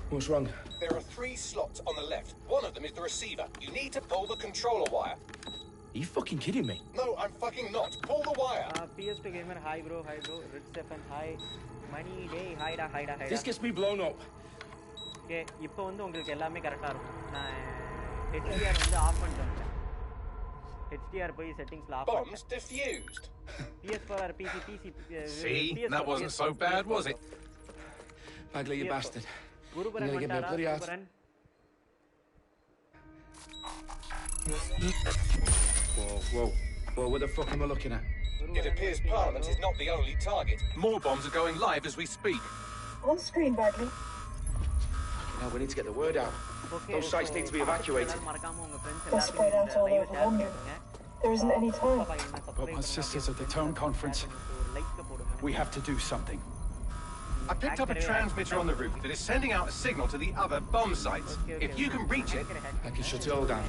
What's wrong? There are 3 slots on the left. One of them is the receiver. You need to pull the controller wire. Are you fucking kidding me? No, I'm fucking not. Pull the wire. PS2 gamer, hi bro. Ritz FM, hi. Money day, hi da. This gets me blown up. Okay, இப்போ வந்து உங்களுக்கு எல்லாமே கரெக்ட்டா இருக்கும். நான் HDR வந்து of பண்ணிட்டேன். HDR போய் செட்டிங்ஸ்ல of Bombs defused. PS4 or PC. See, that wasn't so bad, was it? Bagley, you bastard. Gurubaran Whoa. What the fuck am I looking at? It appears Parliament is not the only target. More bombs are going live as we speak. On screen, Bagley. Now we need to get the word out. Those sites need to be evacuated. They're spread out all over London. There isn't any time. But my sister's at the town conference. We have to do something. I picked up a transmitter on the roof that is sending out a signal to the other bomb sites. If you can reach it... I can shut it all down.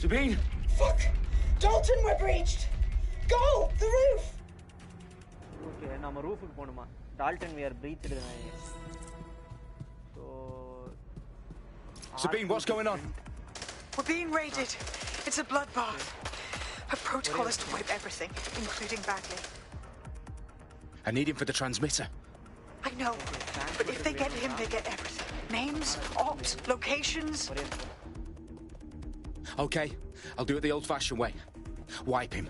Sabine! Fuck! Dalton, we're breached! Go! The roof! Okay, நம்ம ரூஃபுக்கு போணுமா? Dalton, we are breached. So... Sabine, what's going on? We're being raided. It's a bloodbath. Her protocol is to wipe everything, including Bagley. I need him for the transmitter. I know, but if they get him, they get everything. Names, ops, locations. Okay, I'll do it the old-fashioned way. Wipe him.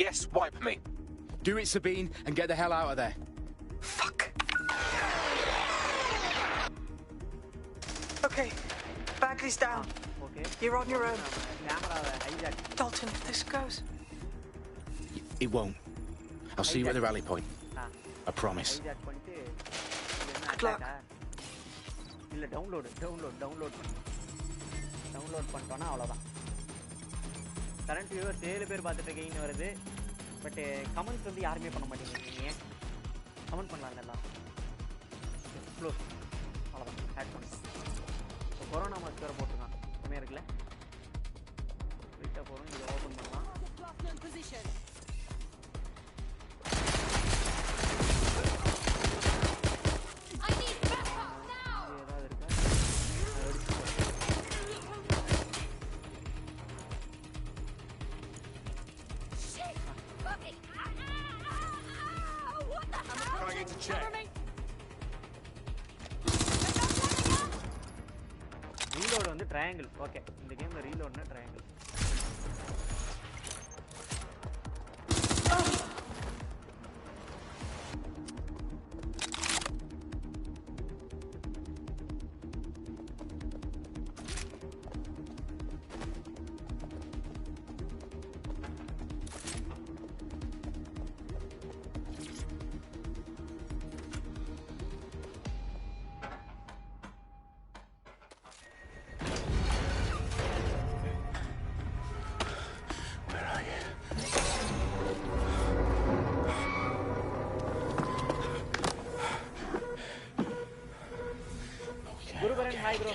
Yes, wipe me. Do it, Sabine, and get the hell out of there. Fuck. Okay, Bagley's down. Okay. You're on your own. Dalton, if this goes... It won't. I'll see you at the rally point. I promise. Good luck. இல்ல download பண்ணிட்டோம்னா அவ்வளோதான். Current viewers 7 பேர் பார்த்துட்டு இருக்கீங்கன்னு வருது. But comments வந்து யாருமே பண்ண மாட்டேங்கிறீங்க. நீங்கள் கமெண்ட் பண்ணலாம் எல்லாம். க்ளோஸ் அவ்வளோதான். ஆட் பண்ணிட்டோம். இப்போ கொரோனா மாஸ்க் வேறு போட்டுருக்கான். உண்மையாக இருக்குல்ல? வீட்டாக போகிறோம். இதை ஓப்பன் பண்ணலாம். ரீலோட் வந்து ட்ரையாங்கிள். ஓகே, இந்த கேம்ல ரீலோட்னா ட்ரையாங்கிள்.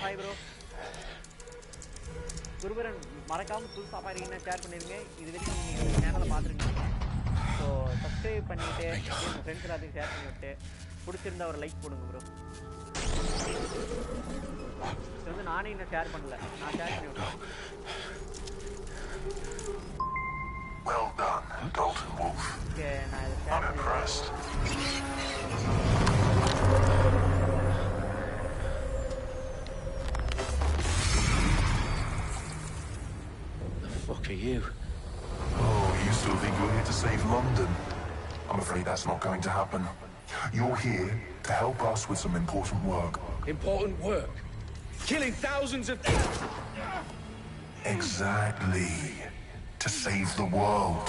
Hi bro. குருபரன் மறக்காமல் புதுசாக பாருங்கன்னா ஷேர் பண்ணிடுங்க. இது வரைக்கும் நீங்கள் சேனலை பார்த்துருக்கீங்க. ஸோ சப்ஸ்கிரைப் பண்ணிவிட்டு உங்கள் ஃப்ரெண்ட்ஸ் எல்லாத்தையும் ஷேர் பண்ணிவிட்டு பிடிச்சிருந்தா ஒரு லைக் போடுங்க ப்ரோ. இது வந்து நானே இன்னும் ஷேர் பண்ணல. நான் ஷேர் பண்ணி விட்டேன். Well done, Dalton Wolf. Okay, நான் இதை share impressed. Fuck are you? Oh, you still think you're here to save London? I'm afraid that's not going to happen. You're here to help us with some important work. Important work? Killing thousands of people? Exactly. To save the world.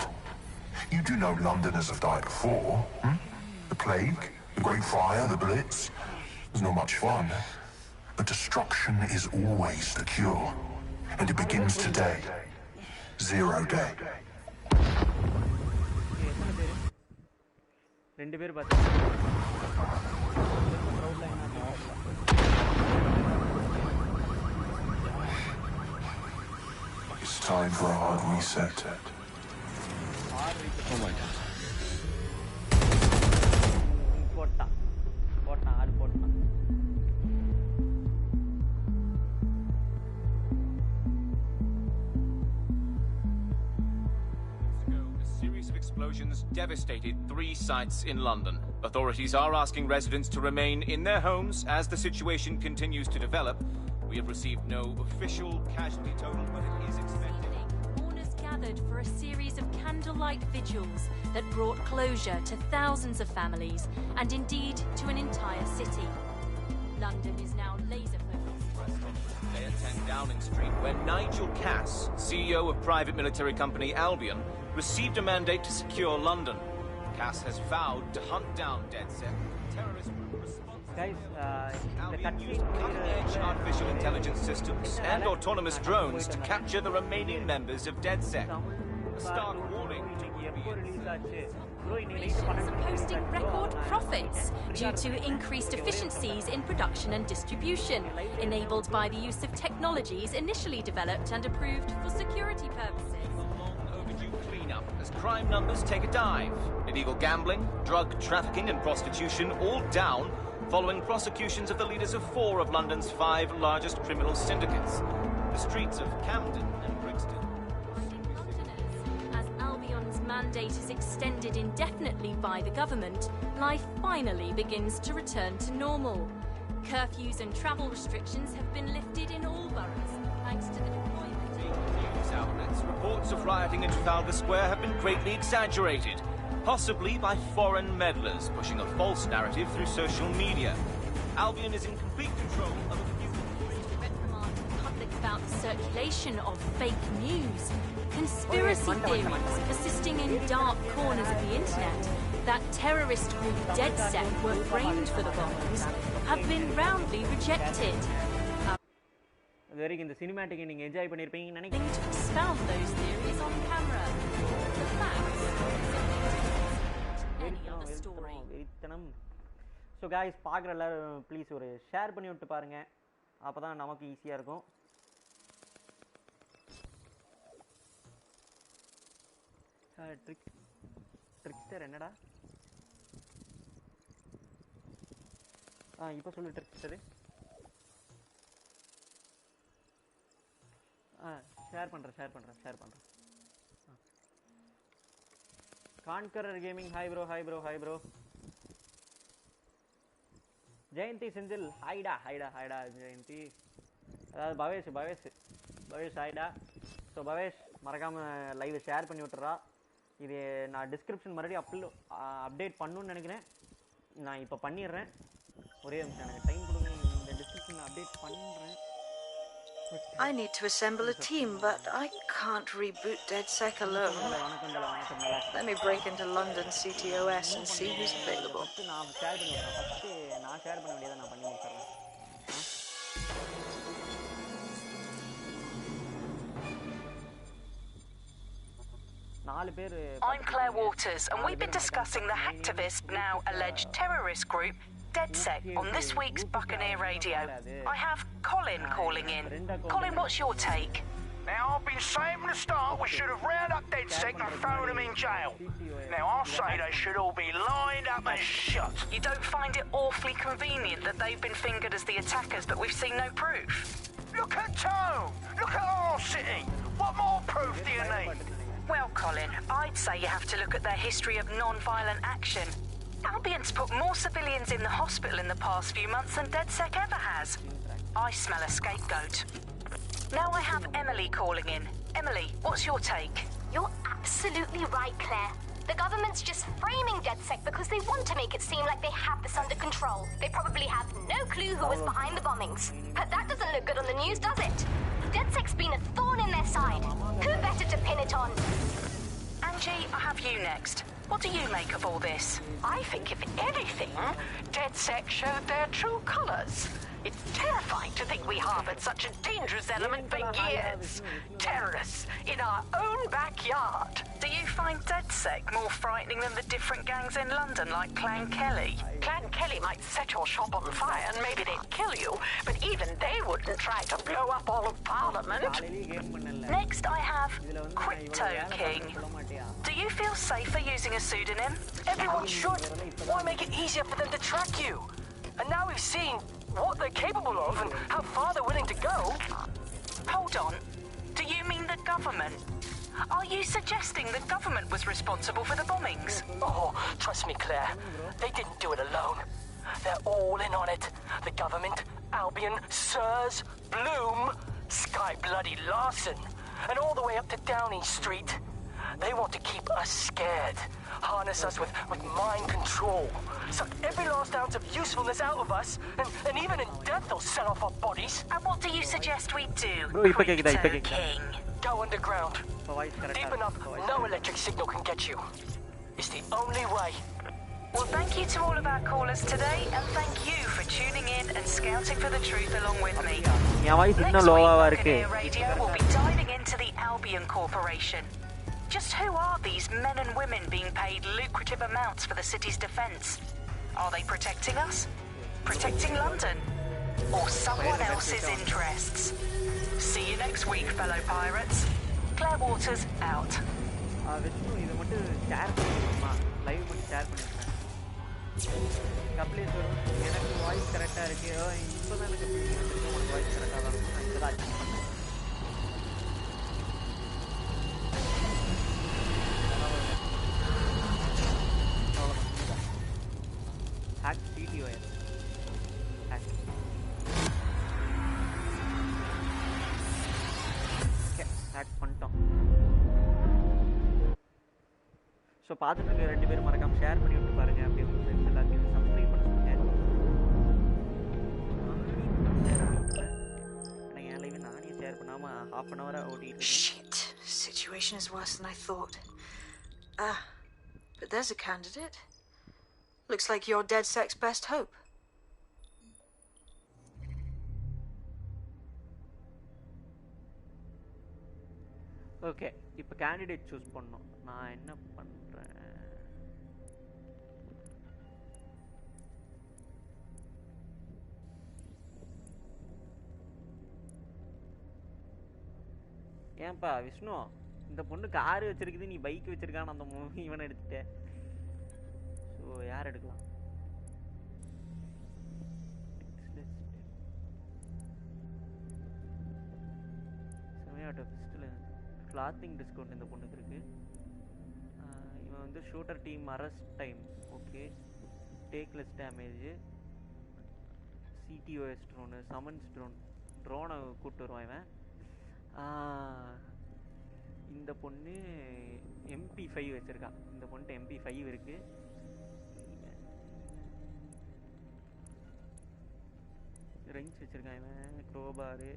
You do know Londoners have died before, hmm? The plague, the Great Fire, the Blitz. It was not much fun. But destruction is always the cure. And it begins today. Zero day. ரெண்டு பேர் பார்த்து It's time for a hard reset. hard reset. explosions devastated 3 sites in London. Authorities are asking residents to remain in their homes as the situation continues to develop. We have received no official casualty total, but it is expected. Mourners gathered for a series of candlelight vigils that brought closure to thousands of families and indeed to an entire city. London is now laser focused. Today at 10 Downing Street, where Nigel Cass, CEO of private military company Albion, received a mandate to secure London. Cass has vowed to hunt down DedSec, terrorist group responsible. Guys, Albion used cutting-edge artificial intelligence systems and autonomous drones to capture the remaining members of DedSec. A stark warning to Operations are posting record profits due to increased efficiencies in production and distribution, enabled by the use of technologies initially developed and approved for security purposes. overdue cleanup as crime numbers take a dive. Illegal gambling, drug trafficking and prostitution all down following prosecutions of the leaders of 4 of London's 5 largest criminal syndicates. The streets of Camden and Brixton. As Albion's mandate is extended indefinitely by the government, life finally begins to return to normal. Curfews and travel restrictions have been lifted in all boroughs, thanks to the deployment. News outlets, reports of rioting in Trafalgar Square have been greatly exaggerated, possibly by foreign meddlers pushing a false narrative through social media. Albion is in complete control of a few Reprimand the public about the circulation of fake news. Conspiracy theories persisting in dark corners of the internet that terrorist group DedSec were framed for the bombings have been roundly rejected. இந்த cinematic நீங்க enjoy பண்ணிருப்பீங்கன்னு நினைக்கிறேன். To expound those theories on camera. The facts any other story. வெறித்தனம். So guys பார்க்குற எல்லாரும் please ஒரு share பண்ணி விட்டு பாருங்க, அப்பதான் நமக்கு ஈஸியா இருக்கும். ட்ரிக்ஸ்டர் என்னடா? இப்போ சொல்லு ட்ரிக்ஸ்டர். ஷேர் பண்றேன். Conqueror Gaming hi bro. Jayanthi Senthil ஹைடா ஜெயந்தி. அதாவது பவேஷ் ஹைடா. ஸோ பவேஷ் மறக்காம லைவ் ஷேர் பண்ணி விட்டுறா. இது நான் டிஸ்கிரிப்ஷன் மறுபடியும் அப்டேட் பண்ணணும்னு நினைக்கிறேன். நான் இப்போ பண்ணிடுறேன். ஒரே நிமிஷம் எனக்கு டைம் கொடுங்க. இந்த டிஸ்கிரிப்ஷன் அப்டேட் பண்ணுறேன். I need to assemble a team, but I can't reboot DedSec alone. Let me break into London CTOS and see who's available. நான் ஷேர் பண்ண வேண்டியதை நான் பண்ணி முடிச்சிடுறேன். I'm Claire Waters, and we've been discussing the hacktivist, now alleged terrorist group, DedSec, on this week's Buccaneer Radio. I have Colin calling in. Colin, what's your take? Now, I've been saying from the start we should have rounded up DedSec and thrown them in jail. Now, I'll say they should all be lined up and shot. You don't find it awfully convenient that they've been fingered as the attackers, but we've seen no proof? Look at Tone! Look at our city! What more proof do you need? Well, Colin, I'd say you have to look at their history of non-violent action. Albion's put more civilians in the hospital in the past few months than DedSec ever has. I smell a scapegoat. Now I have Emily calling in. Emily, what's your take? You're absolutely right, Claire. The government's just framing DedSec because they want to make it seem like they have this under control. They probably have no clue who was behind the bombings. But that doesn't look good on the news, does it? DedSec's been a thorn in their side. Who better to pin it on? Angie, I have you next. What do you make of all this? I think, if anything, DedSec showed their true colours. It's terrifying to think we harboured such a dangerous element for years. Terrorists in our own backyard. Do you find DedSec more frightening than the different gangs in London, like Clan Kelly? Clan Kelly might set your shop on fire and maybe they'd kill you, but even they wouldn't try to blow up all of Parliament. Next I have Crypto King. Do you feel safer using a pseudonym? Everyone should. Why make it easier for them to track you? And now we've seen what they're capable of and how far they're willing to go. Hold on. Do you mean the government? Are you suggesting the government was responsible for the bombings? Oh, trust me, Claire. They didn't do it alone. They're all in on it. The government, Albion, Sirs, Bloom, Sky Bloody Larson, and all the way up to Downing Street. They want to keep us scared, harness us with mind control, suck every last ounce of usefulness out of us, and even in death they'll sell off our bodies. And what do you suggest we do, King? Go underground. Deep enough, no electric signal can get you. It's the only way. Well, thank you to all of our callers today, and thank you for tuning in and scouting for the truth along with me. Next week, Buccaneer Radio will be diving into the Albion Corporation. Just who are these men and women being paid lucrative amounts for the city's defence? Are they protecting us? Protecting London? Or someone else's interests? See you next week, fellow pirates. Claire Waters out. Hack CTOS. Hack. Okay, hack பண்ணிட்டோம். So பார்த்துட்டு இருக்க 2 பேரும் மறக்காம share பண்ணி விட்டு பாருங்க. அப்படியே உங்க ஃப்ரெண்ட்ஸ் எல்லாத்தையும் சப்ஸ்கிரைப் பண்ண சொல்லுங்க. ஆனால் என் லைவ் நானே ஷேர் பண்ணாமல் half an hour ஓட்டிட்டு. Shit, situation is worse than I thought. But there's a candidate. Looks like you're DedSec's best hope. Okay, இப்போ கேண்டிடேட் சூஸ் பண்ணோம். நான் என்ன பண்ணுறேன்? ஏன்பா விஷ்ணு, இந்த பொண்ணு கார் வச்சிருக்குது, நீ பைக் வச்சிருக்கான்னு அந்த இவனை எடுத்துட்டேன். ஸோ யார் எடுக்கலாம்? கிளாத்திங் டிஸ்கவுண்ட் இந்த பொண்ணுக்கு இருக்கு. இவன் வந்து shooter team arrest time okay, take less damage, CTOS drone, summons ட்ரோனை கூப்பிட்டு வருவான் இவன். இந்த பொண்ணு MP5 வச்சிருக்கா. இந்த பொண்ணுட்டு MP5 இருக்கு. ரெஞ்ச் வச்சிருக்கான் இவன், க்ரோபாரு.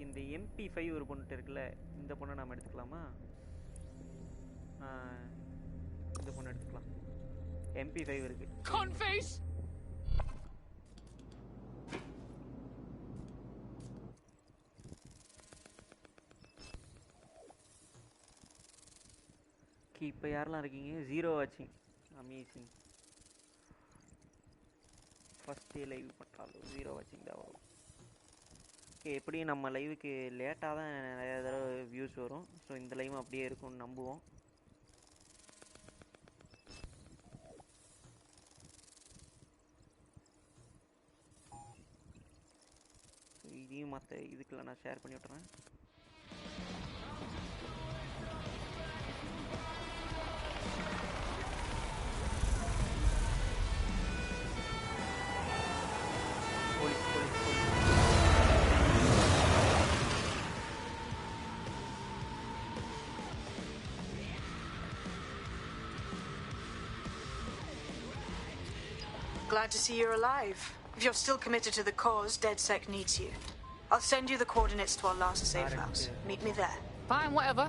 இந்த MP5 ஒரு பொண்ணுட்டு இருக்குல்ல, இந்த பொண்ணை நாம் எடுத்துக்கலாமா? இந்த பொண்ணு எடுத்துக்கலாம். MP5 இருக்கு. Conface. இப்போ யாரெல்லாம் இருக்கீங்க? 0 வாட்சிங். அமேசிங். ஃபர்ஸ்ட் டே லைவ் பண்ணுறாலும் 0 வாட்சிங் தான் வரும். ஓகே, எப்படியும் நம்ம லைவுக்கு லேட்டாக தான் நிறைய தடவை வியூஸ் வரும். ஸோ இந்த லைவும் அப்படியே இருக்கும்னு நம்புவோம். இதையும் மற்ற இதுக்குள்ள நான் ஷேர் பண்ணி விட்டுறேன். Glad to see you're alive. If you're still committed to the cause, DedSec needs you. I'll send you the coordinates to our last safe house. Meet me there. Fine, whatever.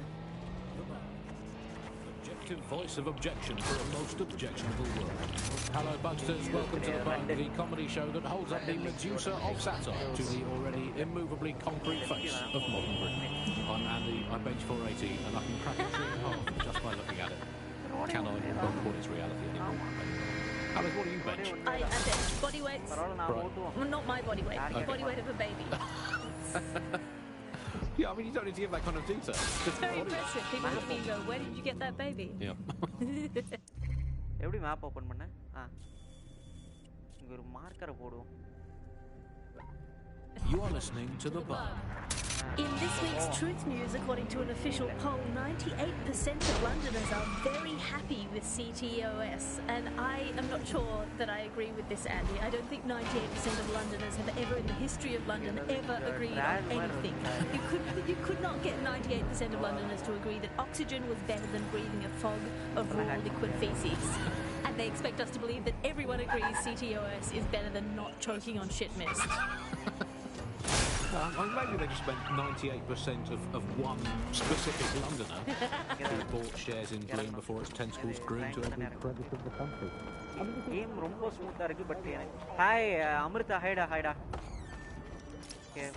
Objective voice of objection for a most objectionable world. Hello, Bugsters. Welcome to the Bug, the comedy show that holds up the Medusa of satire to the already immovably concrete face of modern Britain. I'm Andy. I'm bench 480, and I can crack a tree in half just by looking at it. Can I? Won't call its reality anymore. Alice, what do you bench? I bench body weights. Right. Well, not my body weight. Okay. Body weight of a baby. Yeah, I mean, you don't need to give that kind of detail. It's very impressive. People look at me and go, where did you get that baby? Yeah. எப்படி map open பண்ண? இங்க ஒரு மார்க்கரை போடுவோம். You are listening to The Bug. In this week's Truth News, according to an official poll, 98% of Londoners are very happy with CTOS. And I am not sure that I agree with this, Andy. I don't think 98% of Londoners have ever in the history of London ever agreed on anything. You could not get 98% of Londoners to agree that oxygen was better than breathing a fog of raw liquid feces. And they expect us to believe that everyone agrees CTOS is better than not choking on shit mist. Maybe they just meant 98% of one specific Londoner who bought shares in Bloom before its tentacles grew into every crevice of the country. Game ரொம்ப ஸ்மூத்தா இருக்கு but hi Amritha ஹைடா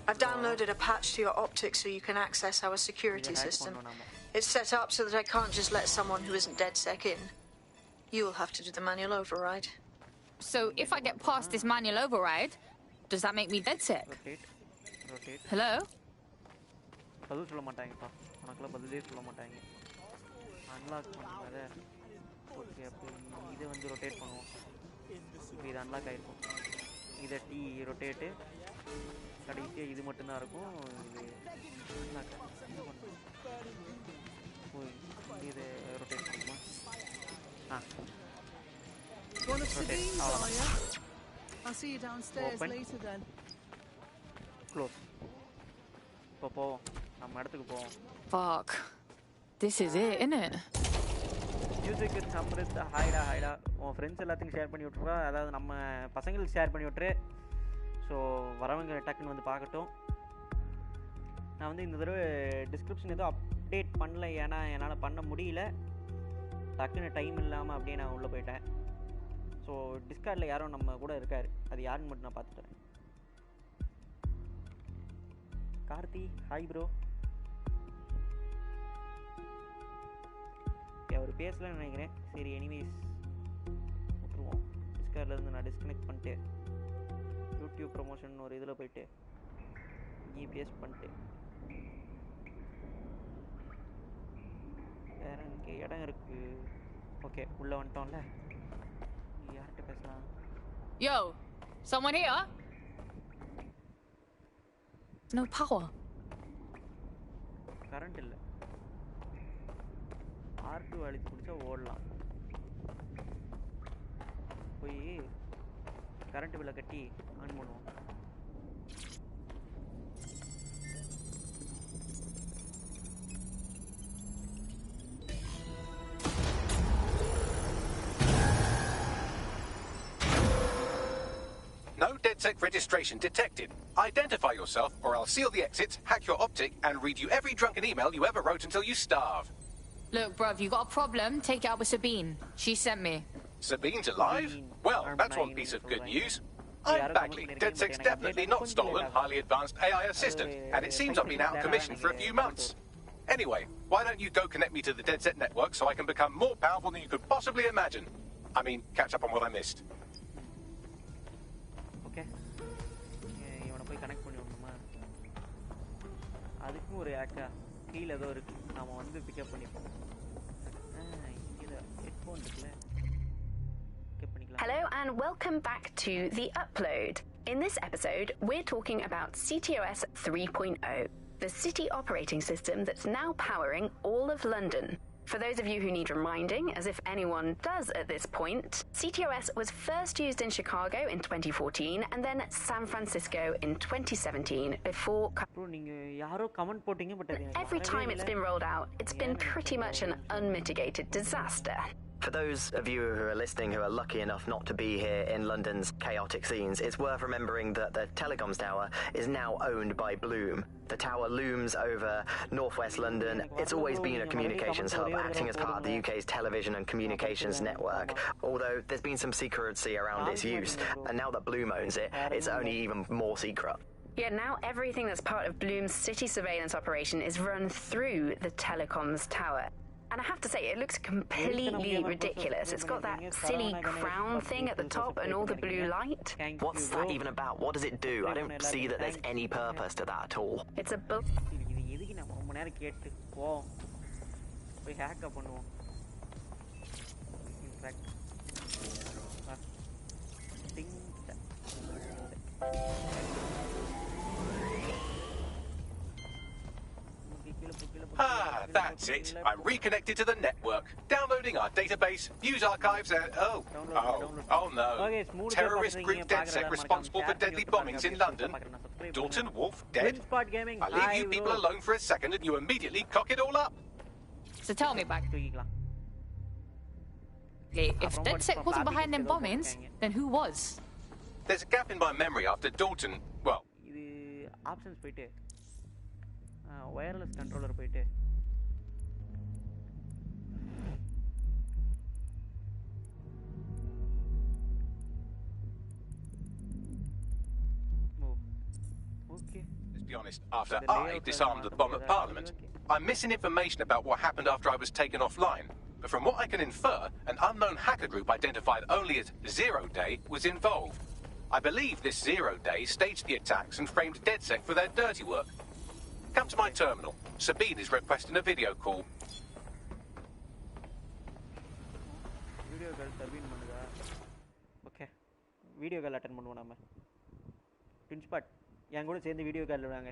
I've downloaded a patch to your optics so you can access our security system. It's set up so that I can't just let someone who isn't DedSec in. You'll have to do the manual override. So if I get past this manual override, does that make me DedSec? Hello? பதில் சொல்ல மாட்டாங்கப்பா உனக்குலாம் பதிலே சொல்ல மாட்டாங்க unlock பண்ணாத okay அப்போ இதை வந்து ரொட்டேட் பண்ணுவோம் இப்போ இது அன்லாக் ஆகிருக்கும் இதை ரொட்டேட்டு கடைசியாக இது மட்டும்தான் இருக்கும் இது அன்லாக் இது ரொட்டேட் பண்ணுமா ரொட்டேட் அவ்வளோதான் I'll see you downstairs later then. Close. இப்போ போவோம் நம்ம இடத்துக்கு போவோம் Fuck. This is it, isn't it? Music it's Amrith ஹைடா உன் ஃப்ரெண்ட்ஸ் எல்லாத்துக்கும் ஷேர் பண்ணி விட்ருவா அதாவது நம்ம பசங்களுக்கு ஷேர் பண்ணி விட்ரு ஸோ வரவங்க டக்குன்னு வந்து பார்க்கட்டும் நான் வந்து இந்த தடவை டிஸ்கிரிப்ஷன் எதுவும் அப்டேட் பண்ணல ஏன்னா என்னால் பண்ண முடியல டக்குன்னு டைம் இல்லாமல் அப்படியே நான் உள்ளே போயிட்டேன் ஸோ டிஸ்கார்டில் யாரும் நம்ம கூட இருக்கார் அது யாருன்னு மட்டும் நான் பார்த்துட்டேன் கார்த்தி ஹாய் ப்ரோ அவர் பேசலன்னு நினைக்கிறேன் சரி எனிவேஸ் விட்டுருவோம் டிஸ்கார்ட்லேருந்து நான் டிஸ்கனெக்ட் பண்ணிட்டு யூடியூப் ப்ரொமோஷன் ஒரு இதில் போயிட்டு பேஸ்ட் பண்ணிட்டு வேற இங்கே இடம் இருக்கு ஓகே உள்ளே வந்துட்டோம்ல யார்கிட்ட பேசலாம் Yo, someone here? No power. Current இல்லை R2 அழுத்தி பிடிச்சா ஓடலாம் போய் கரண்ட் பில்லை கட்டி ஆன் பண்ணுவோம் No DedSec registration detected. Identify yourself or I'll seal the exits, hack your optic, and read you every drunken email you ever wrote until you starve. Look, bruv, you got a problem? Take it out with Sabine. She sent me. Sabine's alive? Well, that's one piece of good news. I'm Bagley, DedSec's definitely not stolen, highly advanced AI assistant, and it seems I've been out of commission for a few months. Anyway, why don't you go connect me to the DedSec network so I can become more powerful than you could possibly imagine? I mean, catch up on what I missed. இவனை போய் connect பண்ணி விடணுமா அதுக்கும் ஒரு ஆக்கா கீழே ஏதோ இருக்கு நாம வந்து பிக்கப் பண்ணிப்போம் இங்கே ஹெட்ஃபோன் இருக்குல்ல பிக்கப் பண்ணிக்கலாம் Hello and welcome back to The Upload. In this episode, we're talking about CTOS 3.0, the city operating system that's now powering all of London. For those of you who need reminding, as if anyone does at this point, CTOS was first used in Chicago in 2014 and then San Francisco in 2017 before... Every time it's been rolled out, it's been pretty much an unmitigated disaster. For those of you who are listening who are lucky enough not to be here in London's chaotic scenes, it's worth remembering that the telecoms tower is now owned by Bloom. The tower looms over northwest London. It's always been a communications hub, acting as part of the UK's television and communications network, although there's been some secrecy around its use, and now that Bloom owns it, it's only even more secret. Yeah, now everything that's part of Bloom's city surveillance operation is run through the telecoms tower. And I have to say, it looks completely ridiculous. It's got that silly crown thing at the top and all the blue light. What's that even about? What does it do? I don't see that there's any purpose to that at all. It's a That's it. I'm reconnected to the network, downloading our database, news archives, and oh no. Terrorist group DedSec responsible for deadly bombings in London. Dalton Wolf dead. I leave you people alone for a second and you immediately cock it all up. So tell me back. If DedSec wasn't behind them bombings, then who was? There's a gap in my memory after Dalton, well... Options போயிட்டு wireless controller போயிட்டு Okay. Let's be honest, after I disarmed the bomb at Parliament, I'm missing information about what happened after I was taken offline. But from what I can infer, an unknown hacker group identified only as Zero Day was involved. I believe this Zero Day staged the attacks and framed DedSec for their dirty work. Come to my terminal. Sabine is requesting a video call. Video call Sabine பண்ணுதா? Okay. Video call attend பண்ணுவோம் நாம. Twinspot என் கூட சேர்ந்து video call விடுறாங்க.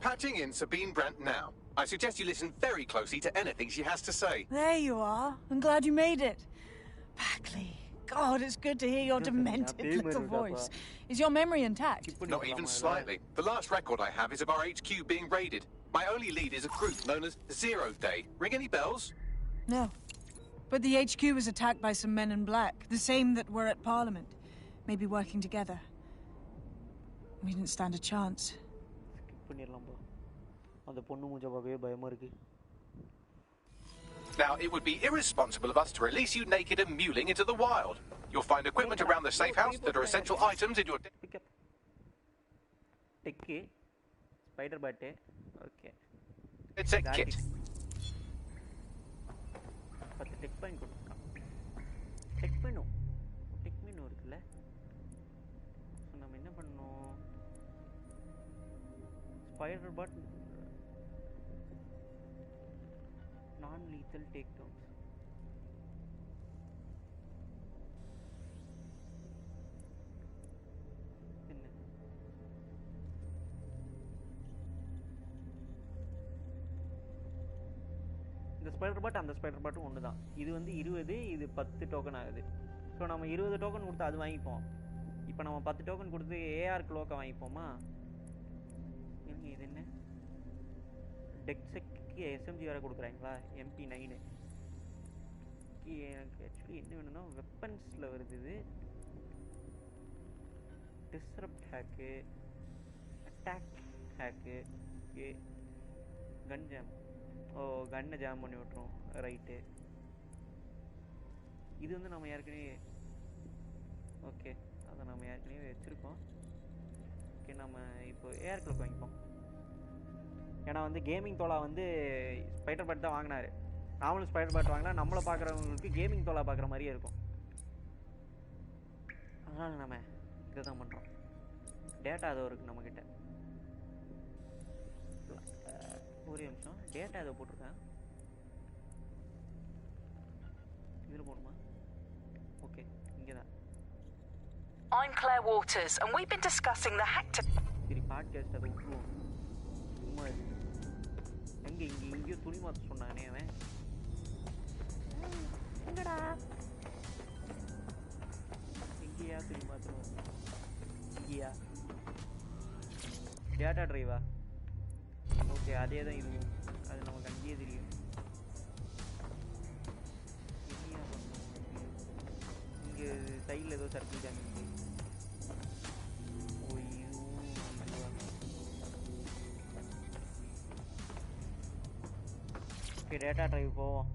Patching in Sabine Brandt now. I suggest you listen very closely to anything she has to say. There you are. I'm glad you made it. Backley. God, it's good to hear your demented little voice. Is your memory intact? Not even slightly. The last record I have is of our HQ being raided. My only lead is a group known as Zero Day. Ring any bells? No. But the HQ was attacked by some men in black, the same that were at Parliament. Maybe working together. We didn't stand a chance. Now, it would be irresponsible of us to release you naked and mewling into the wild. You'll find equipment around the safe house that are essential items in your... Ticky. Spider Bate. Okay. It's a kit. Tick point. Tick menu. Tick menu இருக்குல்ல. நம்ம என்ன பண்ணோம்? Spider Bot non-lethal takedowns. இந்த spider பாட் அந்த spider பாட்டும் ஒன்று தான். இது வந்து 20, இது 10 டோக்கன் ஆகுது. ஸோ நம்ம 20 டோக்கன் கொடுத்து அது வாங்கிப்போம். இப்போ நம்ம 10 டோக்கன் கொடுத்து ஏஆர் க்ளோக்கை வாங்கிப்போமா? இது என்ன டெக்ஸெக்கு எஸ்எம்ஜி வேறு கொடுக்குறாங்களா? MP9 எனக்கு ஆக்சுவலி என்ன வேணும்னா வெப்பன்ஸில் வருது. இது டிஸ்ரப்ட் ஹேக்கு, அட்டாக் ஹேக்கு, கன் ஜாம். ஓ, கன்னை ஜாம் பண்ணி விட்ருவோம். ரைட்டு. இது வந்து நம்ம ஏற்கனவே ஓகே, அதை நம்ம ஏற்கனவே வச்சுருக்கோம். ஓகே, நம்ம இப்போ ஏஆர் க்ளோக் வாங்கிப்போம். ஏன்னா வந்து கேமிங் தோலா வந்து ஸ்பைடர் பாட் தான் வாங்கினார். நாமளும் ஸ்பைடர் பாட் வாங்கினா நம்மளை பார்க்குறவங்களுக்கு கேமிங் தோலா பார்க்குற மாதிரியே இருக்கும். அதனால் நம்ம இதை தான் பண்ணுறோம். டேட்டா அதோ இருக்குது நம்மக்கிட்ட. ஒரே நிமிஷம், டேட்டா இதை போட்டிருக்கேன். இதில் போகணுமா? ஓகே, இங்கே தான். I'm Claire Waters, and we've been discussing the hacked... சரி, பாட்காஸ்ட் அதை விட்டுருவோம். சும்மா எங்கேயோ துணி மாற்ற சொன்னானே அவன். எங்கடா எங்கேயா துணி மாற்றணும்? இங்கேயா டேட்டா ட்ரைவா? ஓகே, அதே தான் இதுவும். அது நமக்கு அங்கேயே தெரியும். எங்கேயா பண்ணணும்? இங்கே சைடில் ஏதோ சர்க்கிள் ஜாமி. ஓகே, டேட்டா ட்ரைவ் போவோம்.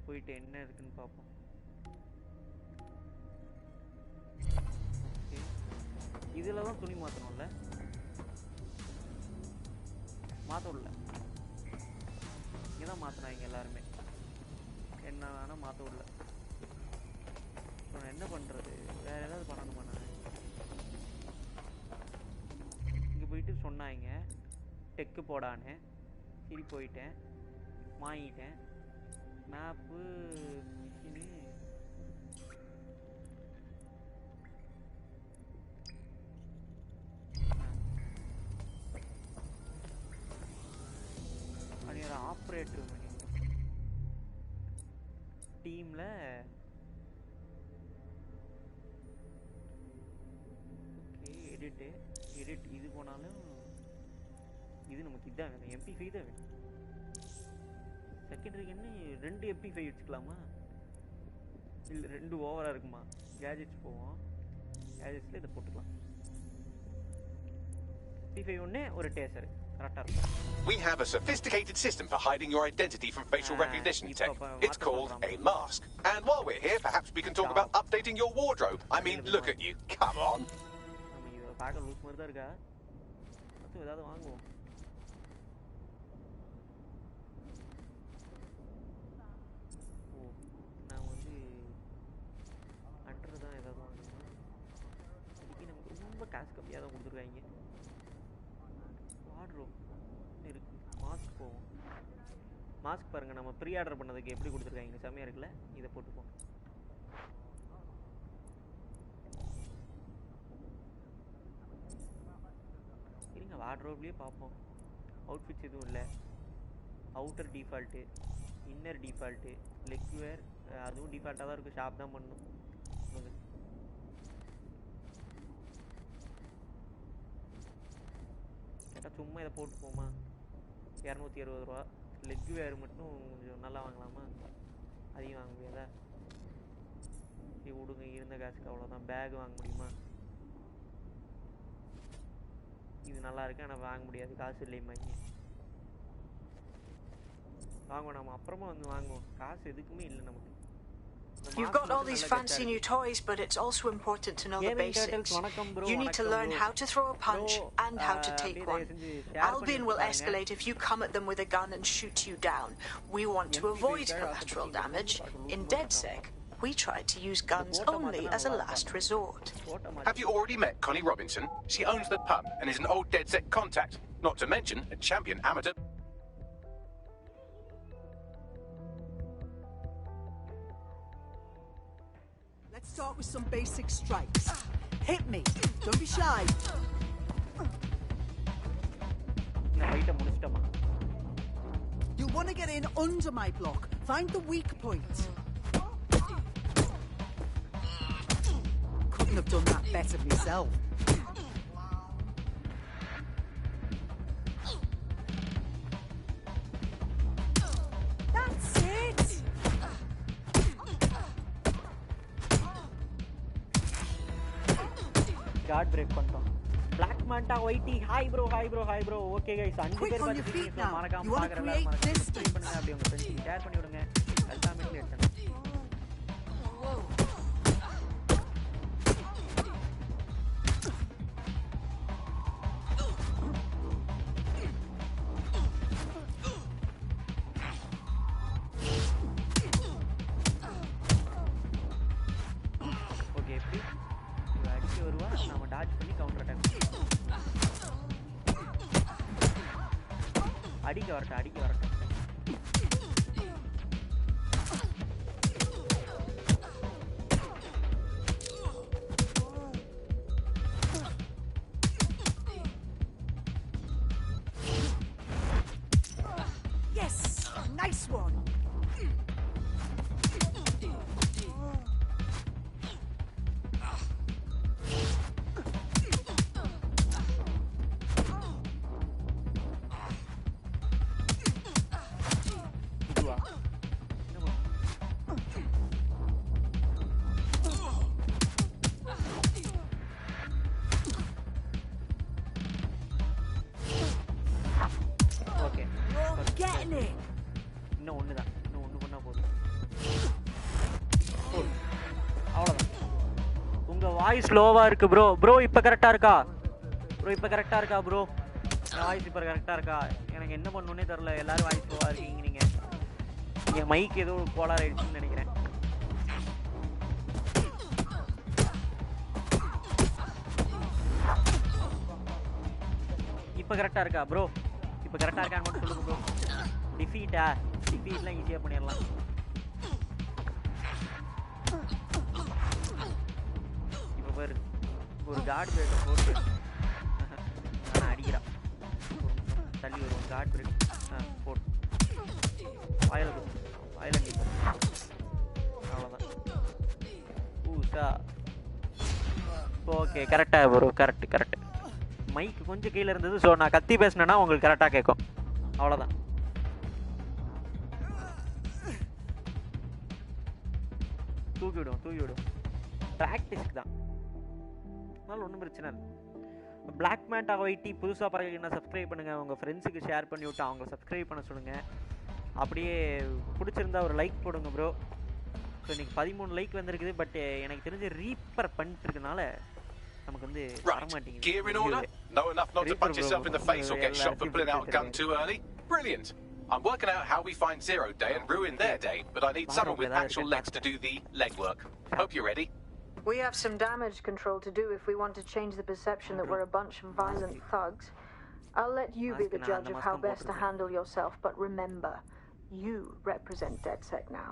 போயிட்டு என்ன இருக்குன்னு பார்ப்போம். ஓகே, இதில் தான் துணி மாற்றணும்ல? மாற்ற விடல. இங்கே தான் மாற்றினாங்க எல்லாருமே. என்ன வேணால் மாற்ற விடல. இப்போ நான் என்ன பண்ணுறது? வேறு ஏதாவது பண்ணணுமா? நான் இங்கே போயிட்டு சொன்னாங்க டெக்கு போடான்னு. சரி, போயிட்டேன், வாங்கிட்டேன். மேப்பு மிஷினு டீம்ல ஓகே எடிட் இது போனாலும் இது நமக்கு இதான் வேணும், MP5 தான் வேணும். செகண்டரிக்கு என்ன 2 MP5 வச்சுக்கலாமா? இல்லை 2 ஓவராக இருக்குமா? கேஜெட்ஸ் போவோம், கேஜெட்ஸில் இதை போட்டுக்கலாம். MP5 ஒன்று ஒரு டேசர் கரெக்டாக இருக்கும். We have a sophisticated system for hiding your identity from facial recognition tech. It's called a mask. And while we're here, perhaps we can talk about updating your wardrobe. I mean, look at you. Come on. நம்ம இதை பார்க்க loose மாதிரி தான் இருக்கா? அடுத்து ஏதாவது வாங்குவோம். ஓ, நான் வந்து அண்டர் தான் ஏதாவது வாங்கணும். இதுக்கு நமக்கு ரொம்ப காசு கம்மியாக தான் கொடுத்துருக்காங்க. வார்ட்ரோப் இருக்கு, மாஸ்க் போவோம். மாஸ்க் பாருங்க, நம்ம ப்ரீ ஆர்டர் பண்ணதுக்கு எப்படி கொடுத்துருக்காங்க, செம்மையாக இருக்குல்ல? இதை போட்டுப்போம். இருங்க, வார்ட்ரோப்லேயே பார்ப்போம். அவுட்ஃபிட்ஸ் எதுவும் இல்லை. Outer default, inner default, leg wear அதுவும் டிஃபால்ட்டாக தான் இருக்கும், ஷாப் தான் பண்ணணும். கேட்டால் சும்மா இதை போட்டு போமா? 260 ரூபா. லெக் வேர் மட்டும் கொஞ்சம் நல்லா வாங்கலாமா? அதையும் வாங்க முடியாதா? இது விடுங்க, இருந்த காசுக்கு அவ்வளோதான். பேக் வாங்க முடியுமா? இது நல்லா இருக்கு, ஆனால் வாங்க முடியாது, காசு இல்லைம்மாங்க. வாங்குவோம், நம்ம அப்புறமா வந்து வாங்குவோம். காசு எதுக்குமே இல்லை நமக்கு. You've got all these fancy new toys, but it's also important to know the basics. You need to learn how to throw a punch and how to take one. Albion will escalate if you come at them with a gun and shoot you down. We want to avoid collateral damage. In DedSec, we try to use guns only as a last resort. Have you already met Connie Robinson? She owns the pub and is an old DedSec contact, not to mention a champion amateur. Let's start with some basic strikes. Hit me. Don't be shy. You'll want to get in under my block. Find the weak point. Couldn't have done that better myself. That's it. guard break பண்ணிட்டோம். Black Manta YT, hi bro. Okay guys, 5 பேர் பார்த்துட்டீங்க. மறக்காம பாக்குறவங்க subscribe பண்ணுங்க, அப்படியே உங்க ஃப்ரெண்ட்ஸ்க்கு share பண்ணி விடுங்க. கமெண்ட்ல எடுத்துங்க. ஓகே, எப்படி அடிச்சு வருவா, நாம டாட்ஜ் பண்ணி கவுண்டர் அட்டாக். அடிக்க வரட்டும். Yes, nice one. Okay, Getting it. இன்னும் ஒன்று பண்ணா போதும். அவ்வளோதான். உங்க வாய்ஸ் லோவா இருக்கு ப்ரோ. இப்போ கரெக்டா இருக்கா ப்ரோ? என் வாய்ஸ் இப்போ கரெக்டா இருக்கா? எனக்கு என்ன பண்ணணுன்னே தெரியல. எல்லாரும் வாய்ஸ் லோவா இருக்கீங்க. நீங்க என் மைக் ஏதோ கோளாறு ஆயிடுச்சுன்னு நினைக்கிறேன். இப்போ கரெக்டா இருக்கா ப்ரோ? இப்போ கரெக்டா இருக்கான்னு மட்டும் சொல்லுங்க ப்ரோ. டிஃபீட்லாம் ஈஸியாக பண்ணிடலாம். இப்போ பாரு, ஒரு கார்டு பிரேக்கை போட்டு அடிக்கிறான். தள்ளி வருவோம். கார்டு பிரேக் போட்டு வாயில நிற்கும். அவ்வளோதான். ஊசா. ஓகே, கரெக்டாக ப்ரோ, கரெக்ட். மைக் கொஞ்சம் கீழே இருந்தது. ஸோ நான் கத்தி பேசினேன்னா உங்களுக்கு கரெக்டாக கேட்கும். அவ்வளோதான். தூக்கி விடும். ப்ராக்டிஸ்க்கு தான், அதனால ஒன்றும் பிரச்சனை இல்லை. பிளாக் மேட் அவைட்டி புதுசாக பார்க்கணுன்னா சப்ஸ்கிரைப் பண்ணுங்கள். உங்கள் ஃப்ரெண்ட்ஸுக்கு ஷேர் பண்ணி விட்டு அவங்கள சப்ஸ்கிரைப் பண்ண சொல்லுங்கள். அப்படியே பிடிச்சிருந்தா ஒரு லைக் போடுங்க ப்ரோ. ஸோ இன்றைக்கி 13 லைக் வந்திருக்குது. பட் எனக்கு தெரிஞ்சு ரீப்பர் பண்ணிட்டு இருக்கனால நமக்கு வந்து வர மாட்டேங்குது. Gear in order? Know enough not to punch yourself in the face or get shot for pulling out a gun too early? Brilliant. I'm working out how we find Zero Day and ruin their day, but I need someone with actual legs to do the legwork. Hope you're ready. We have some damage control to do if we want to change the perception that we're a bunch of violent thugs. I'll let you be the judge of how best to handle yourself, but remember, you represent DedSec now.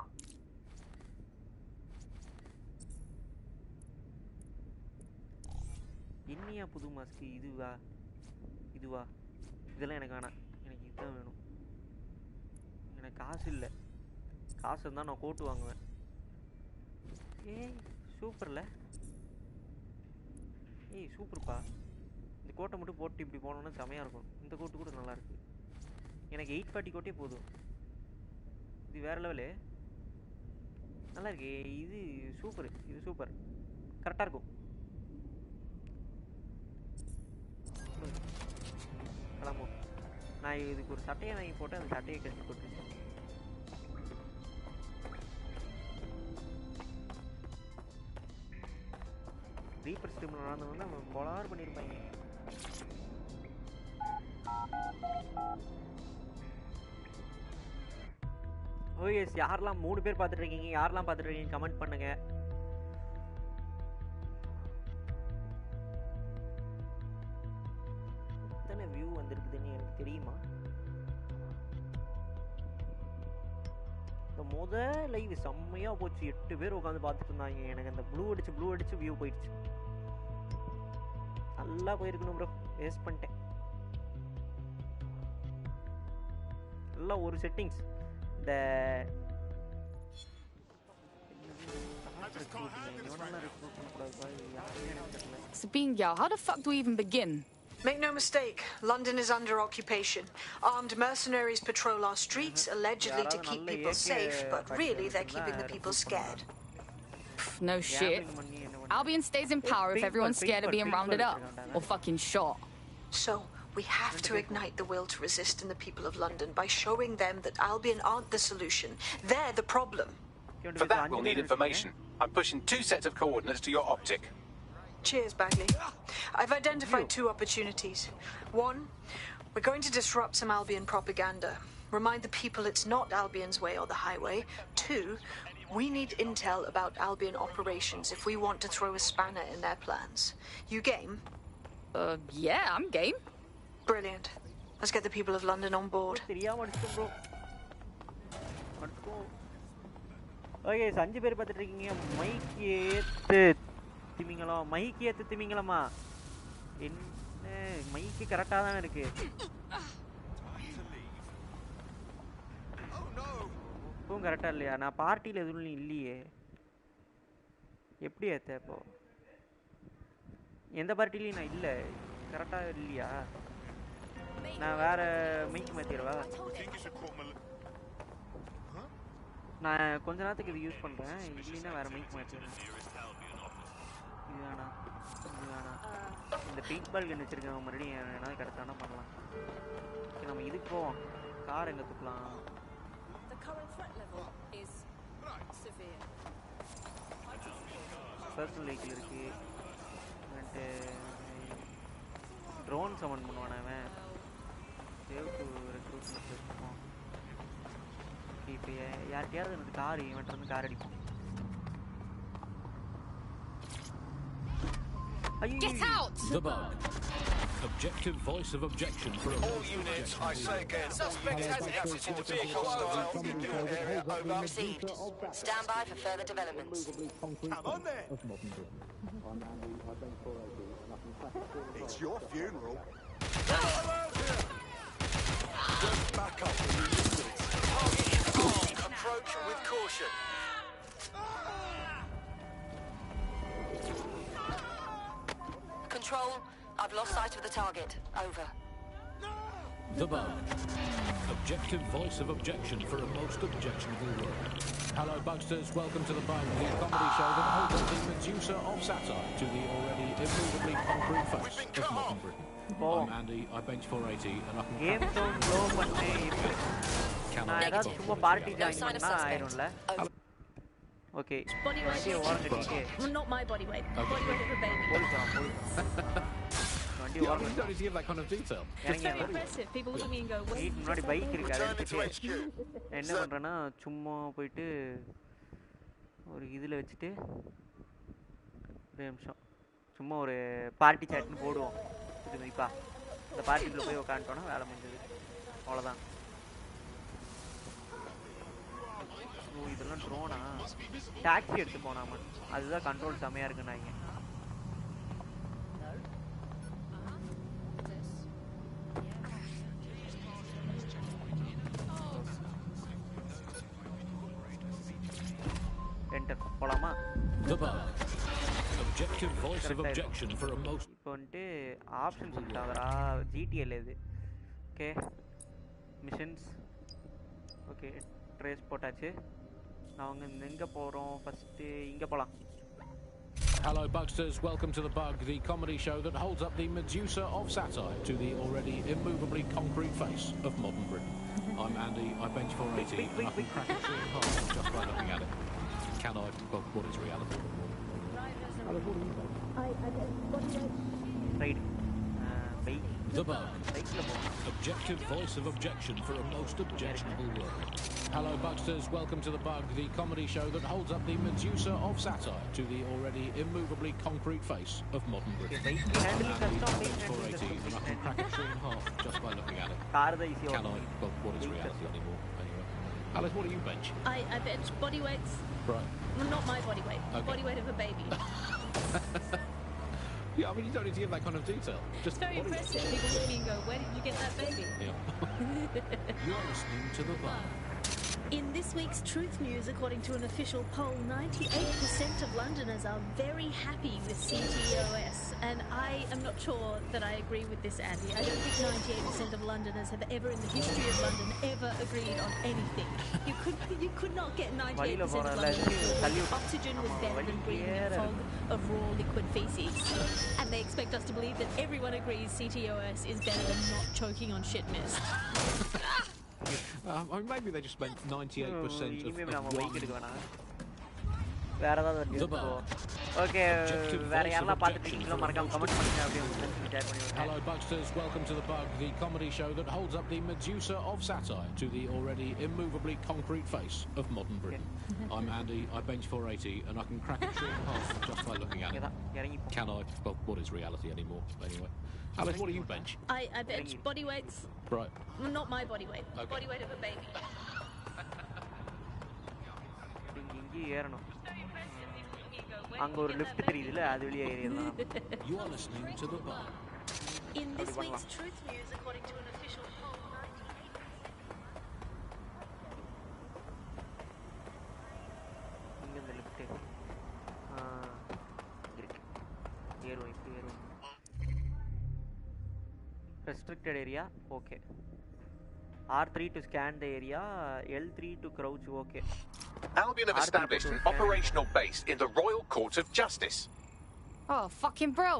இன்னியா புது mask? இதுவா இதெல்லாம் எனக்கு வேணாம். எனக்கு இதுதான் வேணும். எனக்கு காசு இல்லை. காசு இருந்தால் நான் கோட்டு வாங்குவேன். சூப்பர்ல. சூப்பர்ப்பா. இந்த கோட்டை மட்டும் போட்டு இப்படி போனோன்னா செமையாக இருக்கும். இந்த கோட்டு கூட நல்லாயிருக்கு. எனக்கு 840 கோட்டே போதும். இது வேறு லெவலு. நல்லா இருக்கு. இது சூப்பர். கரெக்டாக இருக்கும். கிளம்பும். நான் இதுக்கு ஒரு சட்டையை வாங்கி போட்டு அந்த சட்டையை கட்டி போட்டுருக்கேன். ரீப்பர் ஸ்ட்ரீமில் நடந்தவங்க நம்ம கொலாறு பண்ணியிருப்பாங்க. ஓஎஸ் யாரெல்லாம் 3 பேர் பார்த்துட்டு இருக்கீங்க, யாரெல்லாம் பார்த்துட்டு இருக்கீங்க கமெண்ட் பண்ணுங்க. எத்தனை வியூ வந்திருக்குதுன்னு எனக்கு தெரியுமா? இந்த முதல் லைவ் செம்மையா போச்சு. 8 பேர் உட்காந்து பார்த்துட்டு இருந்தாங்க. எனக்கு அந்த ப்ளூ அடிச்சு வியூ போயிடுச்சு. நல்லா போயிருக்கணும் ப்ரோ, வேஸ்ட் பண்ணிட்டேன். எல்லாம் ஒரு செட்டிங்ஸ். இந்த Sabine, how the fuck do we even begin? Make no mistake, London is under occupation. Armed mercenaries patrol our streets, allegedly to keep people safe, but really they're keeping the people scared. No shit. Albion stays in power if everyone's scared of being rounded up or fucking shot. So, we have to ignite the will to resist in the people of London by showing them that Albion aren't the solution. They're the problem. For that, we'll need information. I'm pushing 2 sets of coordinates to your optic. Cheers, Bagley. I've identified 2 opportunities. 1, we're going to disrupt some Albion propaganda. Remind the people it's not Albion's way or the highway. 2, we need intel about Albion operations if we want to throw a spanner in their plans. You game? Yeah, I'm game. Brilliant. Let's get the people of London on board. Okay, 5 பேர் பார்த்துட்டு இருக்கீங்க. Mic ஏத்து திமிங்கலமா? என்ன மைக்கு கரெக்டாக தான் இருக்கு. இப்பவும் கரெக்டாக இல்லையா? நான் பார்ட்டியில் எதுவும் இல்லையே. எப்படி ஏற்ற இப்போ? எந்த பார்ட்டிலையும் நான் இல்லை. கரெக்டாக இல்லையா? நான் வேற மைக் மாற்றிடுவா? நான் கொஞ்ச நேரத்துக்கு இது யூஸ் பண்ணுறேன். இல்லைன்னா வேறு மைக் மாற்றிடுவேன். இது வேணாம். இந்த பிங்க் பால் கன் வச்சுருக்கேன். மறுபடியும் ஏதாவது கரெக்டான பண்ணலாம். சரி, நம்ம இதுக்கு போவோம். கார் எங்கே தூக்கலாம்? பர்சனல் வெஹிக்கிள் இருக்குது. ட்ரோன் சமன் பண்ணுவானே அவன். சேவ் டு ரெக்ரூட்மெண்ட் இருக்கும். இப்போ யார்கிட்டயாவது எனக்கு கார் இவன்ட்டு வந்து கார் அடிப்போம். Get out! The bug. Objective voice of objection for all units. I say again, suspect has exited the vehicle. Over. Received. Stand by for further developments. Come on there. It's your funeral. Just back up when you need it. Approach with caution. Control, I've lost sight of the target. Over. The Bug. Objective voice of objection for a most objectionable world. Hello, Bugsters. Welcome to The Bug, the comedy show that holds up the Medusa of satire to the already immovably concrete face of modern Britain. I'm Andy, I bench 480, and I can... Game zone blow பண்ணி நான் ஏதாவது சும்மா party join பண்ணா ஆயிடும்ல okay Body weight. வண்டியை ஓரம் கட்டிட்டு Well, not my body weight. Body weight of a baby. வண்டி Yeah, ஓரம் you don't need to give that kind of detail. It's very impressive. People look at me and go, "Wait." முன்னாடி bike இருக்கு அதை எடுத்துட்டு நான் என்ன பண்றேன்னா சும்மா போயிட்டு ஒரு இதுல வச்சுட்டு ஒரு நிமிஷம் சும்மா ஒரு பார்ட்டி சாட்னு போடுவோம் இது மதிப்பா இந்த பார்ட்டிக்குள்ள போய் உட்காந்துட்டோன்னா வேலை முடிஞ்சது அவ்வளோதான் இதெல்லாம் ட்ரோனா டாக்ஸி எடுத்து போனாம அதுதான் கண்ட்ரோல் செம்மையா இருக்குன்னாங்க என்டர் போலாமா Objective voice of objection for a most... இப்போ வந்துட்டு ஆப்ஷன் சொல்லிட்டாங்கடா ஜிடிஎல் இது ஓகே மிஷன்ஸ் ஓகே ட்ரேஸ் போட்டாச்சு நாங்கள் எங்கே போகிறோம் ஃபஸ்ட்டு இங்கே போகலாம் Hello, Bugsters. Welcome to The Bug, the comedy show that holds up the Medusa of satire to the already immovably concrete face of modern Britain. I'm Andy, I bench 480, and I can crack a tree in half just by looking at it. Can I? Well, what is reality? Right. The Bug. Objective voice of objection for a most objectionable world. Hello, Bugsters. Welcome to The Bug, the comedy show that holds up the Medusa of satire to the already immovably concrete face of modern Britain. I'm Andy, I bench 480, and I can crack a tree in half just by looking at it. Can I? Well, what is reality anymore? Anyway. Alice, what do you bench? I bench body weights. Right. Well, not my body weight. Okay. Body weight of a baby. Yeah, I mean, you don't need to give that kind of detail. Just It's very impressive. People look at me and go, "Where did you get that baby?" Yeah. You're listening to The Bug. In this week's Truth News, according to an official poll, 98% of Londoners are very happy with CTOS. And I am not sure that I agree with this, Andy. I don't think 98% of Londoners have ever in the history of London ever agreed on anything. You could not get 98% of Londoners to agree oxygen was better than breathing a fog of raw liquid feces. And they expect us to believe that everyone agrees CTOS is better than not choking on shit mist. I mean, maybe they just meant 98% of one. வேற ஏதாவது ஒரு news okay வேற யாரெல்லாம் பார்த்துட்டு இருக்கீங்களோ மறக்காம comment பண்ணுங்க அப்படியே உங்க ஃப்ரெண்ட்ஸ்க்கு ஷேர் பண்ணி விடுங்க Hello, Bugsters. Welcome to The Bug, the comedy show that holds up the Medusa of satire to the already immovably concrete face of modern Britain. I'm Andy, I bench 480, and I can crack a tree in half just by looking at it. Can I? Well, what is reality anymore? Anyway. Alice, what do you bench? I bench body weights. Right. Well, not my body weight. Okay. Body weight of a baby. இங்கே ஏறணும் அங்க ஒரு lift தெரியுதுல அது வெளியே ஏறிடலாம் You are listening to The Bug. In this week's Truth News, according to an official poll, இங்க இந்த lift ஏறுவோம் இப்படி ஏறுவோம் restricted area okay R3 to scan the area, L3 to crouch, okay. Albion have established an operational base in the Royal Court of Justice. Oh, fucking bro.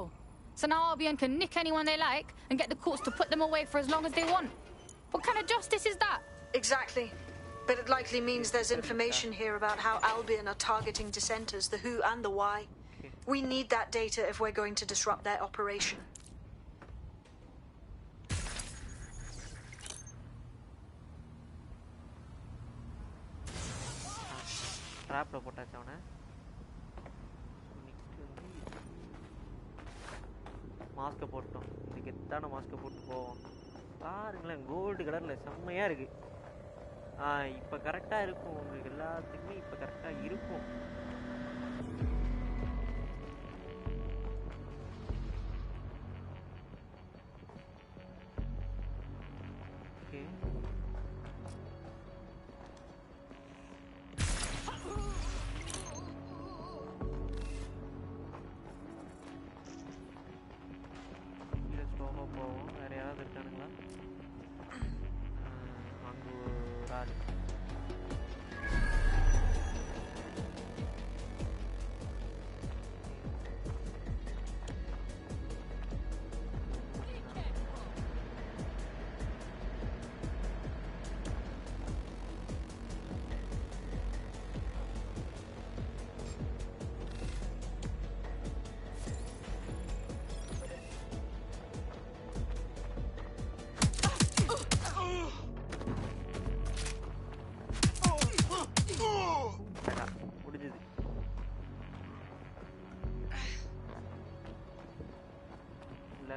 So now Albion can nick anyone they like and get the courts to put them away for as long as they want. What kind of justice is that? Exactly. But it likely means there's information here about how Albion are targeting dissenters, the who and the why. We need that data if we're going to disrupt their operation. ட்ராப்ல போட்டாச்சு அவனை next வந்து மாஸ்க்கை போட்டோம் இதுக்கு எத்தான மாஸ்க்கை போட்டு போவோம் பாருங்களேன் கோல்டு கலரில் செம்மையாக இருக்கு இப்போ கரெக்டாக இருக்கும் உங்களுக்கு எல்லாத்துக்குமே இப்போ கரெக்டாக இருக்கும் ஓகே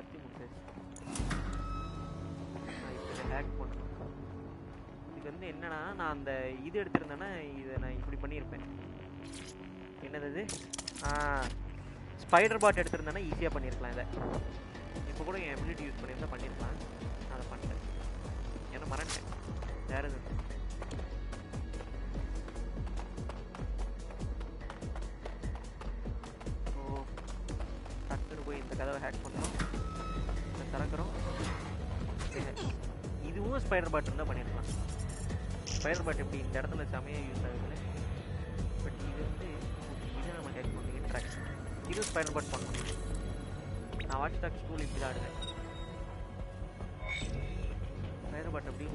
எல்லாத்தையும் முடிச்சாச்சு. இதை ஹேக் பண்ணணும். இது வந்து என்னன்னா நான் அந்த இது எடுத்திருந்தேன்னா இதை நான் இப்படி பண்ணியிருப்பேன். என்னது இது? ஸ்பைடர் பாட் எடுத்திருந்தேன்னா ஈஸியாக பண்ணியிருக்கலாம். இதை இப்போ கூட என் எபிலிட்டி யூஸ் பண்ணியிருந்தா பண்ணியிருக்கலாம். நான் அதை பண்ணிட்டேன். ஏன்னா மறந்துட்டேன். வேறு எது டக்குன்னு போய் இந்த கதவை ஹேக் பண்ணுறோம். இதை திறக்கிறோம். இதுவும் ஸ்பைடர் பாட் இருந்தால் பண்ணியிருக்கலாம். ஸ்பைடர் பாட் எப்படி இந்த இடத்துல செமையாக யூஸ் ஆகுது. பட் இது வந்து இதை நம்ம ஹேக் பண்ணுறோம். இன்ட்ராக்ட் இது ஸ்பைடர் பாட் பண்ணணும். நான் வாட்ச் டாக்ஸ் டூல் இப்படி தான் ஆடுவேன். ஸ்பைடர் பாட் எப்படி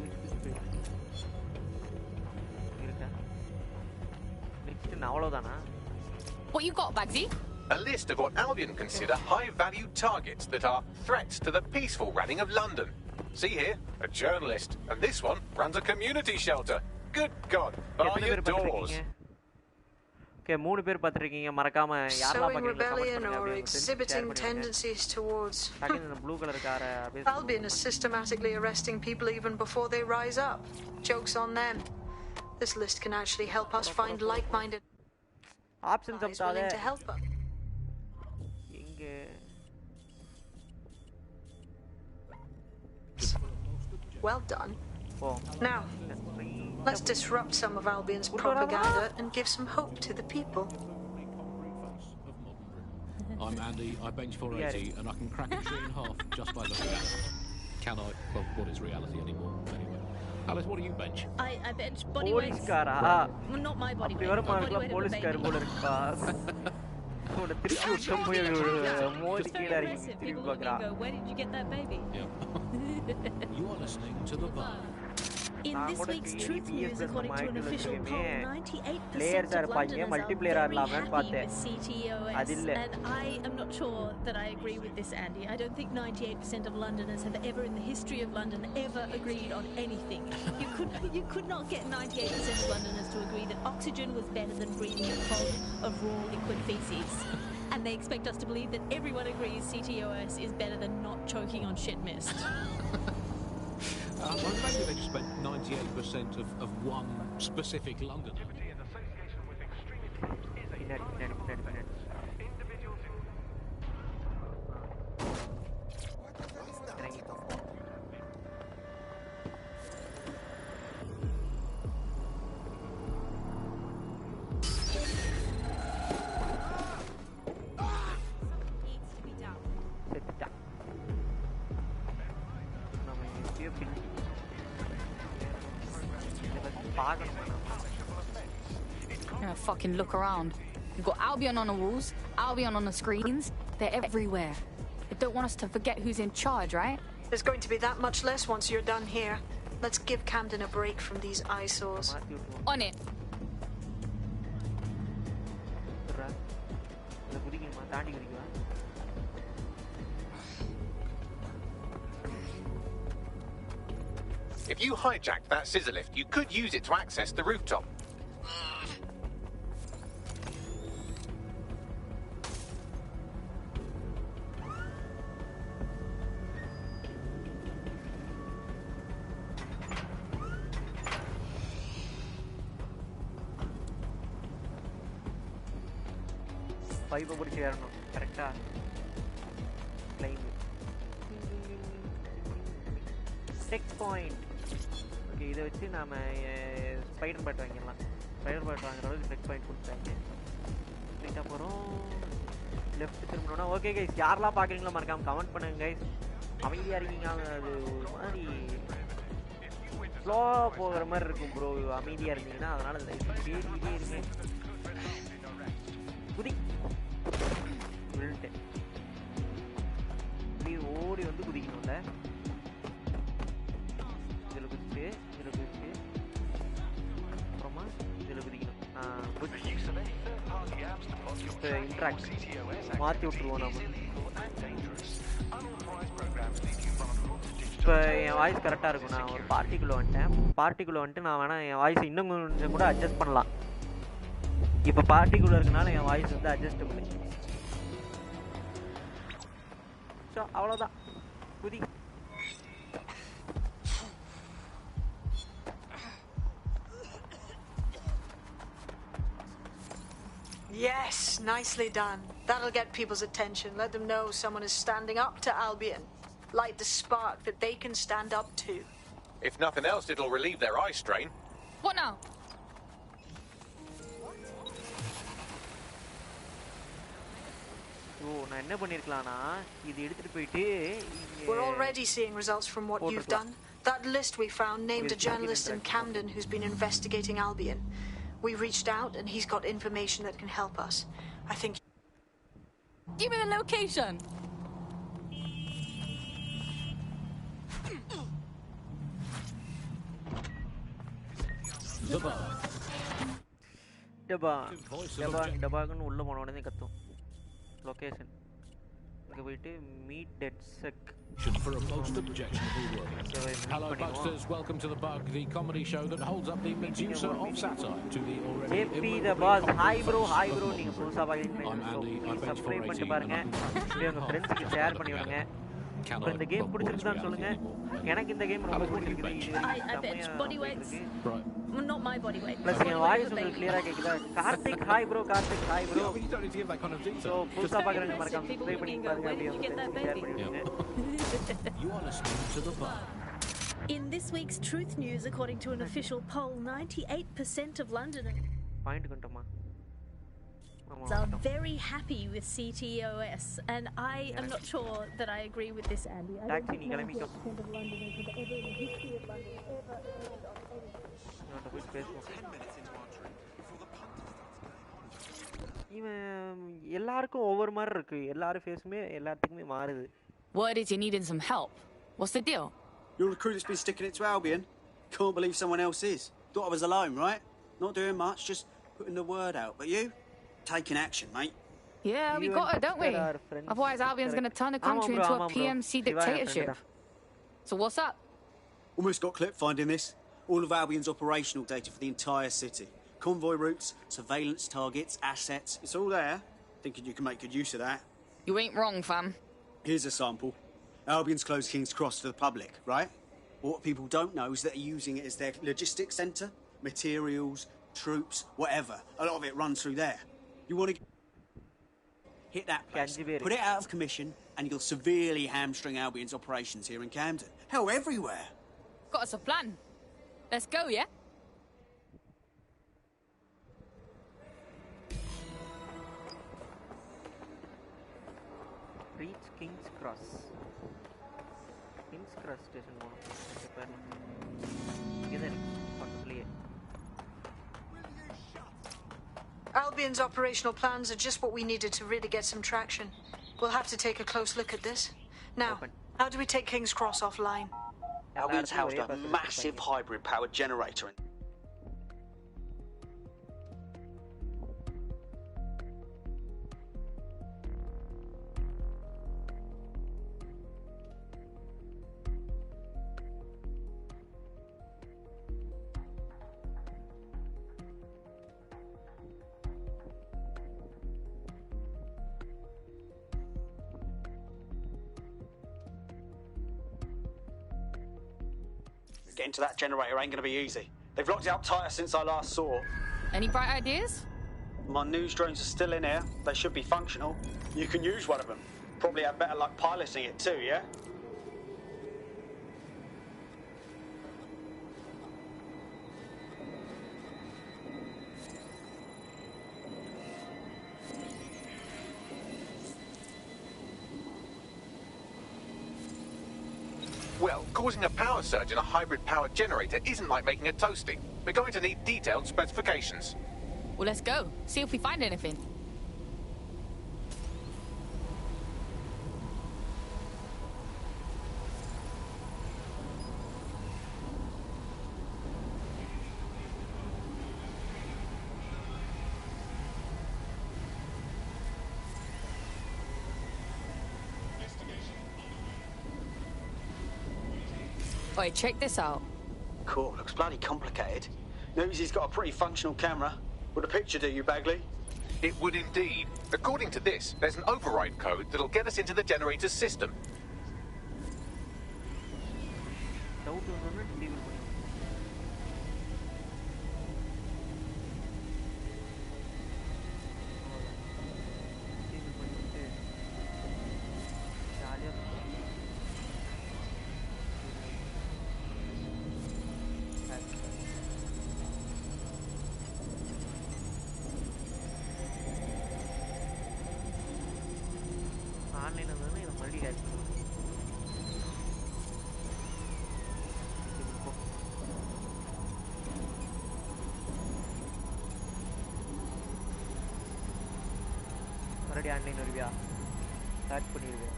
இருக்கா? நெக்ஸ்ட் நான் அவ்வளோதானா? What you got, Bagsy? A list of what Albion consider high-value targets that are threats to the peaceful running of London. See here, a journalist, and this one runs a community shelter. Good God, bar your doors. Okay, 3 பேர் பார்த்திருக்கீங்க. மறக்காம யாரெல்லாம் பாக்கறீங்க rebellion or exhibiting tendencies towards blue color car. Albion is systematically arresting people even before they rise up. Jokes on them. This list can actually help us find like-minded options willing to help us. Well done. Now, let's disrupt some of Albion's propaganda and give some hope to the people. I'm Andy, I bench 480 and I can crack a tree in half just by looking at it. Can I? Well, what is reality anymore? Anyway. Alice, what do you bench? I bench body weight. Not my body weight. Police car போல இருக்கா. சோட திருப்பி உட்கம் போய் மோதி கீழ இறங்கி திருப்பி பார்க்கறா. Where did you get that baby? You are listening to the bar. In this week's Truth News, according to an official poll, 98% of Londoners are very happy with CTOS, and I am not sure that I agree with this, Andy. I don't think 98% of Londoners have ever, in the history of London, ever agreed on anything. You could not get 98% of Londoners to agree that oxygen was better than breathing a fog of raw liquid feces. And they expect us to believe that everyone agrees CTOS is better than not choking on shit mist. Maybe they just spent 98% of one specific London. Fucking look around. You've got Albion on the walls, Albion on the screens. They're everywhere. They don't want us to forget who's in charge, right? There's going to be that much less once you're done here. Let's give Camden a break from these eyesores. On it. If you hijacked that scissor lift, you could use it to access the rooftop. பைப்பை பிடிச்சி ஏறணும் கரெக்டா. Check point. Okay, இதை வச்சு நாம் spider bad வாங்கிடலாம். Spider bad வாங்குற அளவுக்கு செக் பாயிண்ட் கொடுத்தாங்க. ஸ்ட்ரைட்டாக போகிறோம். லெஃப்ட் திரும்பணும்னா ஓகே கைஸ், யாரெல்லாம் பார்க்குறீங்களோ மறக்காமல் கமெண்ட் பண்ணுங்க கைஸ். அமைதியாக இருக்கீங்க, அது ஒரு மாதிரி ஸ்லோவாக போகிற மாதிரி இருக்கும் ப்ரோ அமைதியாக இருந்தீங்கன்னா. அதனால் பேசிக்கிட்டே இருங்க. குதி விழுந்துட்டேன். இப்படி ஓடி வந்து குதிக்கணும்ல. இதில் குதிச்சு அப்புறமா இதில் குதிக்கணும். இப்போ இன்ட்ராக்ட் மாற்றி விட்ருவோம் நம்ம. இப்போ என் வாய்ஸ் கரெக்டாக இருக்கும். நான் ஒரு பார்ட்டிக்குள்ளே வந்துட்டு நான் வேணால் என் வாய்ஸ் இன்னும் கொஞ்சம் கூட அட்ஜஸ்ட் பண்ணலாம். இப்போ பார்ட்டிக்குள்ளே இருக்கனால என் வாய்ஸ் வந்து அட்ஜஸ்டபிள். முடிச்சோம் அவ்வளவுதான் குதி Yes, nicely done. That'll get people's attention. Let them know someone is standing up to Albion. Light the spark that they can stand up to. If nothing else, it'll relieve their eye strain. What now? நான் என்ன பண்ணிருக்கலாம்னா இது எடுத்துட்டு போயிட்டு We're already seeing results from what you've done. That list we found named a journalist in Camden who's been investigating Albion. We reached out and he's got information that can help us. I think... Give me the location! டபாகன்னு உள்ள போன உடனே கத்தும் location இங்க போயிட்டு meet dead check for a most objectionable world. Hello, Bugsters. Welcome to The Bug, the comedy show that holds up the Medusa of satire to the already JP the boss. Hi bro, நீங்க புதுசா பாக்குறீங்க. Subscribe பண்ணிட்டு பாருங்க. அப்படியே உங்க ஃப்ரெண்ட்ஸ்க்கு share பண்ணி விடுங்க. இந்த கேம் பிடிச்சிருக்கான்னு சொல்லுங்க. எனக்கு இந்த கேம் ரொம்ப பிடிச்சிருக்கு. I bet body weights. Right. Well, not my body weight. Plus your voice is clear கேக்குதா? Karthik hi bro, Karthik hi bro. You don't need to give that kind of detail. So புதுசா பாக்குறவங்க மறக்காம subscribe பண்ணி பாருங்க. அப்படியே share பண்ணி விடுங்க. You are listening to The Bug. In this week's Truth News, according to an official poll, 98% of Londoners are very happy with CTOS, and I am not sure that I agree with this, Andy. I don't think 98% of Londoners have ever in the history of London ever agreed on anything. இவன் எல்லாருக்கும் ஒவ்வொரு மாதிரி இருக்கு எல்லாரும் ஃபேஸுமே எல்லாத்துக்குமே மாறுது Word is you're needing some help. What's the deal? You're a recruit that's been sticking it to Albion. Can't believe someone else is. Thought I was alone, right? Not doing much, just putting the word out. But you? Taking action, mate. Yeah, we got it, don't we? Otherwise Albion's going to turn the country into a PMC dictatorship. So what's up? Almost got clipped finding this. All of Albion's operational data for the entire city. Convoy routes, surveillance targets, assets. It's all there. Thinking you can make good use of that. You ain't wrong, fam. Here's a sample. Albion's closed King's Cross to the public, right? What people don't know is that they're using it as their logistics centre, materials, troops, whatever. A lot of it runs through there. You want to hit that place, put it out of commission, and you'll severely hamstring Albion's operations here in Camden. Hell, everywhere. Got us a plan. Let's go, yeah? Reach King's Cross. King's Cross station போணும். இங்க பக்கத்துலயே. Albion's operational plans are just what we needed to really get some traction. We'll have to take a close look at this. Now, how do we take King's Cross offline? Albion's housed a massive hybrid-powered generator. Getting to that generator ain't going to be easy. They've locked it up tighter since I last saw. Any bright ideas? My news drones are still in here. They should be functional. You can use one of them. Probably have better luck piloting it too, yeah? Well, causing a power surge in a hybrid-powered generator isn't like making a toasty. We're going to need detailed specifications. Well, let's go. See if we find anything. Oi, check this out. Cool, looks bloody complicated. Newsy's got a pretty functional camera. Would a picture do you, Bagley? It would indeed. According to this, there's an override code that'll get us into the generator's system. Gate மறுபடியும் online வருவியா start பண்ணிடுவேன்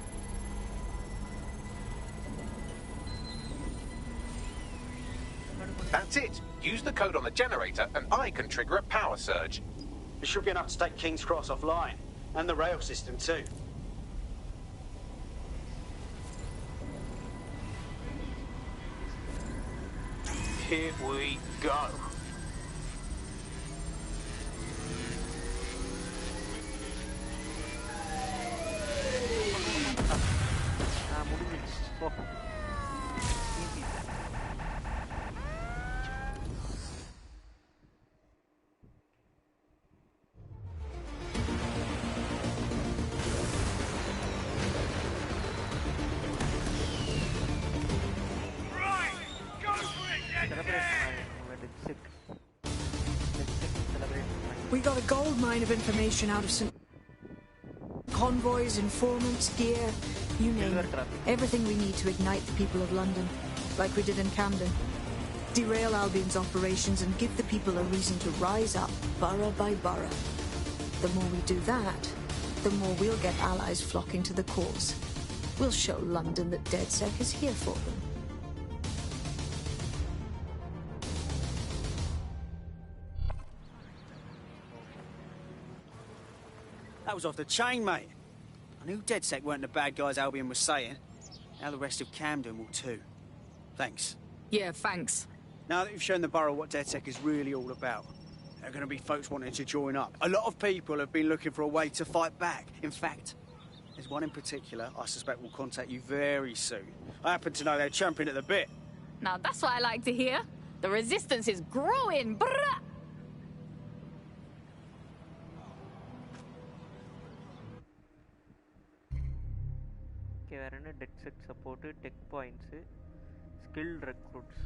That's it. Use the code on the generator and I can trigger a power surge. It should be enough to take King's Cross offline. And the rail system too. Here we go. We got a gold mine of information out of some convoys, informants, gear, you name it. Everything we need to ignite the people of London, like we did in Camden. Derail Albion's operations and give the people a reason to rise up, borough by borough. The more we do that, the more we'll get allies flocking to the cause. We'll show London that DedSec is here for them. That was off the chain, mate. I knew DedSec weren't the bad guys Albion was saying. Now the rest of Camden will too. Thanks. Yeah, thanks. Now that you've shown the borough what DedSec is really all about, there are going to be folks wanting to join up. A lot of people have been looking for a way to fight back. In fact, there's one in particular I suspect will contact you very soon. I happen to know they're champing at the bit. Now that's what I like to hear. The resistance is growing. Brrr. Okay, வேற என்ன DedSec support, tech points, skilled recruits.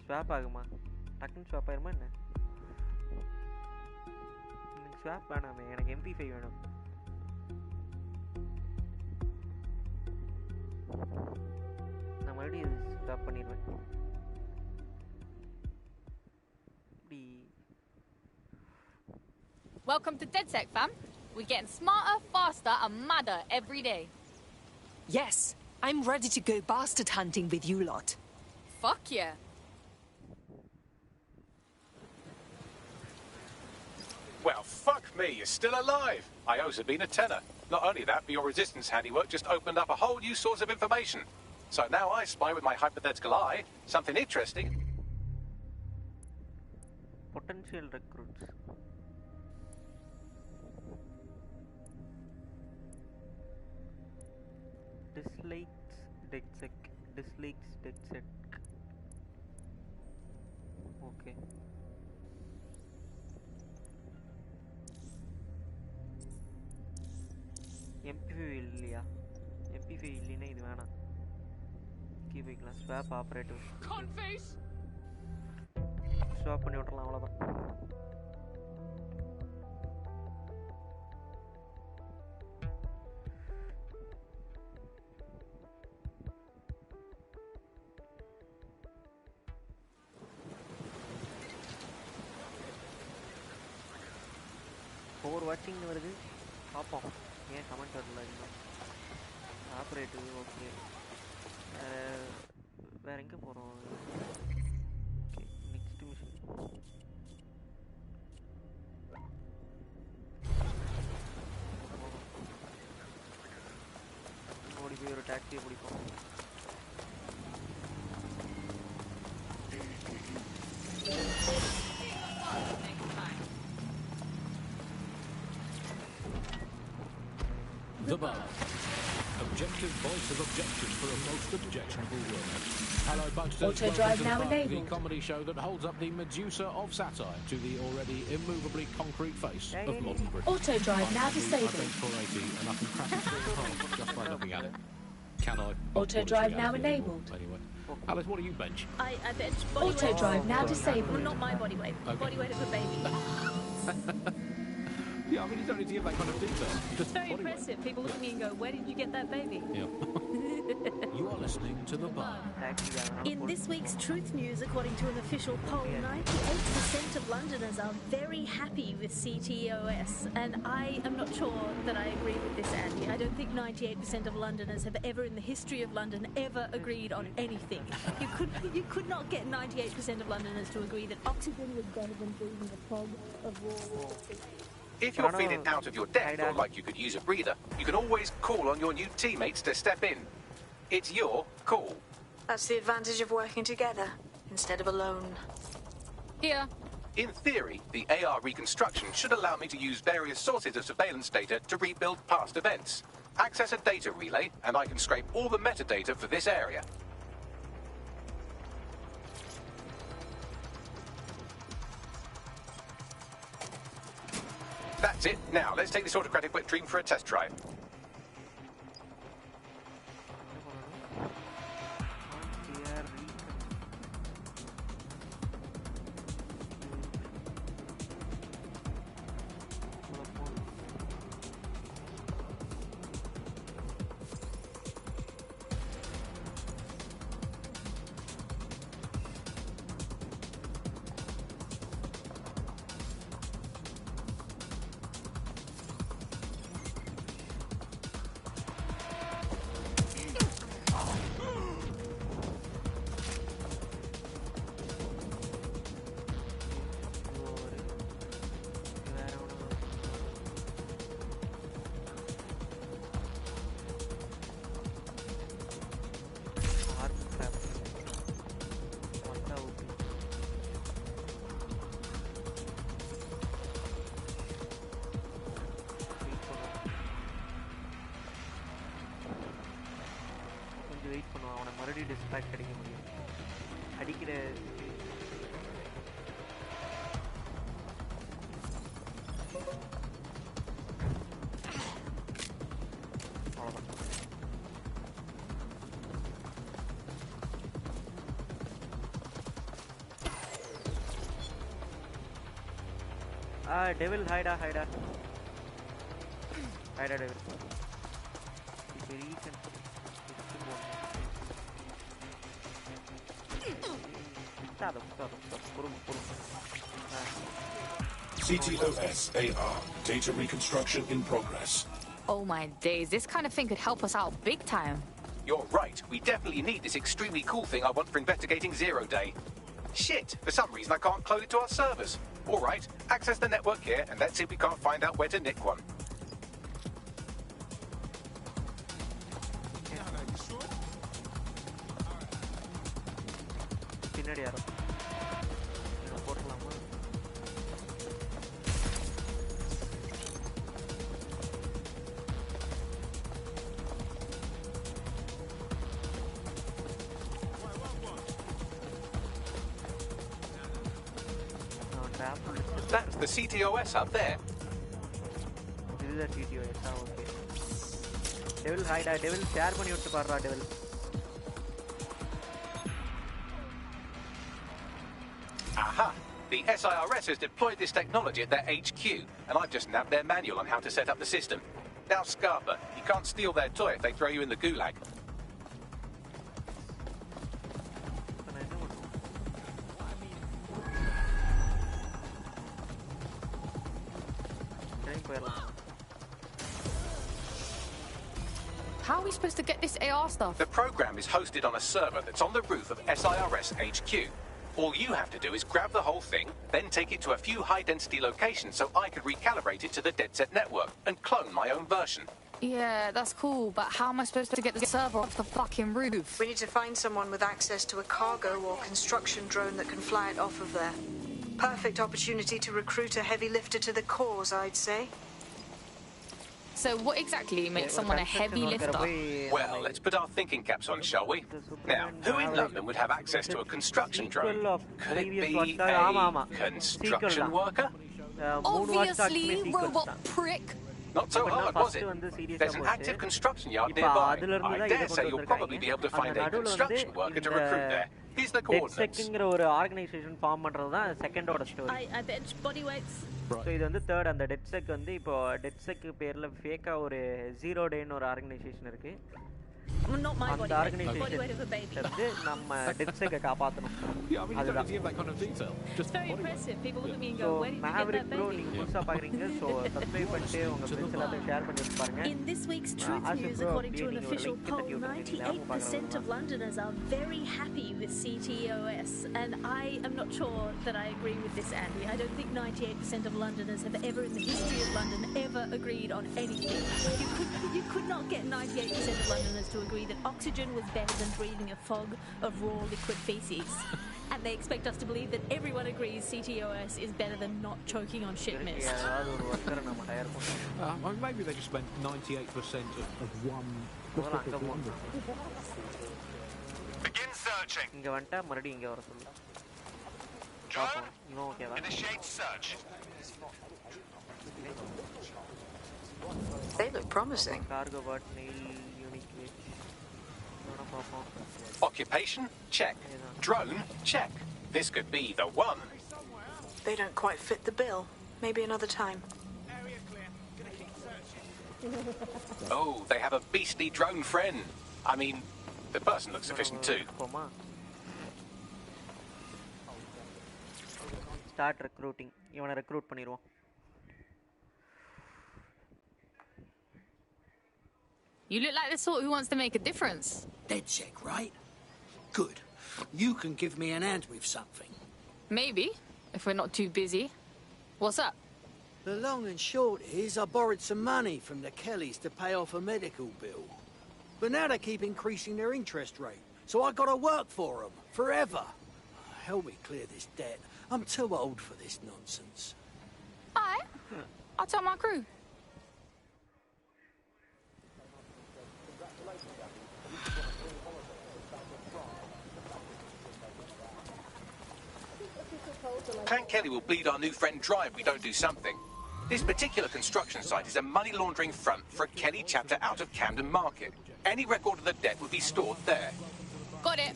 Swap ஆகுமா? டக்குன்னு swap ஆயிருமா என்ன? எனக்கு swap வேணாமே, எனக்கு MP5 வேணும். நான் மறுபடியும் ஸ்வாப் பண்ணிடுவேன். Welcome to DedSec, fam. We're getting smarter, faster, and madder every day. Yes, I'm ready to go bastard hunting with you lot. Fuck yeah. Well, fuck me, you're still alive. I owes have been a tenner. Not only that, but your resistance handiwork just opened up a whole new source of information. So now I spy with my hypothetical eye something interesting. Potential recruits. Dislikes DedSec. Dislikes DedSec. Okay. MP5 இல்லையா? MP5 இல்லைன்னா இது வேணாம். Key வைக்கலாம். Swap operative. Swap பண்ணி விட்டுறலாம், அவ்வளோதான். Over வாட்சிங் வருது, பார்ப்போம். ஏன் கமெண்ட் வரல இன்னும்? Operative okay. வேறு எங்கே போகிறோம்? Okay, next mission. ஓடி போய் ஒரு டாக்ஸியை பிடிப்போம். The Bar. Objective voice of objection for a most objectionable world. Hello, Bugsters. Auto drive now Welcome to enabled. the comedy show that holds up the Medusa of satire to the already immovably concrete face of modern Britain. Auto drive now I'm disabled. H480 and I can crack it through the palm just by looking at it. Can I? Auto drive now enabled. Anyway. Alice, what do you bench? I bench body Auto weight. drive now disabled. Not my body weight. Okay. Body weight of a baby. Yeah, I mean, you don't need to give that kind of detail. It's very impressive. People look at me and go, where did you get that baby? Yeah. You are listening to The Bar. In this week's Truth News, according to an official poll, 98% of Londoners are very happy with CTOS. And I am not sure that I agree with this, Andy. I don't think 98% of Londoners have ever in the history of London ever agreed on anything. You could not get 98% of Londoners to agree that oxygen was better than breathing the fog of war. If you're feeling out of your depth or like you could use a breather, you can always call on your new teammates to step in. It's your call. That's the advantage of working together instead of alone. Here. In theory, the AR reconstruction should allow me to use various sources of surveillance data to rebuild past events. Access a data relay, and I can scrape all the metadata for this area. That's it. Now, let's take this autocratic wet dream for a test drive. Distract அடிக்க முடியும் அடிக்கிற devil, hide devil. CTOS AR data reconstruction in progress. Oh my days, this kind of thing could help us out big time. You're right, we definitely need this extremely cool thing I want for investigating Zero Day. Shit, for some reason I can't clone it to our servers. Alright, access the network here and let's see if we can't find out where to nick one. That's the CTOS up there. This is the CTOS, okay. Devil, hide, devil, share பண்ணி விட்டு பாருடா devil. Aha! The SIRS has deployed this technology at their HQ, and I've just nabbed their manual on how to set up the system. Now, Scarpa, you can't steal their toy if they throw you in the gulag. How are we supposed to get this AR stuff? The program is hosted on a server that's on the roof of SIRS HQ. All you have to do is grab the whole thing, then take it to a few high-density locations so I could recalibrate it to the DedSec network and clone my own version. Yeah, that's cool, but how am I supposed to get the server off the fucking roof? We need to find someone with access to a cargo or construction drone that can fly it off of there. Perfect opportunity to recruit a heavy lifter to the cause, I'd say. So what exactly makes someone a heavy lifter? Well, let's put our thinking caps on, shall we? Now, who in London would have access to a construction drone? Could it be a construction worker? Obviously, robot prick. Not so hard, was it? There's an active construction yard nearby. I dare say you'll probably be able to find a construction worker to recruit there. Here's the coordinates. DedSecங்கிற ஒரு organisation form பண்றது தான் செகண்டோட story. I bench body weights. So இது வந்து third. அந்த DedSec வந்து இப்போ DedSec பேர்ல ஃபேக்கா ஒரு 0 டேன்னு ஒரு ஆர்கனைசேஷன் இருக்கு. Not my அந்த ஆர்கனைசேஷன் வந்து நம்ம DedSec காப்பாத்தணும். அதுதான். It's very impressive. People look at me and go, where did you get Maverick that bro baby? நீங்க புதுசா பாக்குறீங்க. சோ சப்ஸ்கிரைப் பண்ணிட்டு உங்க ஃப்ரெண்ட்ஸ் எல்லாத்தையும் ஷேர் பண்ணி பாருங்க. In this week's truth news, according to an official poll, 98% of Londoners are very happy with CTOS, and I am not sure that I agree with this, Andy. I don't think 98% of Londoners have ever in the history of London ever agreed on anything. You could not get 98% of Londoners to agree that oxygen was better than breathing a fog of raw liquid feces. And they expect us to believe that everyone agrees CTOS is better than not choking on shit mist. Maybe they just spent 98% of one. Begin searching. இங்க வந்துட்டா மறுபடியும் இங்க வர சொல்லு. Drone, இன்னும் ஓகேவா? initiate search. They look promising. Cargo bot nail unique weight. Occupation? Check. Drone? Check. This could be the one. They don't quite fit the bill. Maybe another time. Oh, they have a beastly drone friend. I mean, the person looks efficient too. Start recruiting. இவனை recruit பண்ணிடுவோம். You look like the sort who wants to make a difference. DedSec, right? Good. You can give me an hand with something. Maybe, if we're not too busy. What's up? The long and short is I borrowed some money from the Kellys to pay off a medical bill. But now they keep increasing their interest rate, so I gotta work for them, forever. Help me clear this debt. I'm too old for this nonsense. Alright. I'll tell my crew. Clan Kelly will bleed our new friend dry if we don't do something. This particular construction site is a money laundering front for a Kelly chapter out of Camden Market. Any record of the debt would be stored there. Got it.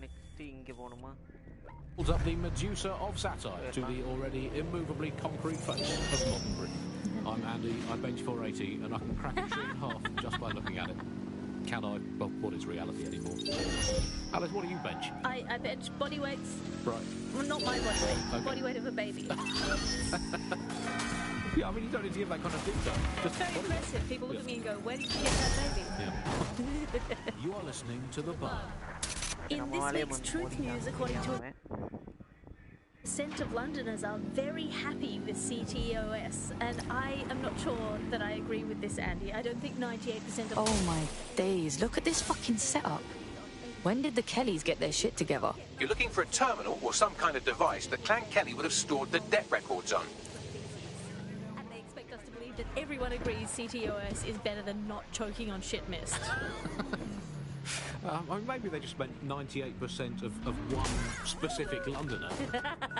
Next இங்க போணுமா? Holds up the Medusa of satire to the already immovably concrete face of modern Britain. I'm Andy, I bench 480, and I can crack a tree in half just by looking at it. Can I? Well, what is reality anymore? Alice, what do you bench? I bench body weights. Right. Well, not my body weight. Okay. Body weight of a baby. Yeah, I mean, you don't need to give that kind of detail. Just Very impressive. People look at me and go, where did you get that baby? Yeah. You are listening to The Bar. In this week's truth news, according to % of Londoners are very happy with CTOS, and I am not sure that I agree with this, Andy. I don't think 98% of... Oh my days, look at this fucking setup. When did the Kellys get their shit together? You're looking for a terminal or some kind of device that Clan Kelly would have stored the debt records on. And they expect us to believe that everyone agrees CTOS is better than not choking on shit mist. I mean, maybe they just spent 98% of one specific Londoner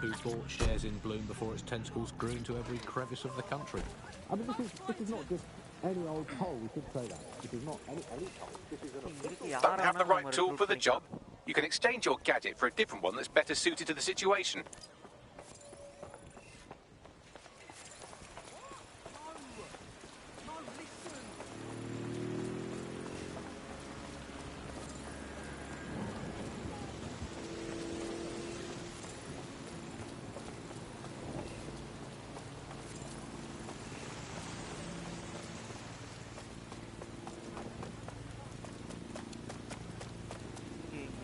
who bought shares in Bloom before its tentacles grew into every crevice of the country. I mean, this is not just any old poll, we should say that. This is not any poll. This is Don't have the right tool for the job? You can exchange your gadget for a different one that's better suited to the situation.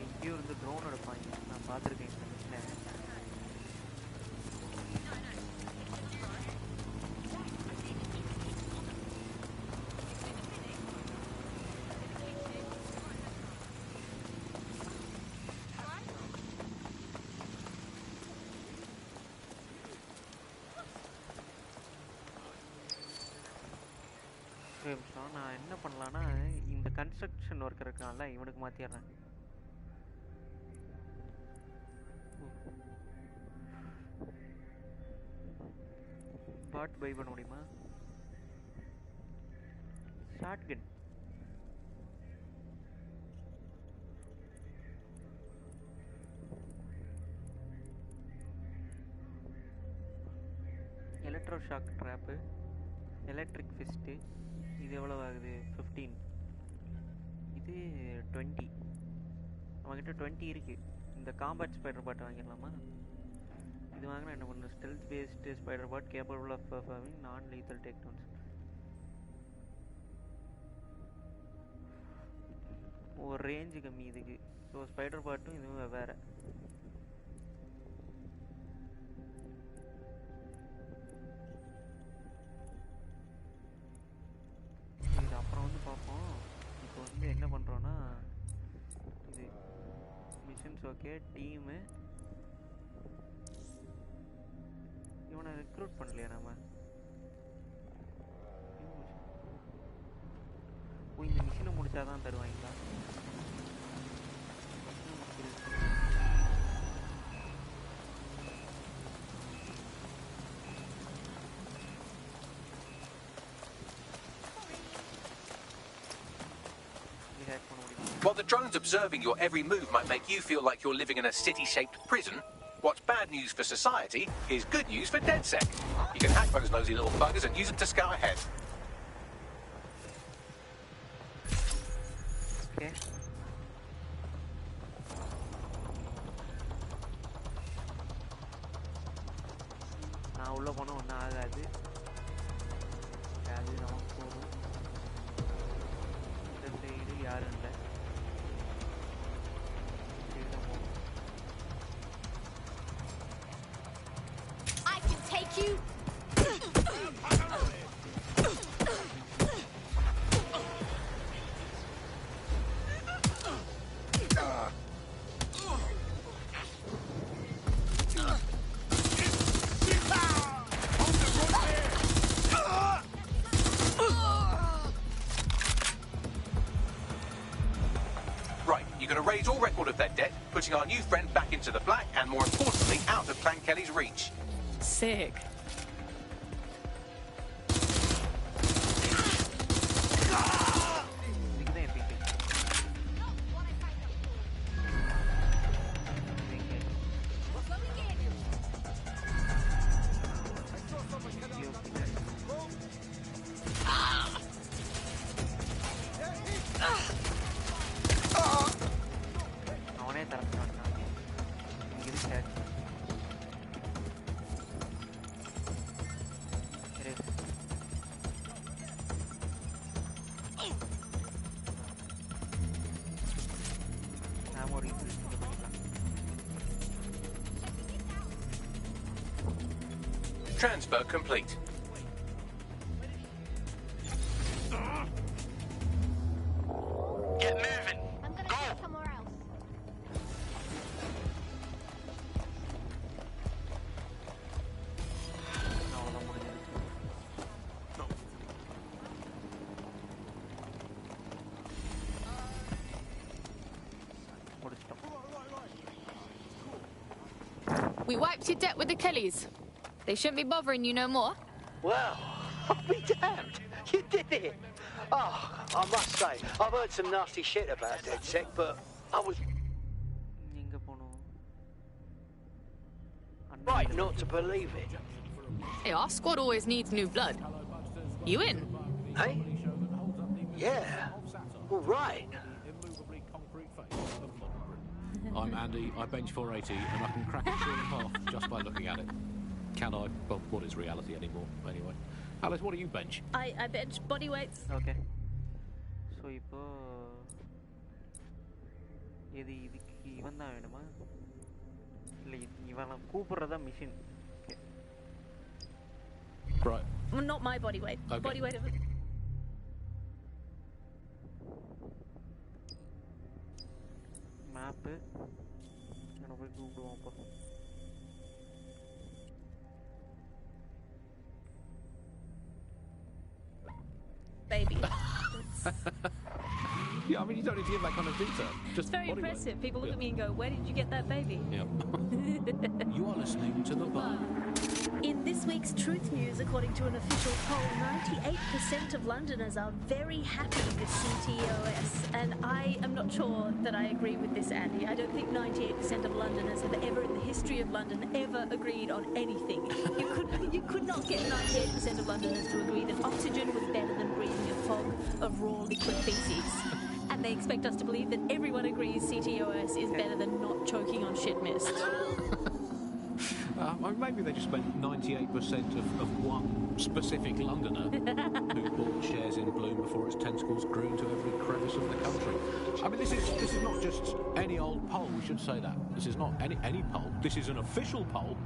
எங்கேயோ இருந்து drone எடுப்பாங்க. நான் பார்த்துருக்கேன் இந்த மிஷினை. நான் என்ன பண்ணலான்னா இந்த கன்ஸ்ட்ரக்ஷன் ஒர்க்கர் இருக்கான்ல இவனுக்கு மாற்றிடுறேன். ஷார்ட் பை பண்ண முடியுமா? Shotgun electro shock trap, electric fist. இது எவ்வளோ ஆகுது? 15. இது 20. நம்மக்கிட்ட 20 இருக்குது. இந்த காம்பேட் ஸ்பைடர் பாட் வாங்கிடலாமா? இது வாங்கினா என்ன பண்ணணும்? Stealth based spider bot capable of performing non lethal take downs. ஒரு ரேஞ்சு கம்மி இதுக்கு. ஸோ ஸ்பைடர் பாட்டும் இதுவும் வேறு. இது அப்புறம் வந்து பார்ப்போம். இப்போ வந்து என்ன பண்ணுறோன்னா, இது மிஷன்ஸ் ஓகே, டீமு. இவனை ரெக்ரூட் பண்ணலையா நம்ம? இந்த மிஷினை முடிச்சாதான் தருவாங்களா? While the drones observing your every move might make you feel like you're living in a city-shaped prison, what's bad news for society is good news for DedSec. You can hack those nosy little buggers and use them to scout ahead. Okay. நான் உள்ள போனா ஒன்றும் ஆகாது. அது நமக்கு போதும். இந்த side யாரும் இல்லை. I can take you. Right, you're going to raise all record of their debt, putting our new friend back into the black, and more importantly, out of Clan Kelly's reach. Sick. அவனே தரப்பு மாட்டான். இங்கே sir நாம ஒரு இது பண்ணிக்கலாம். Transfer complete. Get moving. I'm gonna go somewhere else. அவ்வளோதான் முடிஞ்சிருச்சு. முடிச்சிட்டோம். We wiped your debt with the Kellys. They shouldn't be bothering you no more. Well, I'll be damned. You did it. Oh, I must say, I've heard some nasty shit about DedSec, but I was எங்க போகணும்? right not to believe it. Hey, our squad always needs new blood. You in? Hey? Yeah. All right. I'm Andy, I bench 480 and I can crack a shoe in half just by looking at it. Can I? Well, what is reality anymore, anyway? Alice, what do you bench? I bench body weights. Okay. So இப்போ இதுக்கு இவன் தான் வேணுமா? இல்லை இவனை கூப்பிட்றதா machine. Right. Well, not my body weight. Okay. Body weight of map நான் போய் கூப்பிடுவோம். அப்போ baby. Yeah, I mean, you don't need to give that kind of detail. Just It's very body weight. impressive. People look Yeah. at me and go, "Where did you get that baby?" Yeah. You are listening to The Bar. In this week's Truth News, according to an official poll, 98% of Londoners are very happy with CTOS. And I am not sure that I agree with this, Andy. I don't think 98% of Londoners have ever in the history of London ever agreed on anything. You could not get 98% of Londoners to agree that oxygen was better than breathing a fog of raw liquid feces. And they expect us to believe that everyone agrees CTOS is better than not choking on shit mist. Maybe they just meant 98% of one specific Londoner who bought shares in Bloom before its tentacles grew into every crevice of the country. I mean, this is not just any old poll, we should say that. This is not any poll. This is an official poll,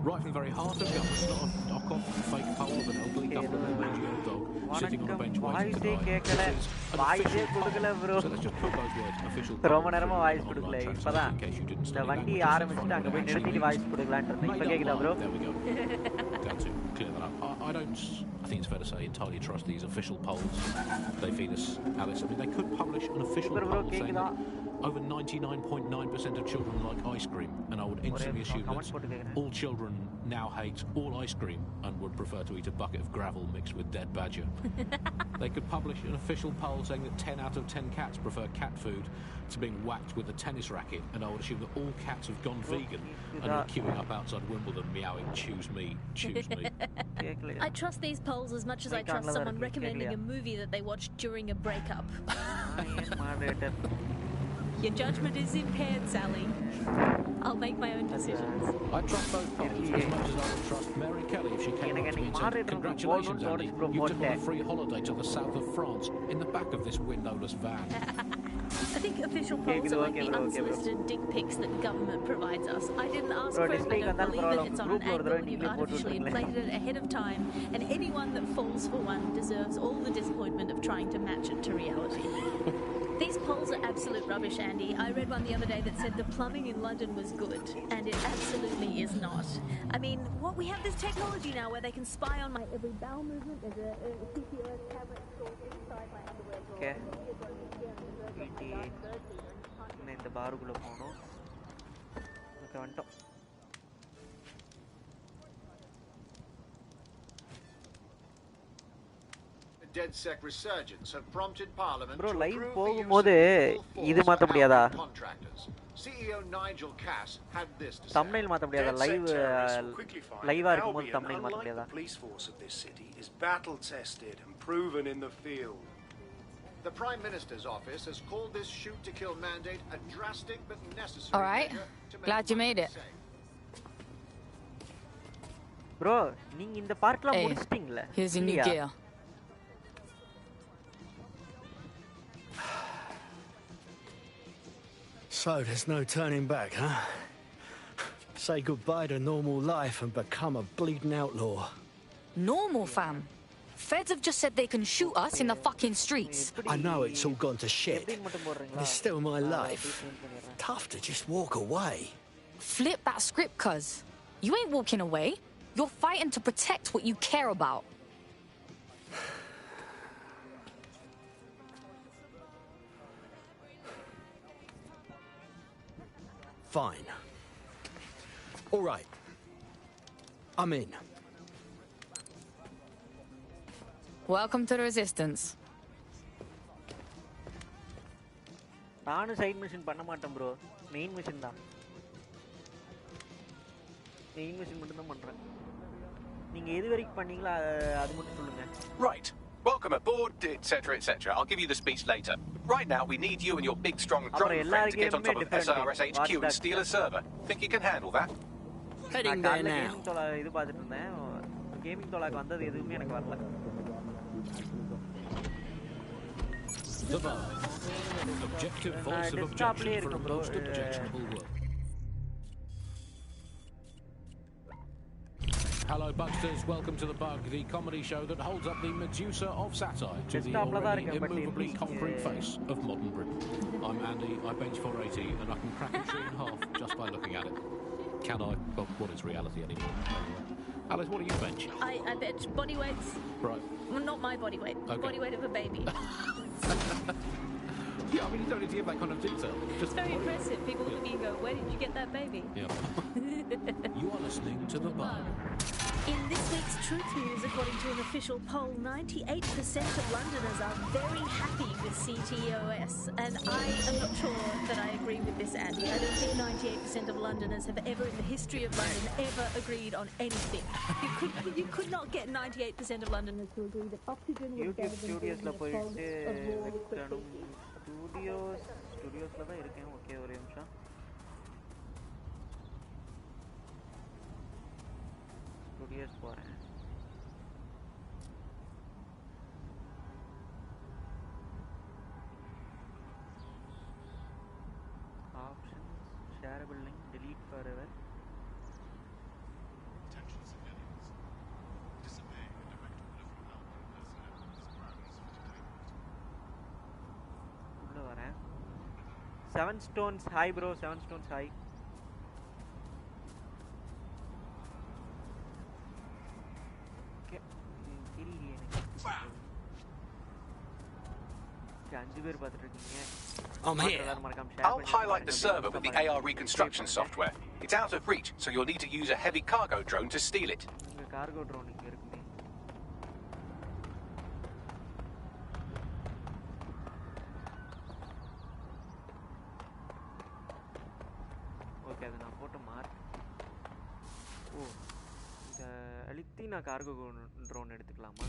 right from the very heart of government, not a knock-off fake poll of an elderly government NGO dog sitting on a bench waiting to die. This is an official poll. So let's just put those words, official poll, ரொம்ப நேரமா voice கொடுக்கல இப்பதான் இந்த வண்டி ஆரம்பிச்சுட்டு அங்க போய் நிறுத்திட்டு வாய்ஸ் கொடுக்கலாம்னு இருந்தேன் இப்ப கேக்குதா bro There we go. Glad to clear that up. I think it's fair to say entirely trust these official polls. They feed us, Alice. I mean, they could publish an official poll saying that over 99.9% of children like ice cream, and I would instantly assume that all children now hate all ice cream and would prefer to eat a bucket of gravel mixed with dead badger. They could publish an official poll saying that 10 out of 10 cats prefer cat food to being whacked with a tennis racket, and I would assume that all cats have gone vegan and are queuing up outside Wimbledon meowing, choose me, choose me. I trust these polls as much as I trust someone recommending a movie that they watched during a breakup. Your judgment is impaired, Sally. I'll make my own decisions. I trust those polls as much as I would trust Mary Kelly if she came up to me and said, "Congratulations, Andy, you took on a free holiday to the south of France in the back of this windowless van." I think official polls are like the unsolicited dick pics that government provides us. I didn't ask for it, I don't believe it, it's on an angle, you've artificially inflated it ahead of time, and anyone that falls for one deserves all the disappointment of trying to match it to reality. These polls are absolute rubbish, Andy. I read one the other day that said the plumbing in London was good, and it absolutely is not. I mean, we have this technology now where they can spy on my every bowel movement. There's a CCTV camera installed inside my underwear drawer. Okay. இந்த பாருக்குள்ள போனோம் okay வந்துட்டோம் DedSec resurgence have prompted Parliament bro to live approve போகும்போது இது மாத்த முடியாதா CEO Nigel Cass had this to say. thumbnail மாத்த முடியாதா லைவா இருக்கும்போது thumbnail மாத்த முடியாதா The police force of this city is battle tested and proven in the field. The Prime Minister's office has called this shoot to kill mandate a drastic but necessary All right. Glad you made it. bro நீங்க இந்த பார்ட்ல முடிச்சிட்டீங்களா Here's your new gear. So there's no turning back, huh? Say goodbye to normal life and become a bleeding outlaw. Normal, fam? Feds have just said they can shoot us in the fucking streets. I know it's all gone to shit, but it's still my life. Tough to just walk away. Flip that script, cuz. You ain't walking away. You're fighting to protect what you care about. Fine. All right. I'm in. Welcome to the resistance. நானும் side mission பண்ண மாட்டேன் bro main mission தான் main mission மட்டும் தான் பண்றேன் நீங்க எது வரைக்கும் பண்ணீங்களோ அது மட்டும் சொல்லுங்க Right. Welcome aboard, etc., etc. I'll give you the speech later. Right now, we need you and your big, strong drone friend to get on top of SRS HQ and steal a server. Think you can handle that? Heading there now. Gaming தோலா இது பார்த்துட்டு இருந்தேன் gaming தோலாக்கு வந்தது எதுவுமே எனக்கு வரல The Bar, objective voice of objection for a most objectionable world. Hello, Bugsters. Welcome to The Bug, the comedy show that holds up the Medusa of satire to the already immovably concrete face of modern Britain. I'm Andy, I bench 480, and I can crack a tree in half just by looking at it. Can I? Well, what is reality anymore? Alice, what do you bench? I bench body weights. Right. Well, not my body weight. Okay. Body weight of a baby. Yeah, I mean, you don't need to give that kind of detail. Just it's very impressive. People look at me and go, where did you get that baby? Yeah. You are listening to The Bug. In this week's Truth News, according to an official poll, 98% of Londoners are very happy with CTOS. And I am not sure that I agree with this, Andy. I don't think 98% of Londoners have ever in the history of London ever agreed on anything. You could not get 98% of Londoners to agree that oxygen was better than breathing a fog of raw liquid feces. ஸ்டுடியோஸ்ல தான் இருக்கேன். Okay, ஒரே நிமிஷம். Studios போறேன். Options, shareable link, delete forever. உள்ள வரேன். 7 stones high bro, 7 stones high. Okay, தெரியலையே எனக்கு. 5 பேர் பார்த்துட்டு இருக்கீங்க. I'm here. I'll highlight the server with the AR reconstruction software. It's out of reach, so you'll need to use a heavy cargo drone to steal it. Cargo drone இங்க இருக்குமே. Okay, அது நான் போட்டு மார்க். ஓ, இத அழுத்தி நான் cargo drone எடுத்துக்கலாமா?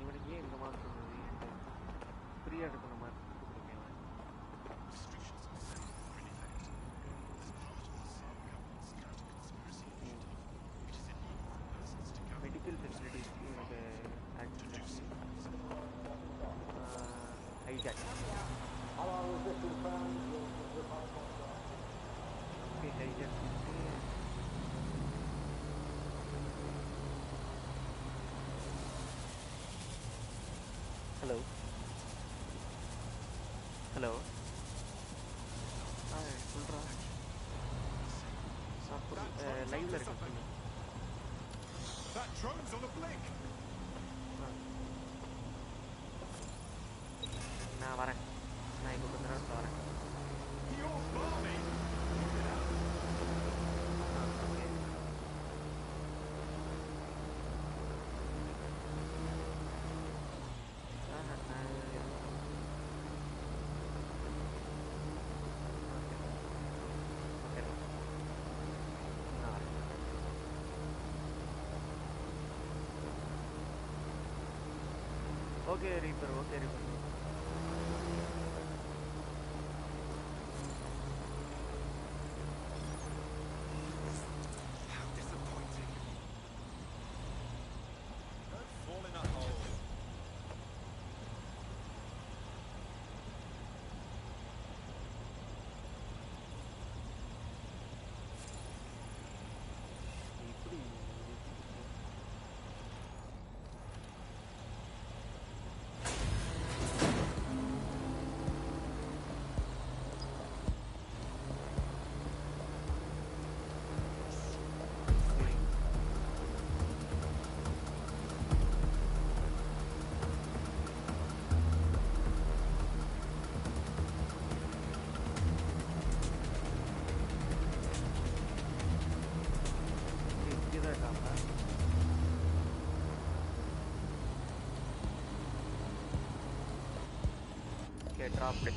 இவனுக்கு ஏன் இந்த மாதிரி சொன்னது? ஃப்ரீயாக எடுக்கணும் மாதிரி மெடிக்கல் ஃபெசிலிட்டிஸ்க்கு எனக்கு accident hijack. Okay, hijack. Hello hello, சொல்கிறா. லைவ்ல இருக்கேன், சொல்லு. That drone's on a blink. நான் வரேன். நான் இப்போ கொஞ்ச நேரத்தில் வரேன். Okay, Reaper, okay, Reaper. How disappointing. Don't fall in a hole. dropped.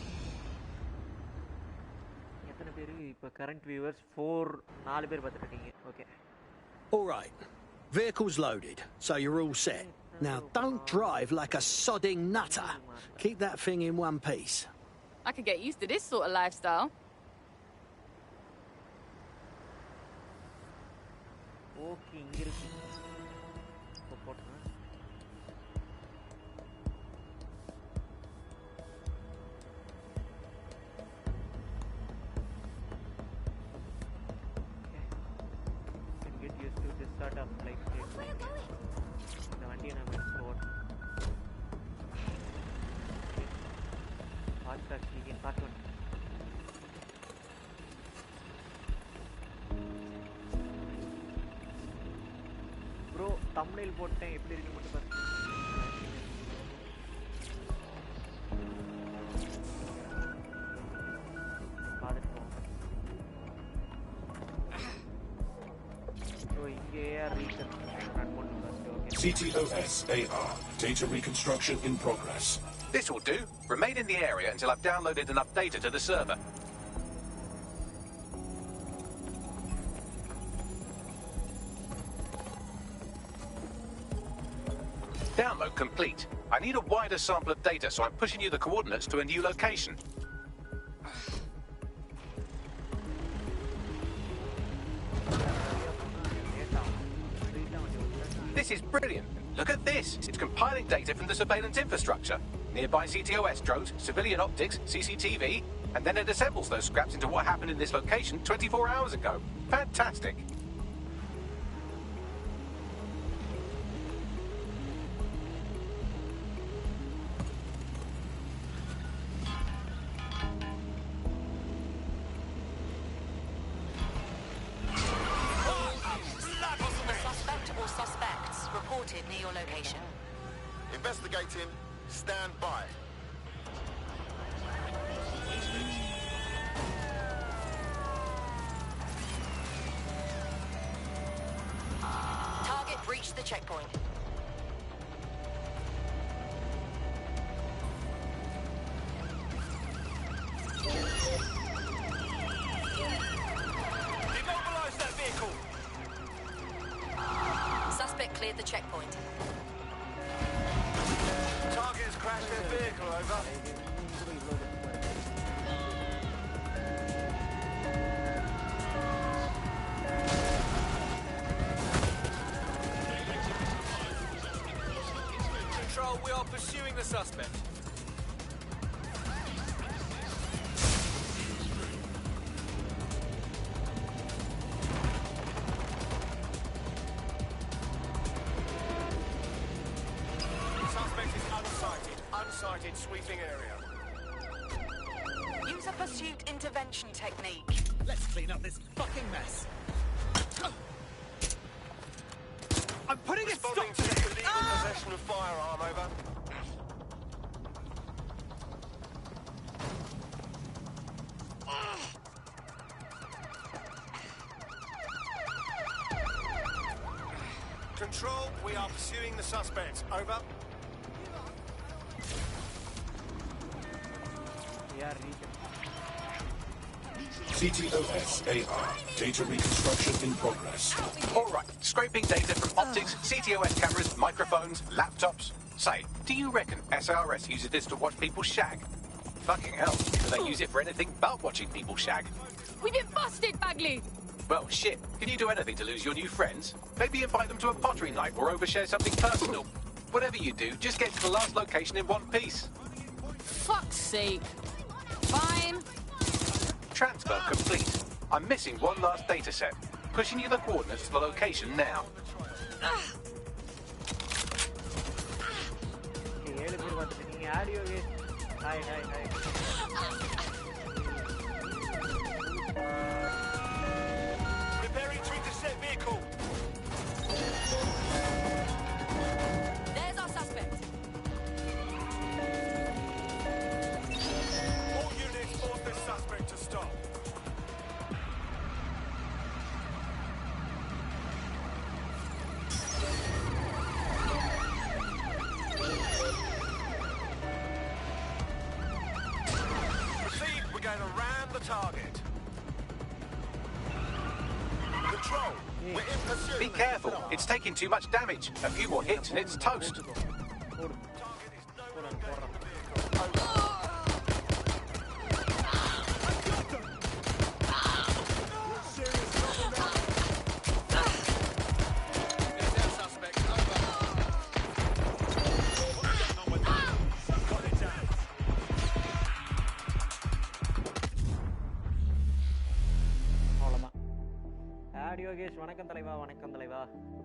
எத்தனை பேர் இப்போ current viewers 4 பேர் பார்த்துட்டு இருக்கீங்க. Okay. All right. Vehicle's loaded, so you're all set. Now don't drive like a sodding nutter. Keep that thing in one piece. I could get used to this sort of lifestyle. Okay, இங்க இருக்கு. போடுறேன். Get used to this sort of like the வண்டியை நம்ம vote fast actually fast one. bro thumbnail போட்டேன் எப்படி இருக்கு மட்டும் பாருங்க. CTOS AR. Data reconstruction in progress. This will do. Remain in the area until I've downloaded enough data to the server. Download complete. I need a wider sample of data, so I'm pushing you the coordinates to a new location. This is brilliant. Look at this. It's compiling data from the surveillance infrastructure. Nearby CTOS drones, civilian optics, CCTV, and then it assembles those scraps into what happened in this location 24 hours ago. Fantastic. Near your location. Investigating. Stand by. Target breached the checkpoint. Immobilize that vehicle. Suspect cleared the checkpoint. Target has crashed their vehicle, over. Control, we are pursuing the suspect. Unsighted sweeping area. Use a pursuit intervention technique. Let's clean up this fucking mess. I'm putting a stop to this. Illegal possession of firearm, over. Control, we are pursuing the suspect. Over. CTOS AR. Data reconstruction in progress. All right, scraping data from optics, CTOS cameras, microphones, laptops. Say, do you reckon SRS uses this to watch people shag? Fucking hell, do they use it for anything but watching people shag? We've been busted, Bagley! Well, shit. Can you do anything to lose your new friends? Maybe invite them to a pottery night or overshare something personal. Whatever you do, just get to the last location in one piece. Fuck's sake. Fine. Transfer complete. I'm missing one last data set. Pushing you the coordinates to the location now. Preparing to intercept vehicle. There's our suspect. All units force this suspect to stop. Proceed, we're going to ram the target. Control, we're in pursuit. Be careful. It's taking too much damage. A few more hits and it's toast. Audio கேஸ் வணக்கம் தலைவா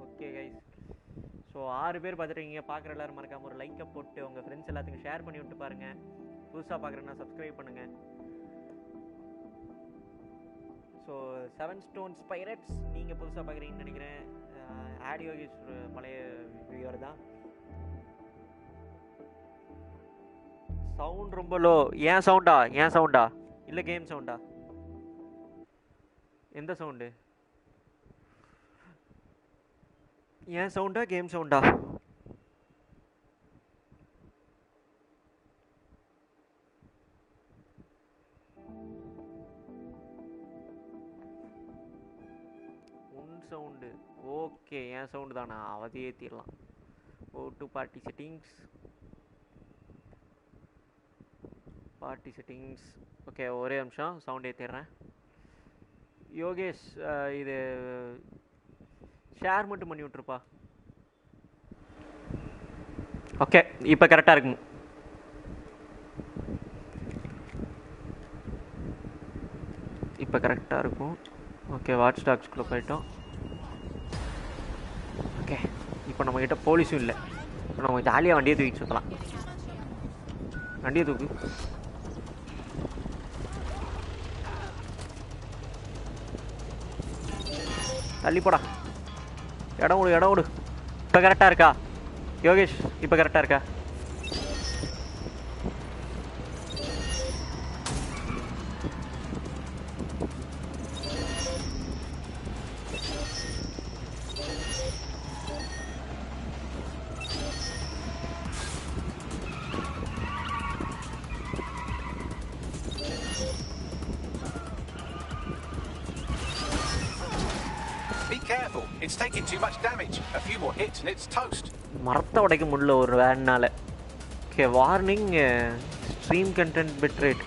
okay guys so 6 பேர் பார்த்துட்டீங்க. பார்க்குற எல்லாரும் மறக்காம ஒரு லைக்கை போட்டு உங்கள் ஃப்ரெண்ட்ஸ் எல்லாத்துக்கும் ஷேர் பண்ணி விட்டு பாருங்கள். புதுசாக பார்க்குறேன்னா சப்ஸ்கிரைப் பண்ணுங்கள். ஸோ 7 ஸ்டோன்ஸ் பைரட்ஸ் நீங்கள் புதுசாக பார்க்குறீங்கன்னு நினைக்கிறேன். ஆடியோ கேஸ் பழைய வியூவர் தான். சவுண்ட் ரொம்ப லோ. ஏன் சவுண்டா இல்லை கேம் சவுண்டா? எந்த சவுண்டு? ஏன் சவுண்டா கேம் சவுண்டா? உன் சவுண்டு ஓகே. ஏன் சவுண்டு தானா? அதை ஏற்றிடலாம். Oh to party settings. Party settings okay. ஒரே நிமிஷம் சவுண்ட் ஏற்றிடுறேன். யோகேஷ் இது ஷேர் மட்டும் பண்ணி விட்ருப்பா. ஓகே இப்போ கரெக்டாக இருக்கும். இப்போ கரெக்டாக இருக்கும். ஓகே வாட்ச் டாக்ஸ்குள்ளே போயிட்டோம். ஓகே இப்போ நம்மக்கிட்ட போலீஸும் இல்லை. இப்போ நம்ம ஜாலியாக வண்டியை தூக்கி சுற்றலாம். வண்டியை தூக்கு. தள்ளி போடா. இடம் விடு இடம் விடு. இப்போ கரெக்டாக இருக்கா யோகேஷ்? இப்போ கரெக்டாக இருக்கா? It's taking too much damage. A few more hits and it's toast. மரத்தை உடைக்க முடியல ஒரு வேனால. Okay warning stream content bitrate.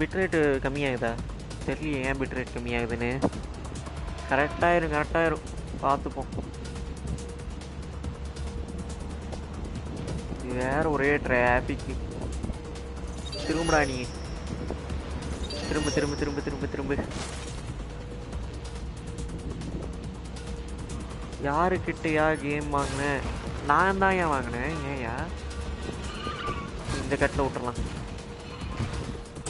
Bitrate கம்மியாகுதா தெரியல. ஏன் பிட்ரேட் கம்மியாகுதுன்னு. கரெக்டாயிரும் பார்த்துப்போம். வேற ஒரே டிராஃபிக். திரும்புடா நீ. திரும்ப திரும்ப திரும்ப திரும்ப திரும்ப. யாருக்கிட்டையா கேம் வாங்கினேன்? நான் தான் ஏன் வாங்கினேன்? ஏன்யா இந்த கட்டில் விட்டுறலாம்.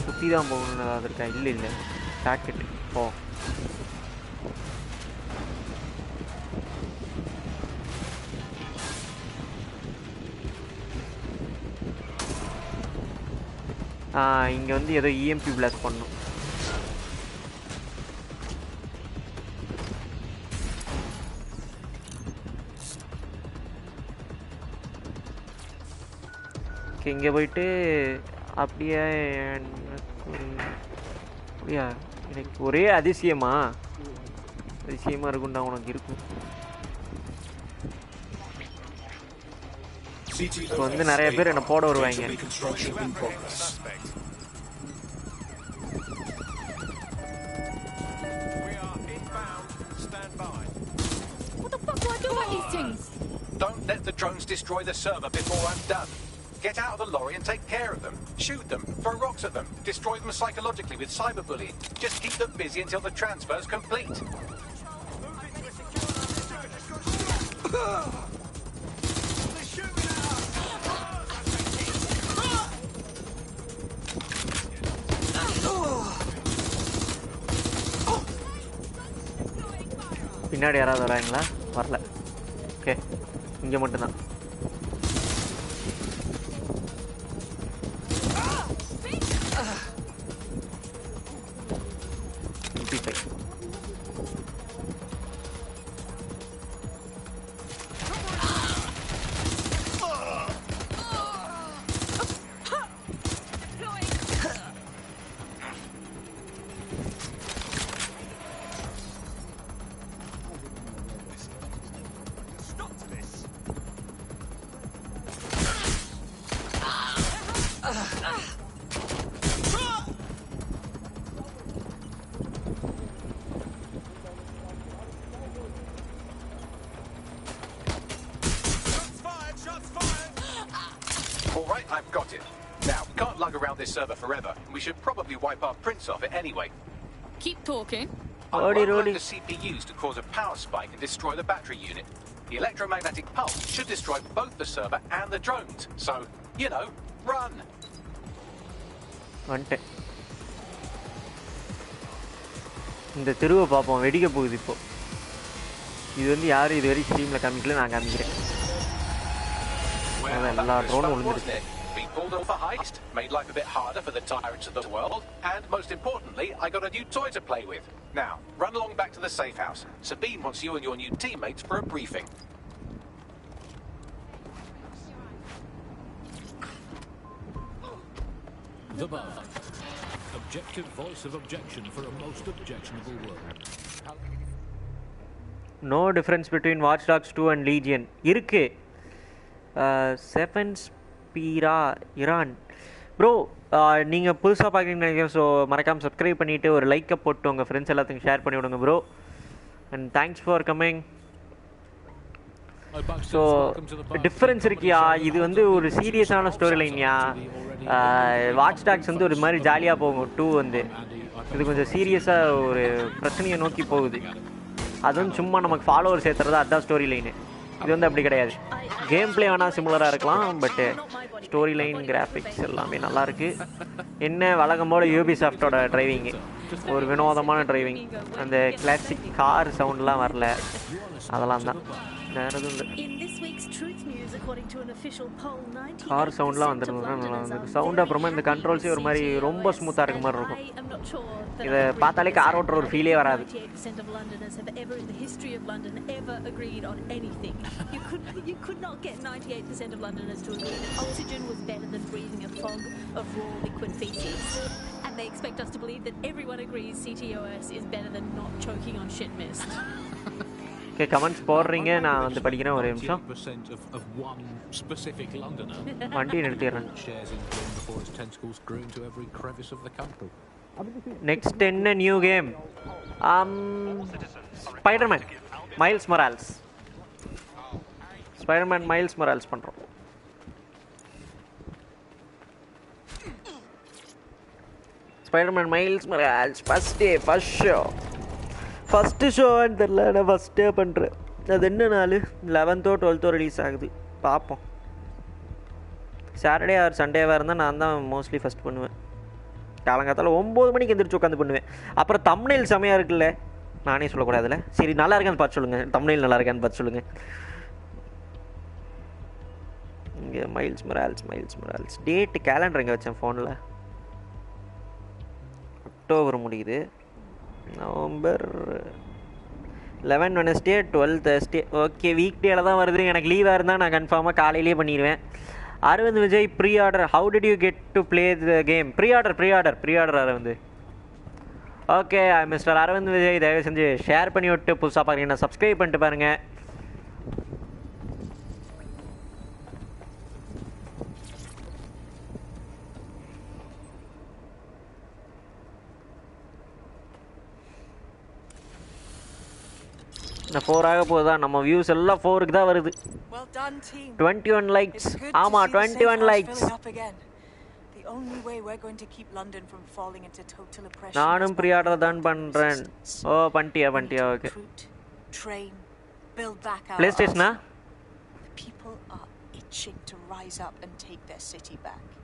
சுற்றி தான் போகணுன்னு ஏதாவது இருக்கா? இல்லை இல்லை ஷார்ட்கட்டு போ. இங்கே வந்து ஏதோ இஎம்பி பிளாக் பண்ணணும். இங்கே போயிட்டு அப்படியே அப்படியா எனக்கு ஒரே அதிசயமாக இருக்குண்டா உனக்கு இருக்கும். இப்போ வந்து நிறைய பேர் என்னை போட வருவாங்க. Don't let the drones destroy the server before I'm done. Get out of the lorry and take care of them. Shoot them, throw rocks at them, destroy them psychologically with cyberbullying. Just keep them busy until the transfer's complete. பின்னாடி யாராவது வராங்களா? வரல. Okay இங்கே மட்டும்தான். This server forever. We should probably wipe our prints off it anyway. Keep talking. I won't the CPUs to cause a power spike and destroy the battery unit. The electromagnetic pulse should destroy both the server and the drones. So, you know, run. இந்த தெருவை பார்ப்போம். வெடிக்க போகுது இப்போ. இது வந்து யாரும் இதுவரை ஸ்ட்ரீம்ல காமிக்கல, நான் காமிக்கிறேன். எல்லா ட்ரோனும் விழுந்துருச்சு. pulled off a heist, made life a bit harder for the tyrants of the world, and most importantly, I got a new toy to play with. Now, run along back to the safe house. Sabine wants you and your new teammates for a briefing. The Bar. Objective voice of objection for a most objectionable world. No difference between Watch Dogs 2 and Legion. இருக்கு. Seven ஸ்பீரா Iran bro, நீங்கள் புதுசாக பார்க்குறீங்கன்னு நினைக்கிறேன். So மறக்காமல் subscribe பண்ணிவிட்டு ஒரு லைக்கை போட்டு உங்கள் ஃப்ரெண்ட்ஸ் எல்லாத்துக்கும் ஷேர் பண்ணி விடுங்க bro. And thanks for coming. So difference இருக்கியா, இது வந்து ஒரு சீரியஸான ஸ்டோரி லைன்யா. வாட்ச் டாக்ஸ் வந்து ஒரு மாதிரி ஜாலியாக போகும். 2 வந்து இது கொஞ்சம் சீரியஸாக ஒரு பிரச்சனையை நோக்கி போகுது. அதுவும் சும்மா நமக்கு ஃபாலோவர் சேர்த்துறது அதுதான் ஸ்டோரி லைனு. இது வந்து அப்படி கிடையாது. கேம் பிளே வேணால் சிமிலராக இருக்கலாம், பட்டு ஸ்டோரி லைன் கிராஃபிக்ஸ் எல்லாமே நல்லாயிருக்கு. என்ன வழக்கம் போல் யூபிசாஃப்டோட டிரைவிங்கு ஒரு வினோதமான டிரைவிங். அந்த கிளாசிக் கார் சவுண்ட்லாம் வரல, அதெல்லாம் தான். வேறு எதுவும் இல்லை. கார் சவுண்ட்லாம் வந்துருந்ததுன்னா நல்லா இருந்தது. சவுண்ட் அப்புறமா இந்த கண்ட்ரோல்ஸே ஒரு மாதிரி ரொம்ப ஸ்மூத்தாக இருக்க மாதிரி இருக்கும். இதை பார்த்தாலே கார் ஓட்டுற ஒரு ஃபீலே வராது. You could not get 98% of Londoners to agree that oxygen was better than breathing a fog of raw liquid feces. And they expect us to believe that everyone agrees CTOS is better than not choking on shit mist. Okay, comments போடுறீங்க, நான் வந்து படிக்கிறேன். ஒரு நிமிஷம். வண்டி நிறுத்திடுறேன். Next என்ன new game? Spiderman miles Morales. Spiderman miles Morales பண்ணுறோம். Spiderman miles Morales first ஷோன்னு தெரில, நான் ஃபஸ்ட்டே பண்ணுறேன். அது என்ன நாள்? 11th 12th ரிலீஸ் ஆகுது, பார்ப்போம். சாட்டர்டே ஆர் சண்டேவாக இருந்தால் நான் தான் மோஸ்ட்லி ஃபஸ்ட் பண்ணுவேன். காலங்காத்தால் 9 மணிக்கு எந்திரிச்சு உட்காந்து பண்ணுவேன். அப்புறம் தம்ப்நெயில் செமையாக இருக்குல்ல, நானே சொல்லக்கூடாதுல்ல. சரி, நல்லா இருக்கான்னு பார்த்து சொல்லுங்கள். தம்ப்நெயில் நல்லா இருக்கான்னு பார்த்து சொல்லுங்கள். இங்கே மைல்ஸ் மொரால்ஸ் டேட்டு கேலண்டர் எங்கே வச்சேன் ஃபோனில்? அக்டோபர் முடியுது. November 11 Wednesday 12 Thursday. Okay, week டேல தான் வருது. எனக்கு லீவாக இருந்தால் நான் கன்ஃபார்மாக காலையிலேயே பண்ணிடுவேன். Aravind Vijay pre order. How did you get to play the game? Pre order Aravind. Okay Mister Aravind Vijay, தயவு செஞ்சு ஷேர் பண்ணி விட்டு புதுசாக பார்க்குறீங்கன்னா சப்ஸ்கிரைப் பண்ணிட்டு பாருங்கள். இந்த 4 ஆக போகுதா? நம்ம வியூஸ் எல்லாம் 4க்கு தான் வருது. 21 லைக்ஸ். ஆமா, 21 லைக்ஸ். நானும் ப்ரீ ஆர்டர் தான் பண்றேன். ஓ, பண்ணிட்டியா? ஓகே. ப்ளே ஸ்டேஷனா?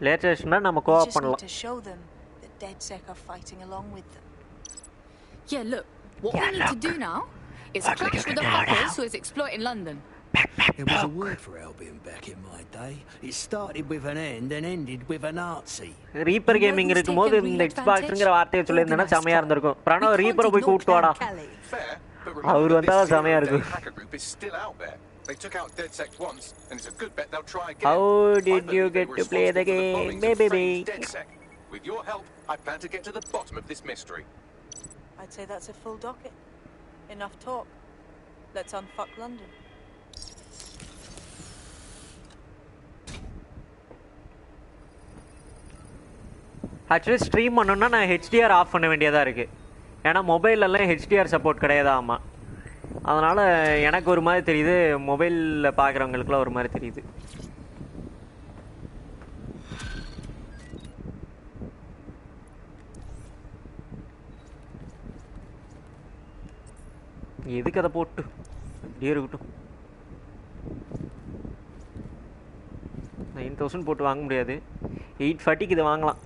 ப்ளே ஸ்டேஷனா நம்ம கோஆப் பண்ணலாம். Yeah, look. What we need to do now is clash with the fuckers who is exploiting London. There was a word for Albion back in my day. It started with an N and ended with a Nazi. Reaper gaming இருக்கும்போது இந்த எக்ஸ்பாக்ஸ்ங்கற வார்த்தையை சொல்லிருந்தா செமையா இருந்திருக்கும். பிரணவ் ரீப்பரை போய் கூட்டி வாடா. அவர் வந்தா செமையா இருக்கும். They took out DedSec once, and it's a good bet they'll try again. How did you get to play the game, baby? With your help, I plan to get to the bottom of this mystery. I'd say that's a full docket. Enough talk. Let's unfuck London. Actually stream பண்ணணும்னா நான் HDR of பண்ண வேண்டியதாக இருக்குது. ஏன்னா மொபைலெல்லாம் HDR support கிடையாதாம்மா. அதனால் எனக்கு ஒரு மாதிரி தெரியுது, மொபைலில் பார்க்குறவங்களுக்குலாம் ஒரு மாதிரி தெரியுது. எதுக்கு அதை போட்டு அப்படியே இருக்கட்டும். 9000 போட்டு வாங்க முடியாது. 840க்கு இதை வாங்கலாம்.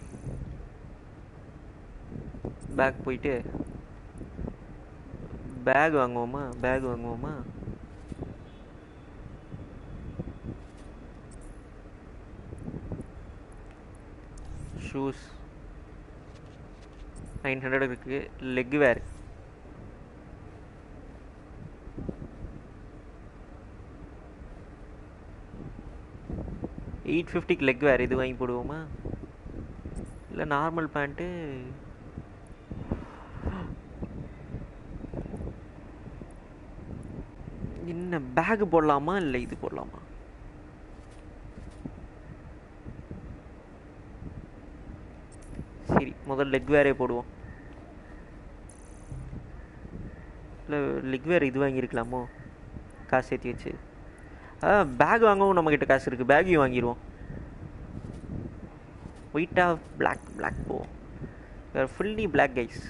பேக் போயிட்டு பேக் வாங்குவோமா? ஷூஸ் 900 இருக்குது. லெக் வேர் 850 லெக் வேர். இது வாங்கி போடுவோமா இல்லை நார்மல் பேண்ட்டு? என்ன பேக் போடலாமா இல்லை இது போடலாமா? சரி முதல்ல லெக் வேரே போடுவோம். இல்லை லெக் வேர் இது வாங்கியிருக்கலாமோ காசு சேர்த்தி வச்சு? பேக் வாங்கவும் நம்மக்கிட்ட காசு இருக்குது, பேக்கையும் வாங்கிடுவோம். ஒயிட்டாக பிளாக் போவோம். வேறு fully black guys.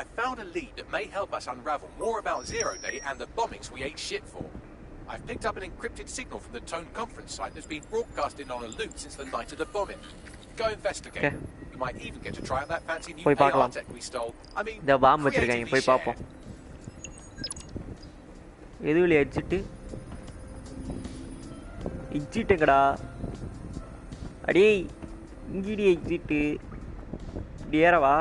I found a lead that may help us unravel more about Zero Day and the bombings we ate shit for. I've picked up an encrypted signal from the Tone conference site that's been broadcasting on a loop since the night of the bombing. Go investigate. Okay. You might even get to try out that fancy new AR tech we stole. I mean, இந்த பாம்பு வச்சிருக்காங்க, போய் பார்ப்போம். எதுவில் எக்ஸிட்டுங்கடா? அடே Ngidi exit ஏறவா?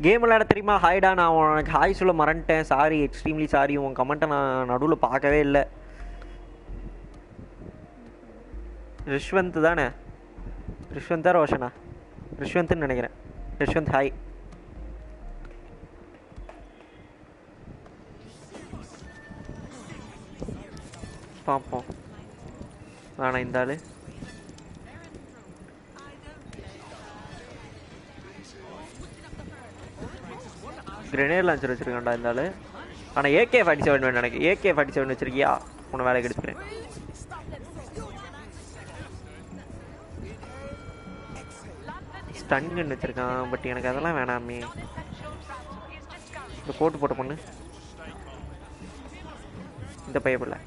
Game விளையாட தெரியுமா? ஹாய்டா, நான் உனக்கு ஹாய் சொல்ல மறந்துட்டேன். Sorry, extremely sorry. உன் கமெண்ட்டை நான் நடுவில் பார்க்கவே இல்லை. ரிஷ்வந்த் தானே? ரிஷ்வந்தா ரோஷனா? ரிஷ்வந்த்னு நினைக்கிறேன். ரிஷ்வந்த் ஹாய். பார்ப்போம். வேணாம் இந்த ஆள். கிரெனேட் லான்ச்சர் வச்சுருக்காண்டா இந்த ஆள். ஆனால் AK-47 வேணும் எனக்கு. AK-47 வச்சுருக்கியா? உன்னை வேலைக்கு எடுத்துக்கிறேன். ஸ்டன் கன் வச்சுருக்கான், பட் எனக்கு அதெல்லாம் வேணாமே. இந்த கோட்டு போட்ட பொண்ணு இந்த பையப்பில்ல.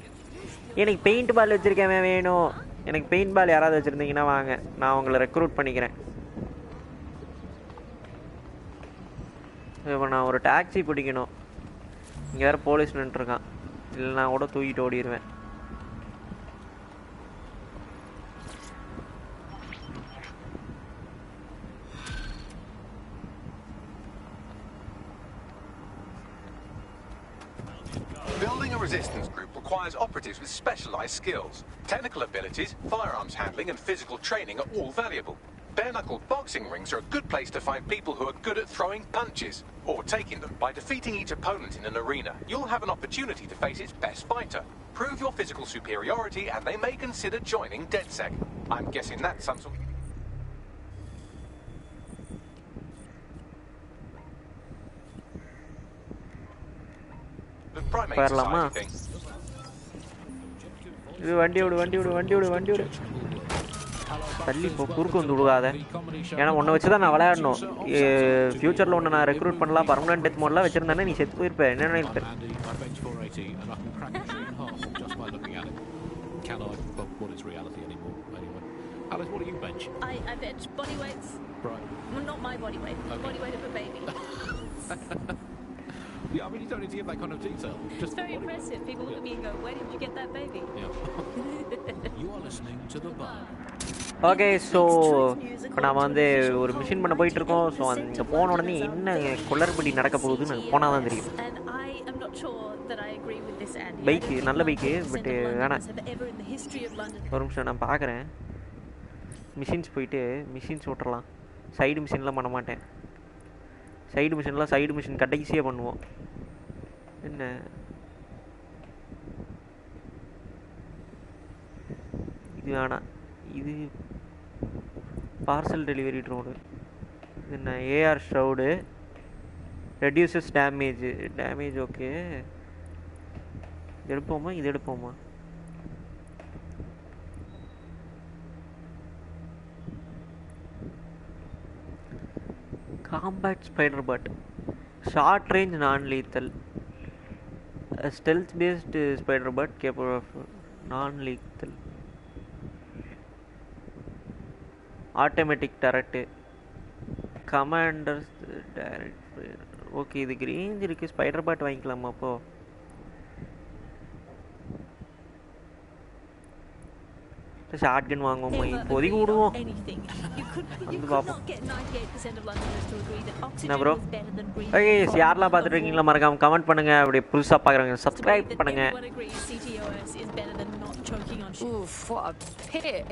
எனக்கு பெயிண்ட் பால் வச்சுருக்கேன் வேணும். எனக்கு பெயிண்ட் பால் யாராவது வச்சுருந்தீங்கன்னா வாங்க, நான் உங்களை ரெக்ரூட் பண்ணிக்கிறேன். இப்போ நான் ஒரு டாக்ஸி பிடிக்கணும். இங்கே வேறு போலீஸ் நின்றுருக்கான். இல்லை நான் கூட தூக்கிட்டு ஓடிடுவேன். Building a resistance group requires operatives with specialized skills. Technical abilities, firearms handling, and physical training are all valuable. Bare-knuckle boxing rings are a good place to find people who are good at throwing punches, or taking them. By defeating each opponent in an arena, you'll have an opportunity to face its best fighter. Prove your physical superiority, and they may consider joining DedSec. I'm guessing that's some sort of... வரலாமா? இது வண்டி விடு. தள்ளி இப்போ குறுக்கு வந்து விடுவாத. ஏன்னா உன்னை வச்சு தான் நான் விளையாடணும். ஃபியூச்சரில் ஒன்று நான் ரெக்ரூட் பண்ணலாம். பர்மனன்ட் டெத் மோட்லாம் வச்சுருந்தானே நீ செத்து போயிருப்ப. என்ன நினைப்பேன்? Alice, what do you bench? I bench body weights. Right. Well, not my body weight. Okay. Body weight of a baby. Yeah, I mean, you don't need to give that kind of detail. Just It's very impressive. People look at me and go, where did you get that baby? Yeah. You are listening to the bar. Okay, so இப்போ நாம் வந்து ஒரு machine பண்ண போயிட்டுருக்கோம். So அங்கே போன உடனே என்ன குளறுபடி நடக்க போகுதுன்னு போனால் தான் தெரியும். பைக்கு நல்ல பைக்கு, பட்டு வேணாம். ஒரு நிமிஷம் நான் பார்க்குறேன். மிஷின்ஸ் போயிட்டு மிஷின்ஸ் ஓட்டுறலாம். சைடு மிஷின்லாம் பண்ண மாட்டேன். சைடு மிஷின் கடைசியாக பண்ணுவோம். என்ன இது வேணாம். இது பார்சல் டெலிவரி ட்ரோனு. இது என்ன AR shroud, reduces damage. Okay, இது எடுப்போமா? Compact spider bot, short range non lethal, stealth based spider bot capable of non lethal. automatic turret commanders direct okay இது range இருக்கு ஸ்பைடர் பாட் வாங்கிக்கலாமா அப்போ shotgun வாங்குவோமா இப்போதைக்கு விடுவோம் என்ன ப்ரோ ஓகே யாரெல்லாம் பார்த்துட்டு இருக்கீங்களா மறக்காம கமெண்ட் பண்ணுங்க அப்படியே புதுசாக பார்க்குறவங்க சப்ஸ்கிரைப் பண்ணுங்க Oof, what a pit.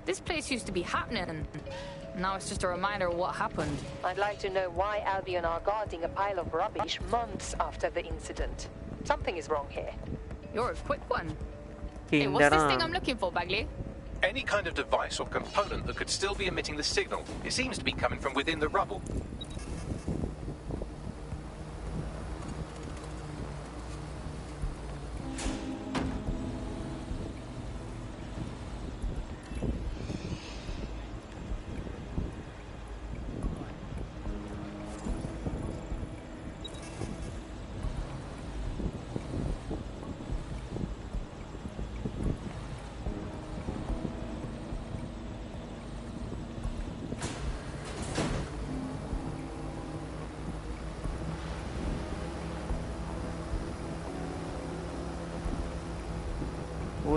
This place used to be happening. Now it's just a reminder of what happened. I'd like to know why Albion are guarding a pile of rubbish months after the incident. Something is wrong here. You're a quick one. Hey, what's this thing I'm looking for, Bagley? Any kind of device or component that could still be emitting the signal. It seems to be coming from within the rubble.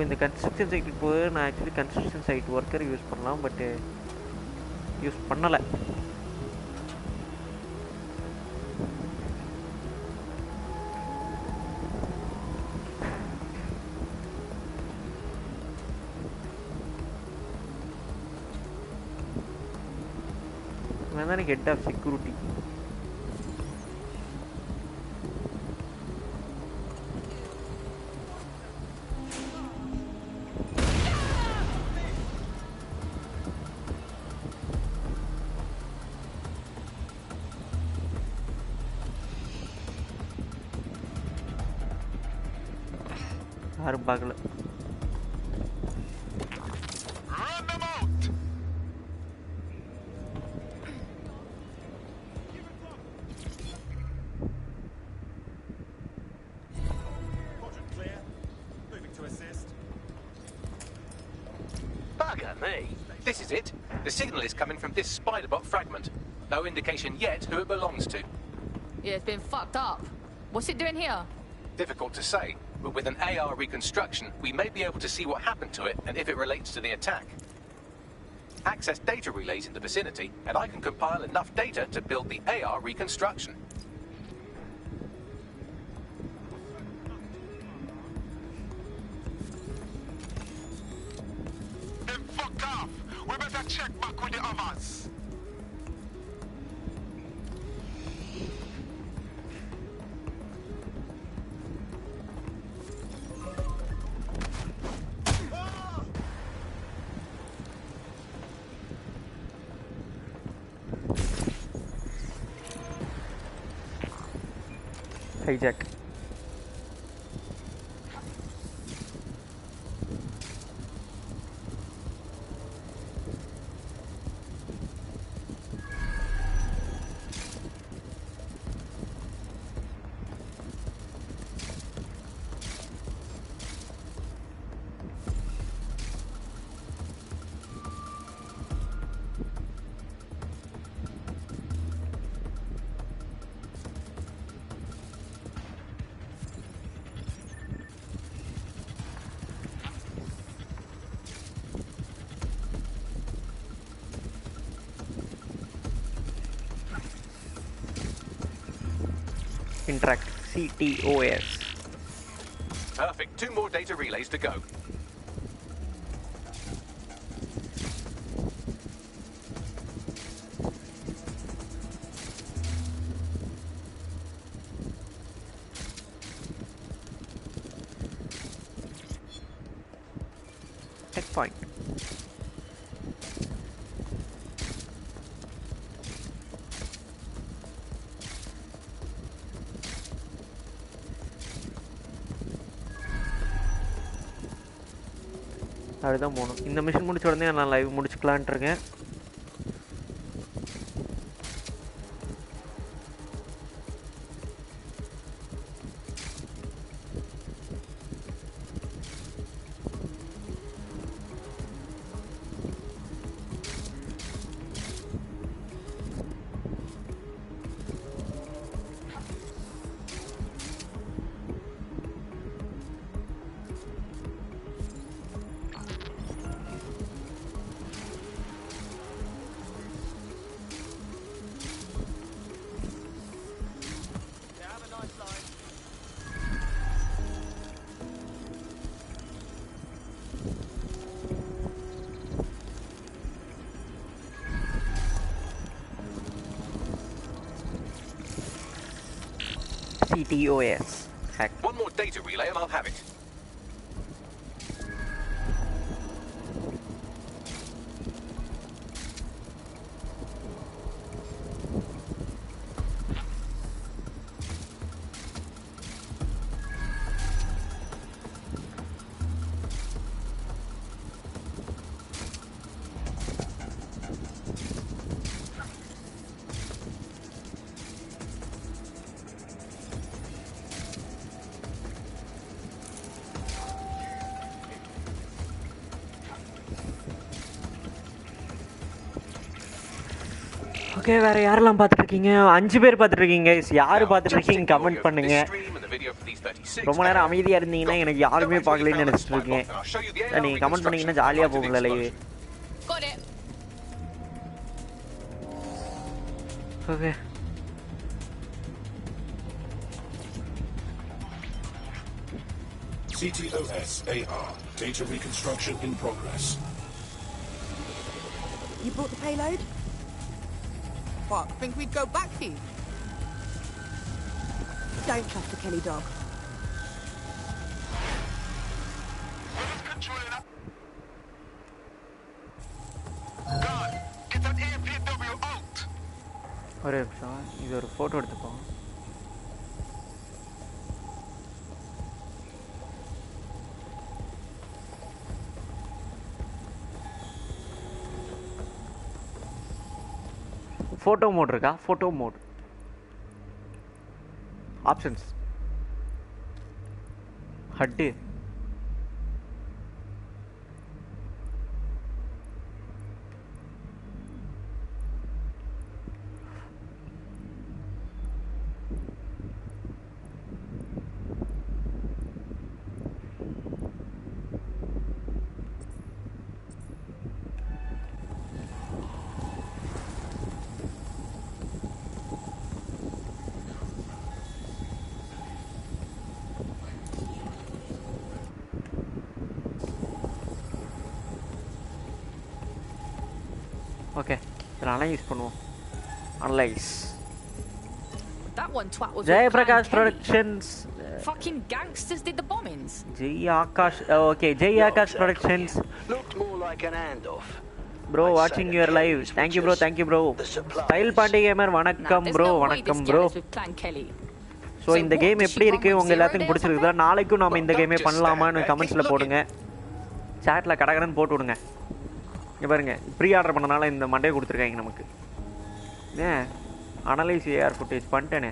இந்த construction சைட்டுக்கு போது நான் actually construction site worker use பண்ணலாம் பட்டு use பண்ணலை இவன் தான் head of security யாரும் பார்க்கல Bugger me. This is it. The signal is coming from this spider-bot fragment. No indication yet who it belongs to. Yeah, it's been fucked up. What's it doing here? Difficult to say, but with an AR reconstruction, we may be able to see what happened to it and if it relates to the attack. Access data relays in the vicinity, and I can compile enough data to build the AR reconstruction. Then fuck off! We better check back with the others! hijack interact CTOS. Perfect. 2 more data relays to go. Checkpoint. அதுதான் போகணும். இந்த mission முடிச்ச உடனே நான் live முடிச்சுக்கலான்ட்டு இருக்கேன். CTOS. Hack. One more data relay and I'll have it. Okay, வேற யாரெல்லாம் பார்த்துட்டு இருக்கீங்க? 5 பேர் பார்த்துட்டு இருக்கீங்க. யாரு பார்த்துட்டு இருக்கீங்க கமெண்ட் பண்ணுங்க. ரொம்ப நேரம் அமைதியா இருந்தீங்கன்னா எனக்கு யாருமே பார்க்கலன்னு நினைச்சிட்டு இருக்கேன். நீங்க கமெண்ட் பண்ணீங்கன்னா ஜாலியா போகல live. Okay, CTOS AR data reconstruction in progress. You brought the payload? What, think we'd go back here? Don't trust the Kelly dog. God, get that APW out! ஒரு நிமிஷம், இது ஒரு ஃபோட்டோ எடுத்துப்போம். ஃபோட்டோ மோட் இருக்கா? Photo mode options ஹட்டு okay, இதை analyse பண்ணுவோம். Analyse. That one twat was Jay Prakash Productions. Fucking gangsters did the bombings. Jay Akash. Okay, Jay Akash Productions. Looked more like an handoff. Bro, watching your live. Thank you bro, thank you bro. Style Party Gamer வணக்கம் bro, வணக்கம் bro. So இந்த game எப்படி இருக்கு, உங்க எல்லாத்துக்கும் பிடிச்சிருக்குதா? நாளைக்கும் நாம இந்த கேமே பண்ணலாமான்னு கமெண்ட்ஸ்ல போடுங்க. சாட்ல கடகடன்னு போட்டு விடுங்க. இங்கே பாருங்க, ப்ரீ ஆர்டர் பண்ணனால இந்த மண்டே கொடுத்துருக்காங்க நமக்கு. ஏன் அனலைஸ் ஏஆர் ஃபுட்டேஜ் பண்ணிட்டேனே.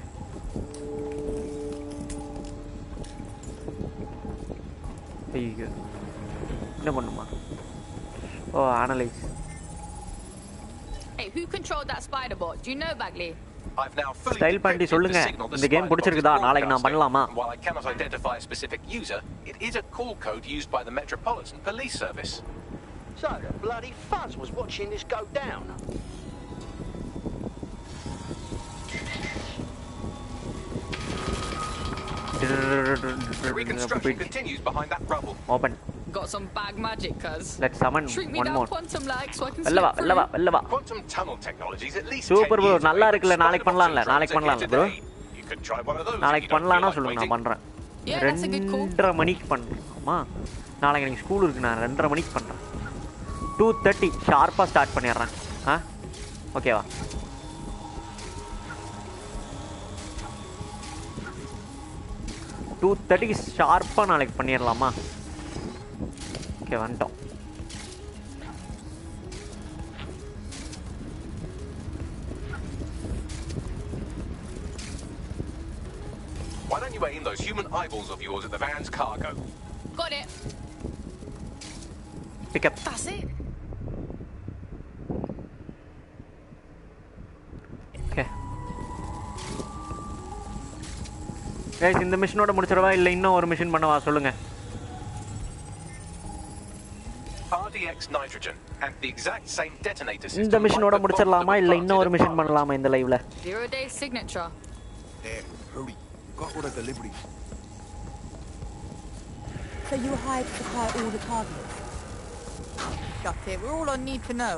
ஐயோ, என்ன பண்ணுமா? ஓ, analyse. Hey, who controlled that spider bot? Do you know, Bagley? Style பண்ணி சொல்லுங்க, இந்த கேம் பிடிச்சிருக்குதா? நாளைக்கு நான் பண்ணலாமா? While I cannot identify a specific user, it is a call code used by the Metropolitan Police Service. So the bloody fuzz was watching this go down. The reconstruction continues behind that rubble. Open. Got some bag magic, cuz. Let's summon one more. Quantum lag so I can வெல்லவா. Quantum tunnel technologies at least. Super bro, நல்லா இருக்குல. நாளைக்கு பண்ணலாம்ல bro. You could try one of those. நாளைக்கு பண்ணலாம்னா சொல்லுங்க, நான் பண்றேன். 2:30 மணிக்கு பண்ணலாமா? நாளைக்கு எனக்கு ஸ்கூல் இருக்கு, நான் 2:30 மணிக்கு பண்றேன். 2:30 ஷார்ப்பா ஸ்டார்ட் பண்ணிடுறேன். ஓகேவா? டூ 2:30 ஷார்ப்பா நாளைக்கு பண்ணிடலாமா? ஓகே, வந்துட்டோம். Why don't you aim those human eyeballs of yours at the van's cargo? Got it. Pick up. That's it. Okay. Guys, இந்த மிஷனோட முடிச்சிரவா இல்ல இன்னும் ஒரு மிஷன் பண்ணவா சொல்லுங்க. RDX nitrogen and the exact same detonator system. இந்த மிஷனோட முடிச்சிரலாமா இல்ல இன்னும் ஒரு மிஷன் பண்ணலாமா இந்த லைவ்ல? 0 day signature. There, hurry. Got all the deliveries. So you were hired to supply all the cargoes? Got it. We're all I need to know.